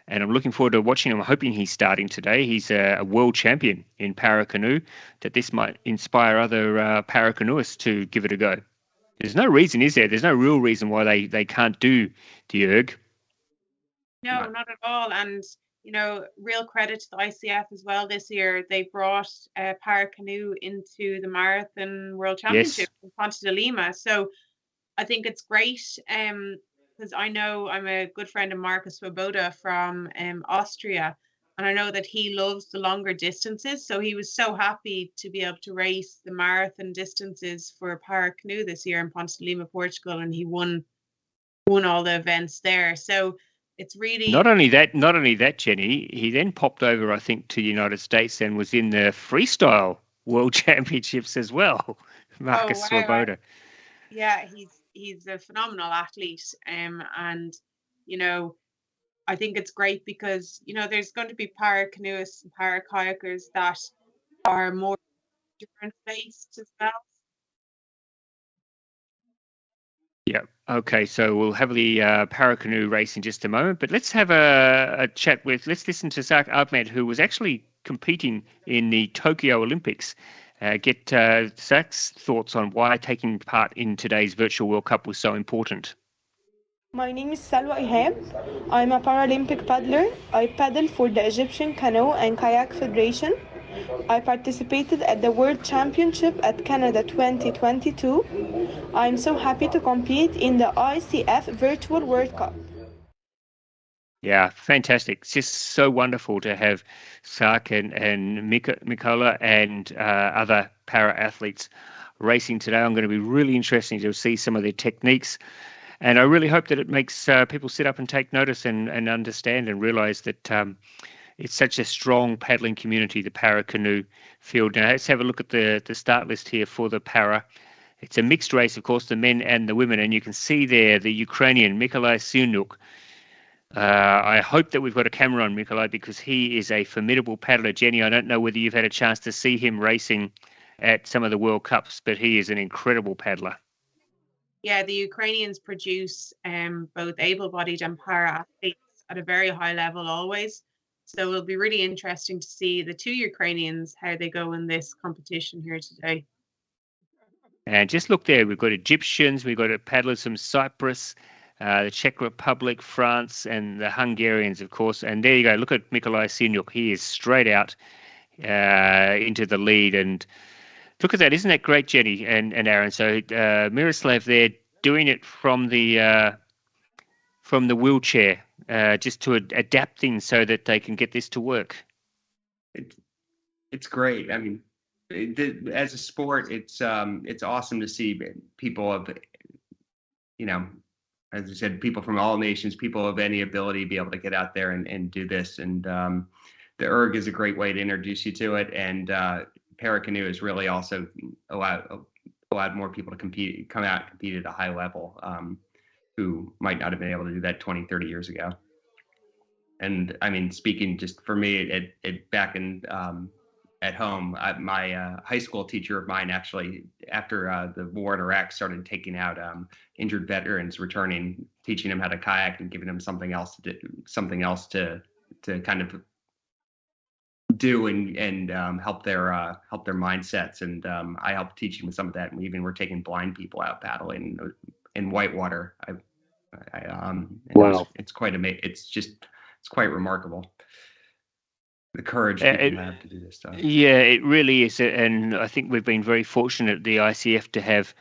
and I'm looking forward to watching him. I'm hoping he's starting today. He's a world champion in Paracanoe, that this might inspire other Paracanoeists to give it a go. There's no reason, is there? There's no real reason why they can't do the erg. No, not at all. And, real credit to the ICF as well this year. They brought Paracanoe into the Marathon World Championship in Ponte de Lima. So I think it's great. Because I know I'm a good friend of Marcus Swoboda from Austria, and I know that he loves the longer distances. So he was so happy to be able to race the marathon distances for Paracanoe this year in Ponte de Lima, Portugal, and he won all the events there. So it's really not only that, Jenny. He then popped over, I think, to the United States and was in the freestyle World Championships as well. Marcus Swoboda. Yeah, he's a phenomenal athlete, and I think it's great because there's going to be para-canoeists and para-kayakers that are more endurance based as well. Yeah. Okay. So we'll have the Paracanoe race in just a moment, but let's have a chat let's listen to Zach Ahmed, who was actually competing in the Tokyo Olympics. Get Zach's thoughts on why taking part in today's Virtual World Cup was so important. My name is Salwa Ihab. I'm a Paralympic paddler. I paddle for the Egyptian Canoe and Kayak Federation. I participated at the World Championship at Canada 2022. I'm so happy to compete in the ICF Virtual World Cup. Yeah, fantastic. It's just so wonderful to have Sark and Mykola and other para-athletes racing today. I'm going to be really interested to see some of their techniques. And I really hope that it makes people sit up and take notice and understand and realize that it's such a strong paddling community, the Paracanoe field. Now, let's have a look at the start list here for the para. It's a mixed race, of course, the men and the women, and you can see there the Ukrainian Mykola Syniuk. I hope that we've got a camera on Mykola because he is a formidable paddler. Jenny, I don't know whether you've had a chance to see him racing at some of the World Cups, but he is an incredible paddler. Yeah, the Ukrainians produce both able-bodied and para-athletes at a very high level always. So it'll be really interesting to see the two Ukrainians, how they go in this competition here today. And just look there, we've got Egyptians, we've got paddlers from Cyprus, the Czech Republic, France, and the Hungarians, of course. And there you go, look at Mykola Syniuk. He is straight out into the lead. And look at that, isn't that great, Jenny and Aaron? So Miroslav there doing it from the wheelchair, just to adapt things so that they can get this to work. It's great. I mean, as a sport, it's awesome to see people of, as I said, people from all nations, people of any ability be able to get out there and do this. And the erg is a great way to introduce you to it. And Paracanoe has really also allowed more people to come out and compete at a high level, who might not have been able to do that 20, 30 years ago. And I mean, speaking just for me, back in at home, my high school teacher of mine actually, after the war in Iraq, started taking out injured veterans returning, teaching them how to kayak and giving them something else to kind of do and help their mindsets. And I helped teaching with some of that. And we even were taking blind people out paddling in whitewater. Wow, it's quite amazing. It's quite remarkable, the courage people have to do this stuff. Yeah, it really is. And I think we've been very fortunate at the ICF to have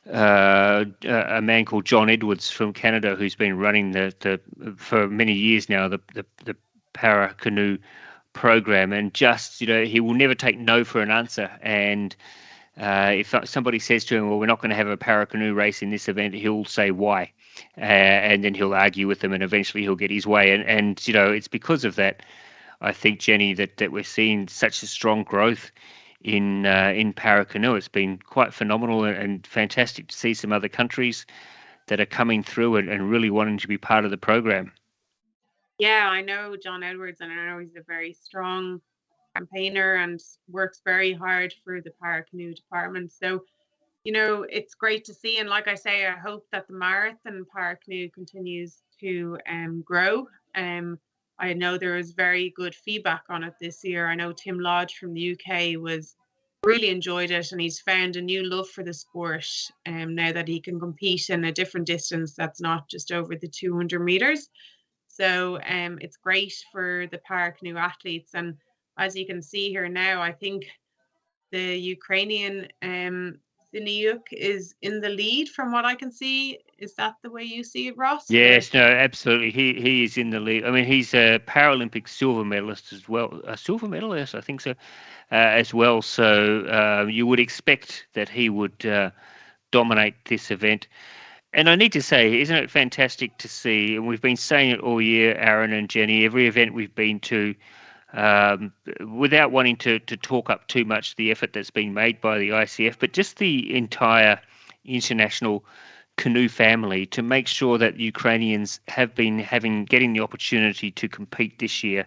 a man called John Edwards from Canada who's been running the for many years now, the Paracanoe program. And just, he will never take no for an answer. And if somebody says to him, well, we're not going to have a Paracanoe race in this event, he'll say why. And then he'll argue with them, and eventually he'll get his way. And it's because of that, I think, Jenny, that we're seeing such a strong growth in Paracanoe. It's been quite phenomenal and fantastic to see some other countries that are coming through and really wanting to be part of the program. Yeah, I know John Edwards, and I know he's a very strong campaigner and works very hard for the Paracanoe department. So, it's great to see. And like I say, I hope that the marathon Paracanoe continues to grow. I know there was very good feedback on it this year. I know Tim Lodge from the UK really enjoyed it, and he's found a new love for the sport now that he can compete in a different distance that's not just over the 200 meters. So it's great for the Paracanoe athletes. And as you can see here now, I think the Ukrainian Syniuk is in the lead from what I can see. Is that the way you see it, Ross? Yes, no, absolutely. He is in the lead. I mean, he's a Paralympic silver medalist as well. A silver medalist, I think so, as well. So you would expect that he would dominate this event. And I need to say, isn't it fantastic to see, and we've been saying it all year, Aaron and Jenny, every event we've been to, without wanting to talk up too much the effort that's been made by the ICF, but just the entire International Canoe family to make sure that Ukrainians have been getting the opportunity to compete this year.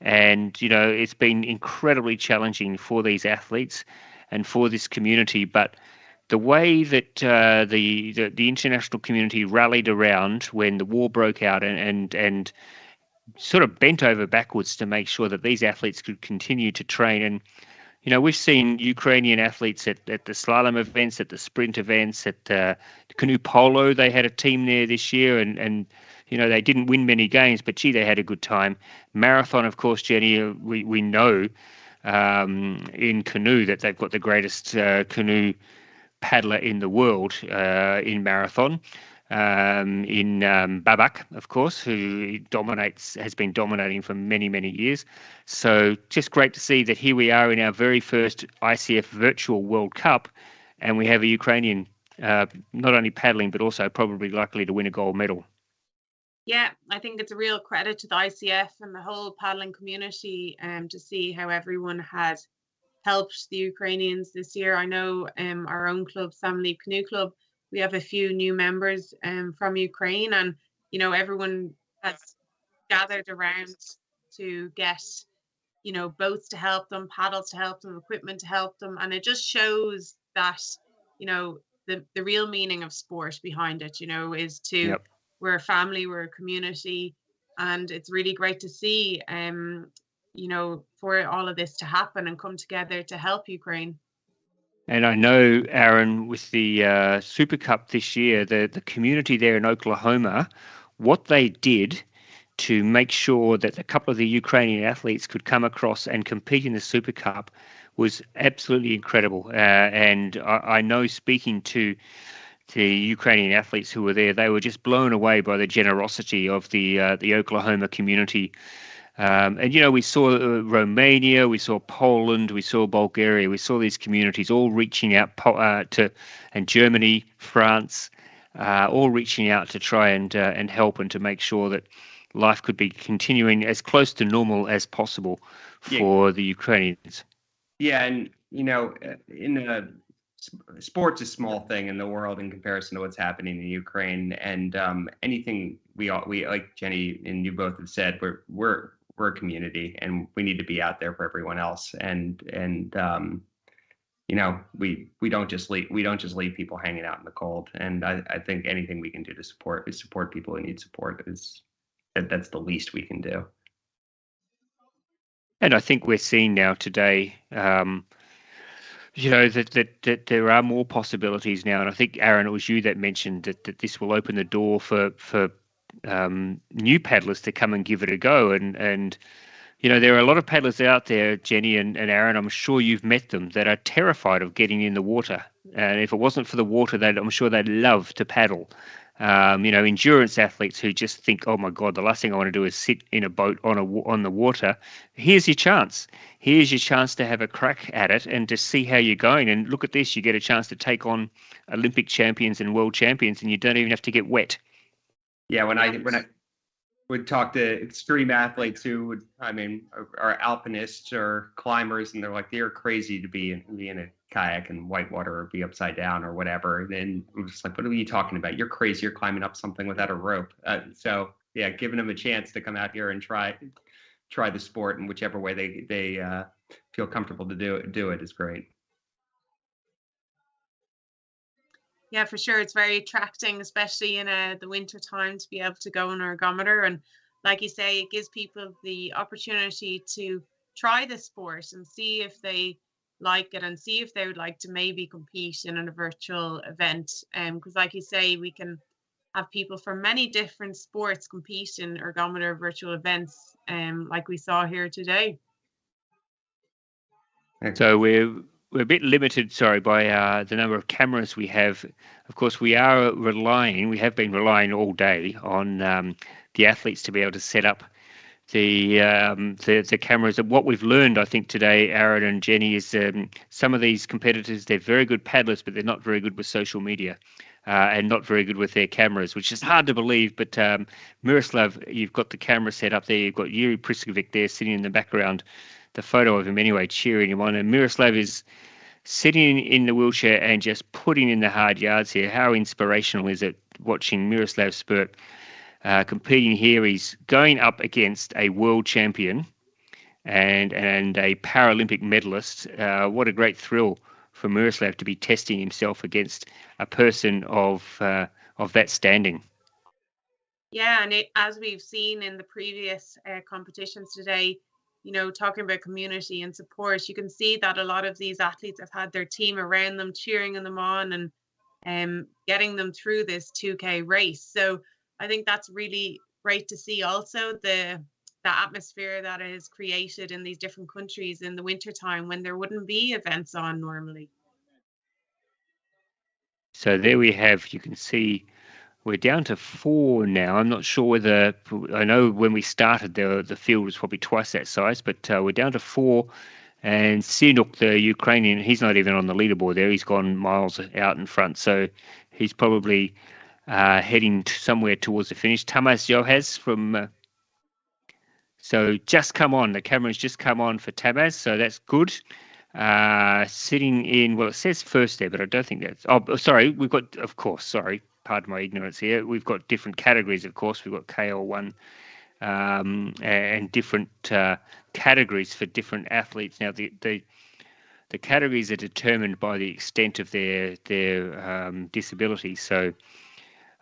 And, it's been incredibly challenging for these athletes and for this community. But the way that the international community rallied around when the war broke out and sort of bent over backwards to make sure that these athletes could continue to train. And, we've seen Ukrainian athletes at the slalom events, at the sprint events, at canoe polo. They had a team there this year and they didn't win many games, but gee, they had a good time. Marathon, of course, Jenny, we know in canoe that they've got the greatest canoe paddler in the world in marathon. In Babak, of course, who has been dominating for many, many years. So just great to see that here we are in our very first ICF Virtual World Cup, and we have a Ukrainian not only paddling, but also probably likely to win a gold medal. Yeah, I think it's a real credit to the ICF and the whole paddling community to see how everyone had helped the Ukrainians this year. I know our own club, Samli Canoe Club, we have a few new members from Ukraine, and everyone has gathered around to get boats to help them, paddles to help them, equipment to help them, and it just shows that the real meaning of sport behind it is to we're a family, we're a community, and it's really great to see for all of this to happen and come together to help Ukraine. And I know, Aaron, with the Super Cup this year, the community there in Oklahoma, what they did to make sure that a couple of the Ukrainian athletes could come across and compete in the Super Cup was absolutely incredible. And I know, speaking to the Ukrainian athletes who were there, they were just blown away by the generosity of the Oklahoma community. And we saw Romania, we saw Poland, we saw Bulgaria, we saw these communities all reaching out and Germany, France, all reaching out to try and help and to make sure that life could be continuing as close to normal as possible for the Ukrainians. Yeah, and sports is a small thing in the world in comparison to what's happening in Ukraine. And anything we like Jenny and you both have said, we're a community, and we need to be out there for everyone else. And we don't just leave people hanging out in the cold. And I think anything we can do to support people who need support that's the least we can do. And I think we're seeing now today, that there are more possibilities now. And I think, Aaron, it was you that mentioned that this will open the door for new paddlers to come and give it a go. And there are a lot of paddlers out there, Jenny and Aaron, I'm sure you've met them, that are terrified of getting in the water. And if it wasn't for the water, I'm sure they'd love to paddle. Endurance athletes who just think, oh my God, the last thing I want to do is sit in a boat on the water. Here's your chance. Here's your chance to have a crack at it and to see how you're going. And look at this, you get a chance to take on Olympic champions and world champions, and you don't even have to get wet. Yeah, when I would talk to extreme athletes who are alpinists or climbers, and they're like, they're crazy to be in a kayak in whitewater or be upside down or whatever. And then I'm just like, what are you talking about? You're crazy. You're climbing up something without a rope. So yeah, giving them a chance to come out here and try the sport in whichever way they feel comfortable to do it is great. Yeah, for sure. It's very attracting, especially in the winter time, to be able to go on an ergometer. And like you say, it gives people the opportunity to try the sport and see if they like it and see if they would like to maybe compete in a virtual event. Because like you say, we can have people from many different sports compete in ergometer virtual events, like we saw here today. So we're a bit limited, by the number of cameras we have. Of course, we have been relying all day on the athletes to be able to set up the cameras. And what we've learned, I think, today, Aaron and Jenny, is some of these competitors, they're very good paddlers, but they're not very good with social media and not very good with their cameras, which is hard to believe. But Miroslav, you've got the camera set up there. You've got Jiri Prskavec there sitting in the background, the photo of him anyway, cheering him on. And Miroslav is sitting in the wheelchair and just putting in the hard yards here. How inspirational is it watching Miroslav Spurt competing here? He's going up against a world champion and a Paralympic medalist. What a great thrill for Miroslav to be testing himself against a person of that standing. Yeah, and as we've seen in the previous competitions today, talking about community and support, you can see that a lot of these athletes have had their team around them, cheering them on and getting them through this 2K race. So I think that's really great to see also the atmosphere that is created in these different countries in the wintertime when there wouldn't be events on normally. So there we have, you can see we're down to 4 now. I'm not sure whether, I know when we started the field was probably twice that size, but we're down to 4. And Syniuk, the Ukrainian, he's not even on the leaderboard there. He's gone miles out in front. So he's probably heading somewhere towards the finish. Tamas Johas from... so just come on. The camera's just come on for Tamas, so that's good. sitting in, well, it says first there, but I don't think that's, oh, sorry, we've got, of course, sorry, pardon my ignorance here. We've got different categories, of course. We've got KL1 and different categories for different athletes. Now, the categories are determined by the extent of their disability. So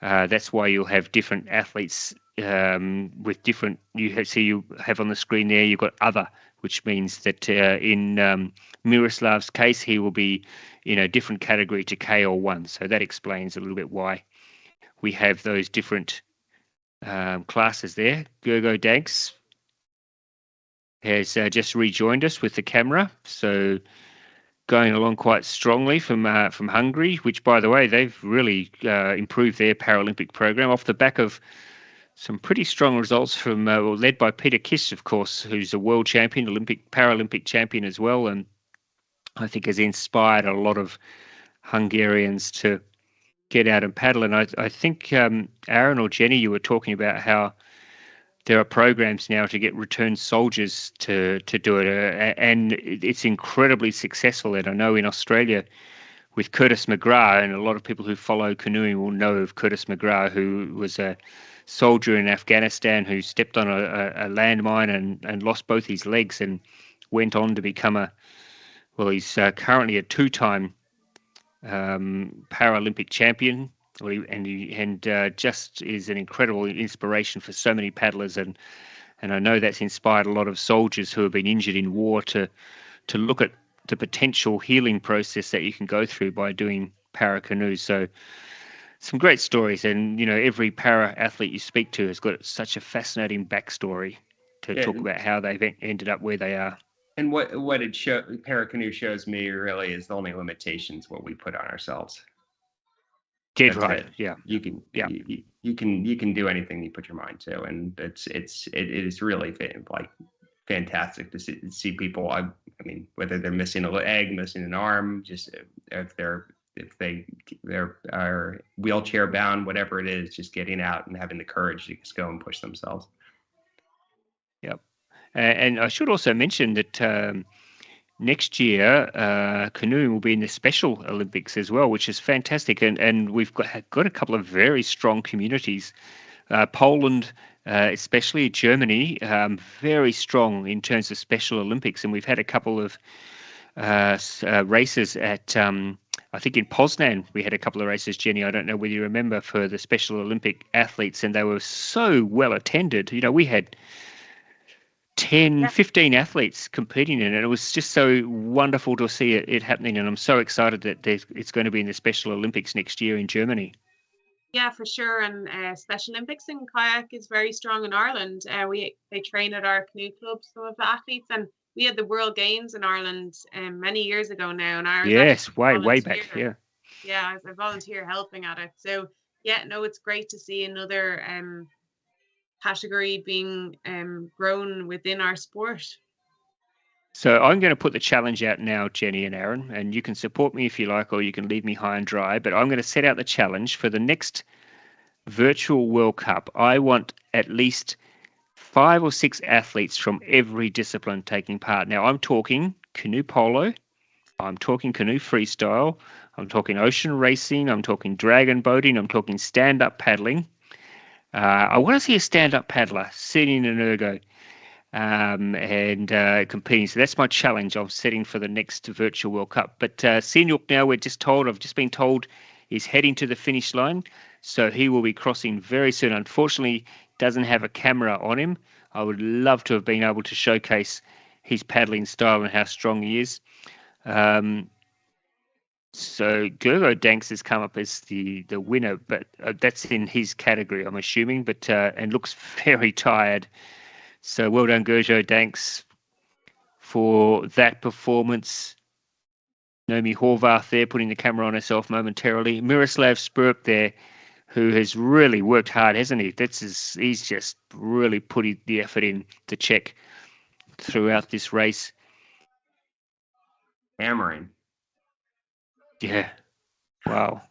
that's why you'll have different athletes with different. You have on the screen there. You've got other, which means that in Miroslav's case, he will be in a different category to KL1. So that explains a little bit why we have those different classes there. Gergo Danks has just rejoined us with the camera, so going along quite strongly from Hungary, which, by the way, they've really improved their Paralympic program off the back of some pretty strong results from led by Peter Kiss, of course, who's a world champion, Paralympic champion as well, and I think has inspired a lot of Hungarians to get out and paddle. And I think Aaron or Jenny, you were talking about how there are programs now to get returned soldiers to do it, and it's incredibly successful. And I know in Australia with Curtis McGrath, and a lot of people who follow canoeing will know of Curtis McGrath, who was a soldier in Afghanistan who stepped on a landmine and lost both his legs and went on to become he's currently a two-time Paralympic champion. And just is an incredible inspiration for so many paddlers, and I know that's inspired a lot of soldiers who have been injured in war to look at the potential healing process that you can go through by doing Paracanoe. So some great stories, and every para athlete you speak to has got such a fascinating backstory to talk about how they've ended up where they are. And what Paracanoe shows me really is the only limitations what we put on ourselves. Dead right. Yeah. You can do anything you put your mind to, and it is really fantastic to see people. I mean, whether they're missing a leg, missing an arm, just if they're are wheelchair bound, whatever it is, just getting out and having the courage to just go and push themselves. Yep. And I should also mention that next year, canoeing will be in the Special Olympics as well, which is fantastic. And we've got a couple of very strong communities. Poland, especially Germany, very strong in terms of Special Olympics. And we've had a couple of races at, I think in Poznan, we had a couple of races, Jenny. I don't know whether you remember, for the Special Olympic athletes, and they were so well attended. We had 10, 15 athletes competing in it. It was just so wonderful to see it happening, and I'm so excited that it's going to be in the Special Olympics next year in Germany. Yeah, for sure. And Special Olympics in kayak is very strong in Ireland. They train at our canoe club, some of the athletes, and we had the World Games in Ireland many years ago now. And yes, way back. Yeah, as a volunteer helping at it. So yeah, no, it's great to see another category being grown within our sport. So I'm going to put the challenge out now, Jenny and Aaron, and you can support me if you like, or you can leave me high and dry, but I'm going to set out the challenge for the next virtual World Cup. I want at least 5 or 6 athletes from every discipline taking part. Now, I'm talking canoe polo, I'm talking canoe freestyle, I'm talking ocean racing, I'm talking dragon boating, I'm talking stand-up paddling. I want to see a stand-up paddler sitting in an ergo and competing. So that's my challenge I'm setting for the next virtual World Cup. But Syniuk now, I've just been told, is heading to the finish line. So he will be crossing very soon. Unfortunately, doesn't have a camera on him. I would love to have been able to showcase his paddling style and how strong he is. So Gergo Danks has come up as the winner, but that's in his category, I'm assuming, but and looks very tired. So well done, Gergo Danks, for that performance. Naomi Horvath there, putting the camera on herself momentarily. Miroslav Spurp there, who has really worked hard, hasn't he? He's just really put the effort in to check throughout this race. Hammering. Yeah. Wow.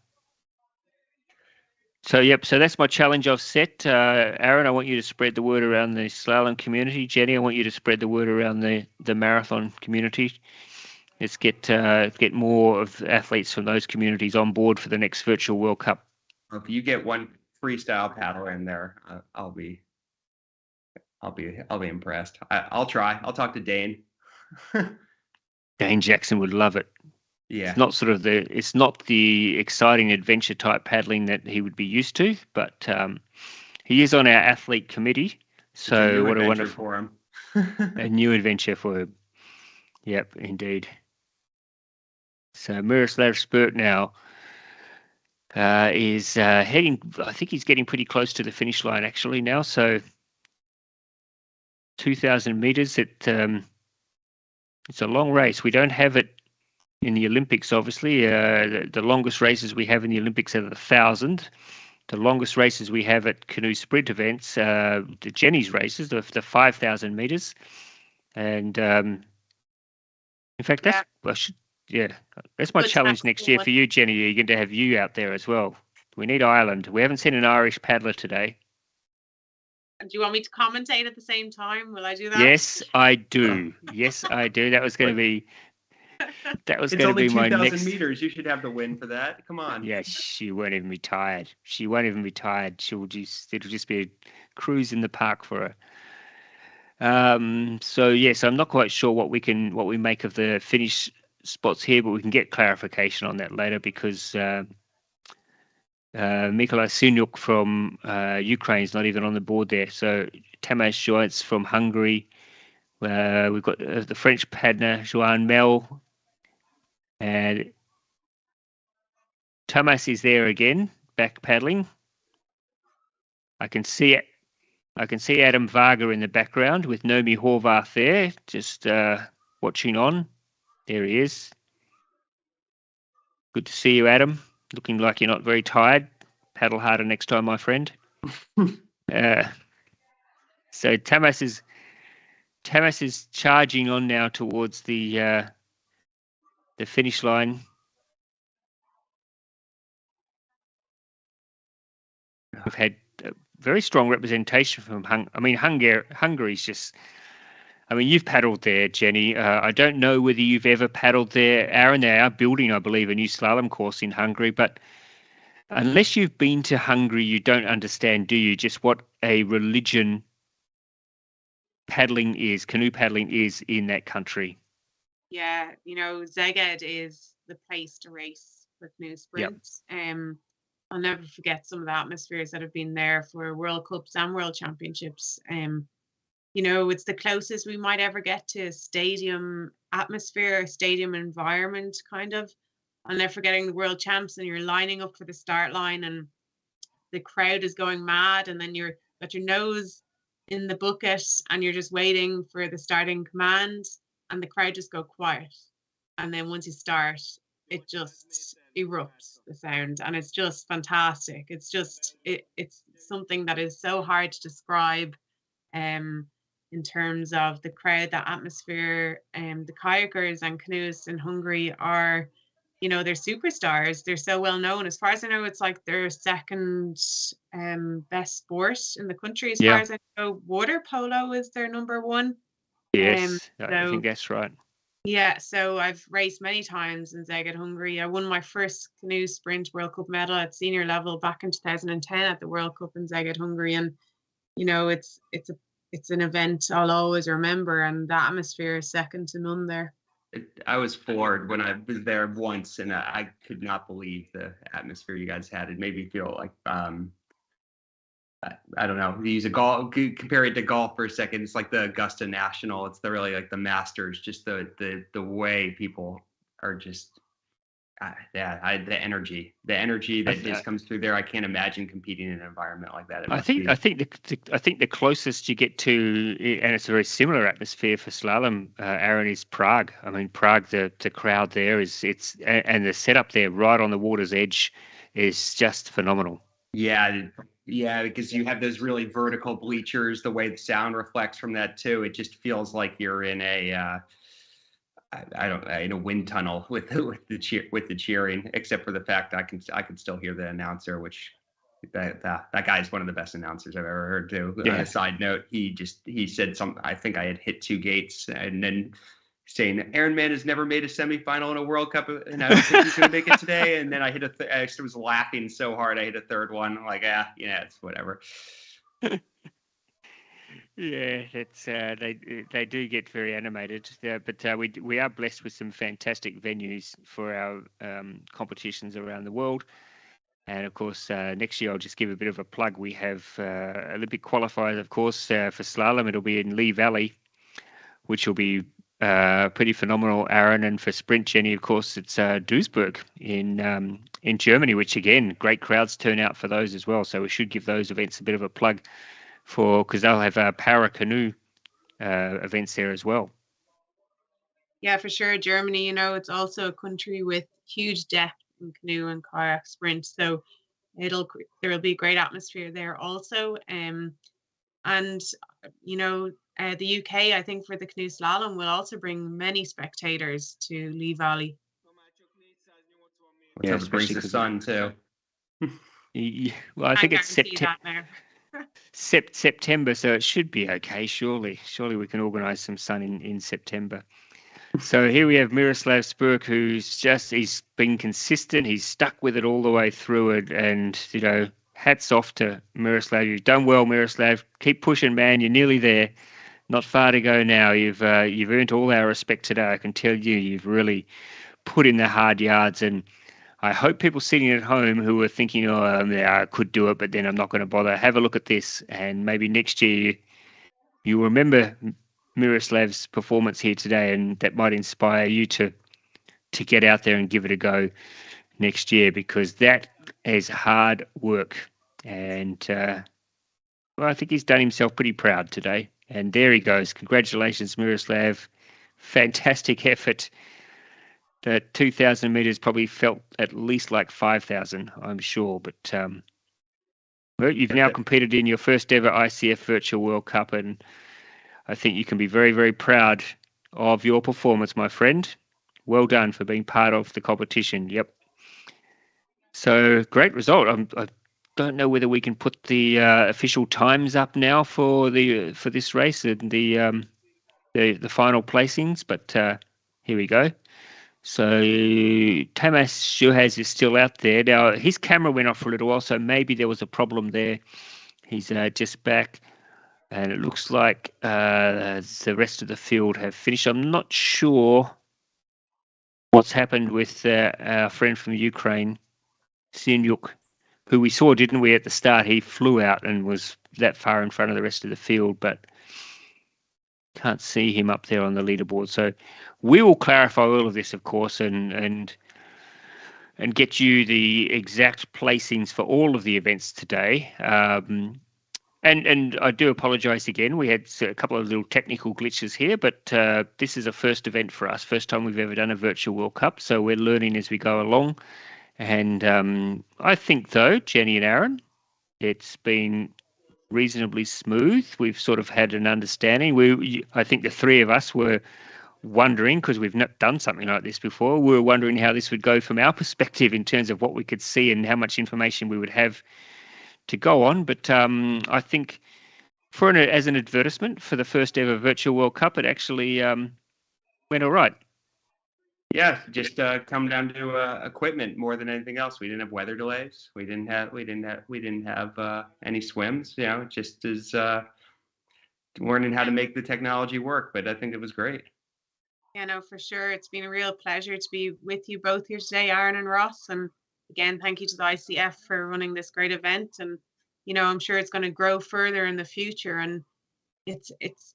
So that's my challenge I've set. Aaron, I want you to spread the word around the slalom community. Jenny, I want you to spread the word around the marathon community. Let's get more of athletes from those communities on board for the next virtual World Cup. If you get one freestyle paddler in there, I'll be impressed. I'll try. I'll talk to Dane. Dane Jackson would love it. Yeah. It's not the exciting adventure type paddling that he would be used to, but he is on our athlete committee. So what a wonderful for him. a new adventure for him. Yep, indeed. So Miroslav Spurt now is heading. I think he's getting pretty close to the finish line actually now. So 2,000 meters. It's a long race. We don't have it in the Olympics, obviously. The longest races we have in the Olympics are the 1,000. The longest races we have at canoe sprint events, the Jenny's races, the 5,000 meters. And in fact, that's my challenge next year for you, Jenny. You're going to have you out there as well. We need Ireland. We haven't seen an Irish paddler today. Do you want me to commentate at the same time? Will I do that? Yes, I do. Yes, I do. That was going to be. That was going to be my next. It's only 2,000 meters. You should have the win for that. Come on. Yeah, she won't even be tired. It'll just be a cruise in the park for her. So yes, I'm not quite sure what we make of the finish spots here, but we can get clarification on that later because Mykola Syniuk from Ukraine is not even on the board there. So Tamás Joints from Hungary. We've got the French paddler Joan Mel, and Thomas is there again, back paddling. I can see Adam Varga in the background with Nomi Horvath there, just watching on. There he is. Good to see you, Adam. Looking like you're not very tired. Paddle harder next time, my friend. So Tamas is charging on now towards the finish line. We've had a very strong representation from Hungary's just. I mean, you've paddled there, Jenny. I don't know whether you've ever paddled there. Aaron, they are building, I believe, a new slalom course in Hungary. But unless you've been to Hungary, you don't understand, do you, just what a religion canoe paddling is in that country. Yeah, Szeged is the place to race for canoe sprints. Yep. I'll never forget some of the atmospheres that have been there for World Cups and World Championships. It's the closest we might ever get to stadium atmosphere, stadium environment, kind of. I'll never forgetting the World Champs and you're lining up for the start line and the crowd is going mad and then you're got your nose in the bucket and you're just waiting for the starting command and the crowd just go quiet. And then once you start, it just erupts, the sound, and it's just fantastic. It's just, it's something that is so hard to describe in terms of the crowd, the atmosphere. The kayakers and canoeists in Hungary are, they're superstars. They're so well known. As far as I know, it's like their second best sport in the country. As far as I know, water polo is their number one. Yes, I think that's right. Yeah, so I've raced many times in Szeged, Hungary. I won my first canoe sprint World Cup medal at senior level back in 2010 at the World Cup in Szeged, Hungary. And, it's an event I'll always remember, and the atmosphere is second to none there. I was floored when I was there once, and I could not believe the atmosphere you guys had. It made me feel like, I don't know, use a golf, compare it to golf for a second. It's like the Augusta National. It's really like the Masters, just the way people are just, the energy that just comes through there. I can't imagine competing in an environment like that. I think the closest you get to, and it's a very similar atmosphere for slalom, Aaron, is Prague. I mean, Prague, the crowd there and the setup there right on the water's edge is just phenomenal. Yeah, because you have those really vertical bleachers, the way the sound reflects from that too. It just feels like you're in a in a wind tunnel with the cheering, except for the fact I can still hear the announcer, which that guy is one of the best announcers I've ever heard too. Yeah. On a side note, he said something. I think I had hit two gates, and then saying that Aaron Man has never made a semifinal in a World Cup, and I don't think he's going to make it today. And then I hit I actually was laughing so hard I hit a third one. I'm like, it's whatever. Yeah, that's they do get very animated, but we are blessed with some fantastic venues for our competitions around the world. And of course, next year I'll just give a bit of a plug. We have Olympic qualifiers, of course, for slalom. It'll be in Lee Valley, which will be pretty phenomenal, Aaron. And for sprint, Jenny, of course, it's Duisburg in Germany, which again, great crowds turn out for those as well. So we should give those events a bit of a plug because they'll have Paracanoe events there as well. Yeah, for sure. Germany, it's also a country with huge depth in canoe and kayak sprint, so there will be a great atmosphere there also. And the UK, I think, for the canoe slalom will also bring many spectators to Lee Valley. Yeah, it brings the sun too. Yeah, well, I think it's September, so it should be okay. Surely we can organise some sun in September. So here we have Miroslav Spurk, he's been consistent. He's stuck with it all the way through it, and hats off to Miroslav. You've done well, Miroslav. Keep pushing, man. You're nearly there. Not far to go now. You've earned all our respect today. I can tell you, you've really put in the hard yards, and I hope people sitting at home who are thinking, I could do it, but then I'm not going to bother. Have a look at this, and maybe next year you remember Miroslav's performance here today, and that might inspire you to get out there and give it a go next year, because that is hard work. And I think he's done himself pretty proud today. And there he goes. Congratulations, Miroslav. Fantastic effort. That 2,000 meters probably felt at least like 5,000, I'm sure. But you've now competed in your first ever ICF Virtual World Cup, and I think you can be very, very proud of your performance, my friend. Well done for being part of the competition. Yep. So great result. I don't know whether we can put the official times up now for this race and the final placings, but here we go. So Tamas Shuhaz is still out there. Now, his camera went off for a little while, so maybe there was a problem there. He's just back. And it looks like the rest of the field have finished. I'm not sure what's happened with our friend from Ukraine, Syniuk, who we saw, didn't we, at the start? He flew out and was that far in front of the rest of the field, but can't see him up there on the leaderboard. So we will clarify all of this, of course, and get you the exact placings for all of the events today. And I do apologise again. We had a couple of little technical glitches here, but this is a first event for us. First time we've ever done a Virtual World Cup, so we're learning as we go along. And I think, though, Jenny and Aaron, it's been reasonably smooth. We've sort of had an understanding. I think the three of us were wondering, because we've not done something like this before, we were wondering how this would go from our perspective in terms of what we could see and how much information we would have to go on. But I think as an advertisement for the first ever Virtual World Cup, it actually went all right. Yeah, just come down to equipment more than anything else. We didn't have weather delays. We didn't have any swims. Just as learning how to make the technology work. But I think it was great. Yeah, no, for sure. It's been a real pleasure to be with you both here today, Aaron and Ross. And again, thank you to the ICF for running this great event. And I'm sure it's going to grow further in the future. And it's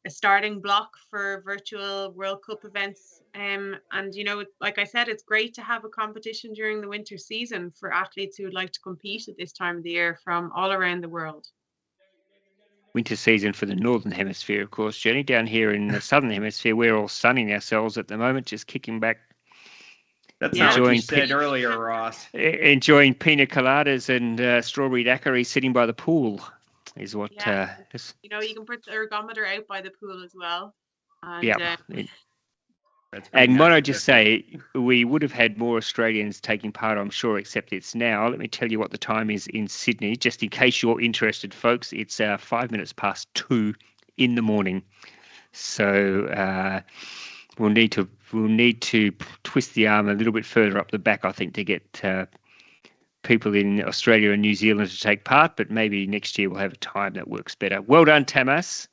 a starting block for virtual World Cup events. And like I said, it's great to have a competition during the winter season for athletes who would like to compete at this time of the year from all around the world. Winter season for the Northern Hemisphere, of course, Jenny. Down here in the Southern Hemisphere, we're all sunning ourselves at the moment, just kicking back. That's not what you said earlier, Ross. Enjoying pina coladas and strawberry daiquiris sitting by the pool is what... you can put the ergometer out by the pool as well. And, and might I just say, we would have had more Australians taking part, I'm sure, except it's now. Let me tell you what the time is in Sydney, just in case you're interested, folks. It's 5 minutes past 2 in the morning. So we'll need to twist the arm a little bit further up the back, I think, to get people in Australia and New Zealand to take part, but maybe next year we'll have a time that works better. Well done, Tamas.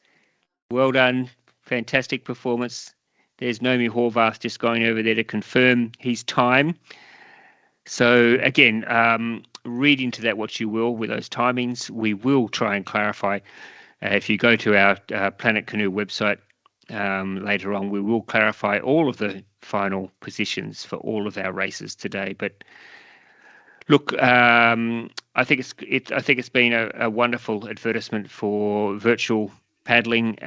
Well done. Fantastic performance. There's Nomi Horvath just going over there to confirm his time. So again, read into that what you will with those timings. We will try and clarify. If you go to our Planet Canoe website later on, we will clarify all of the final positions for all of our races today. But look, I think it's been a wonderful advertisement for virtual paddling.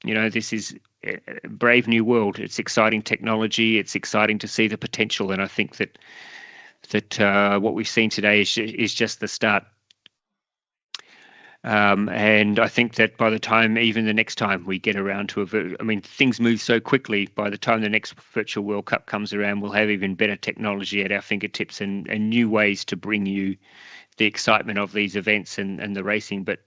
This is a brave new world. It's exciting technology. It's exciting to see the potential, and I think that what we've seen today is just the start. And I think that by the time, even the next time we get around to things move so quickly. By the time the next virtual World Cup comes around, we'll have even better technology at our fingertips and new ways to bring you the excitement of these events and the racing. But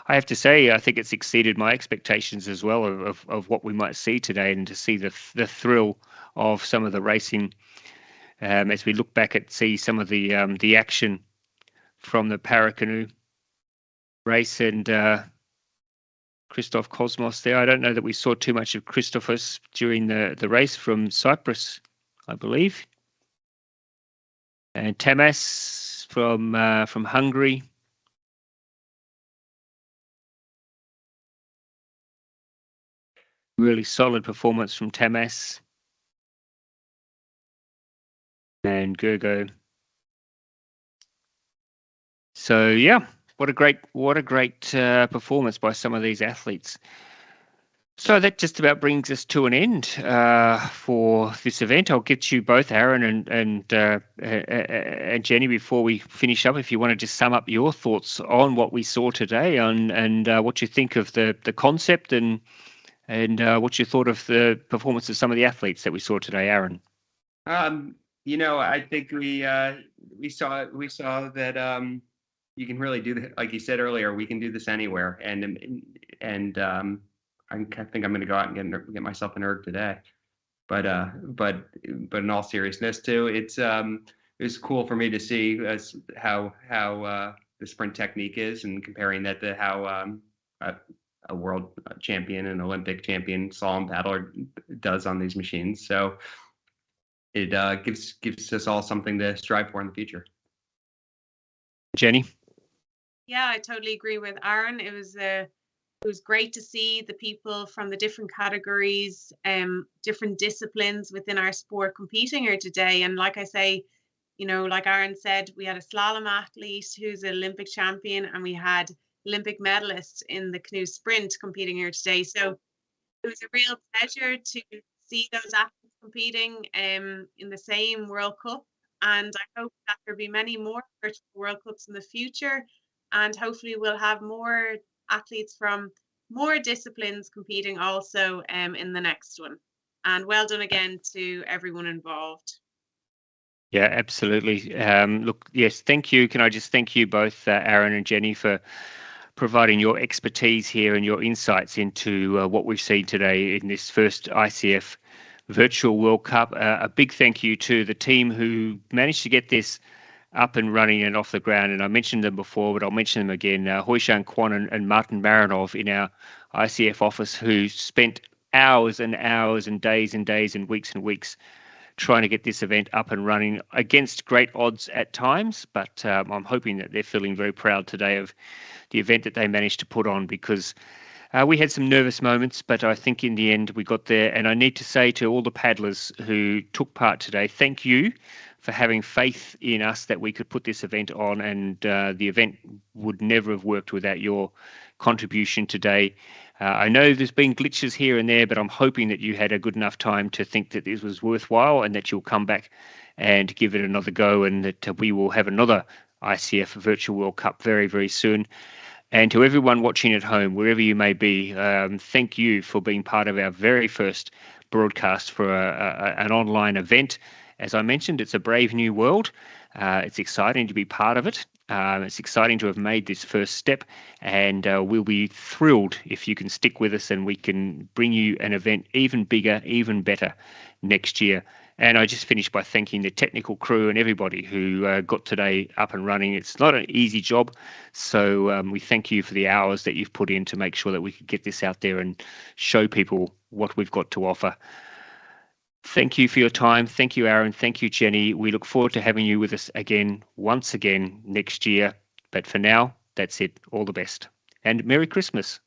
I have to say, I think it's exceeded my expectations as well of what we might see today, and to see the thrill of some of the racing as we look back at see some of the action from the Paracanoe race and Christoph Kosmos there. I don't know that we saw too much of Christophus during the race from Cyprus, I believe. And Tamas from Hungary. Really solid performance from Tamas and Gergo. So yeah, what a great performance by some of these athletes. So that just about brings us to an end for this event. I'll get you both, Aaron and Jenny, before we finish up, if you want to just sum up your thoughts on what we saw today and what you think of the concept and what you thought of the performance of some of the athletes that we saw today, Aaron. I think we saw that you can really do that. Like you said earlier, we can do this anywhere, and I think I'm going to go out and get myself an erg today. But in all seriousness, too, it was cool for me to see how the sprint technique is, and comparing that to how a world champion and Olympic champion slalom paddler does on these machines. So it gives us all something to strive for in the future. Jenny? Yeah, I totally agree with Aaron. It was great to see the people from the different categories, different disciplines within our sport competing here today. And like I say, like Aaron said, we had a slalom athlete who's an Olympic champion, and we had Olympic medalists in the canoe sprint competing here today. So it was a real pleasure to see those athletes competing in the same World Cup. And I hope that there'll be many more virtual World Cups in the future. And hopefully we'll have more athletes from more disciplines competing also in the next one. And well done again to everyone involved. Yeah, absolutely. Look, yes, thank you. Can I just thank you both, Aaron and Jenny, for providing your expertise here and your insights into what we've seen today in this first ICF Virtual World Cup. A big thank you to the team who managed to get this up and running and off the ground. And I mentioned them before, but I'll mention them again. Hoishan Kwan and Martin Marinov in our ICF office, who spent hours and hours and days and weeks trying to get this event up and running against great odds at times. But I'm hoping that they're feeling very proud today of the event that they managed to put on, because we had some nervous moments, but I think in the end we got there. And I need to say to all the paddlers who took part today, thank you for having faith in us that we could put this event on, and the event would never have worked without your contribution today. I know there's been glitches here and there, but I'm hoping that you had a good enough time to think that this was worthwhile, and that you'll come back and give it another go, and that we will have another ICF Virtual World Cup very, very soon. And to everyone watching at home, wherever you may be, thank you for being part of our very first broadcast for an online event. As I mentioned, it's a brave new world. It's exciting to be part of it. It's exciting to have made this first step, and we'll be thrilled if you can stick with us and we can bring you an event even bigger, even better next year. And I just finished by thanking the technical crew and everybody who got today up and running. It's not an easy job, so we thank you for the hours that you've put in to make sure that we could get this out there and show people what we've got to offer. Thank you for your time. Thank you, Aaron. Thank you, Jenny. We look forward to having you with us once again next year. But for now, that's it. All the best. And Merry Christmas.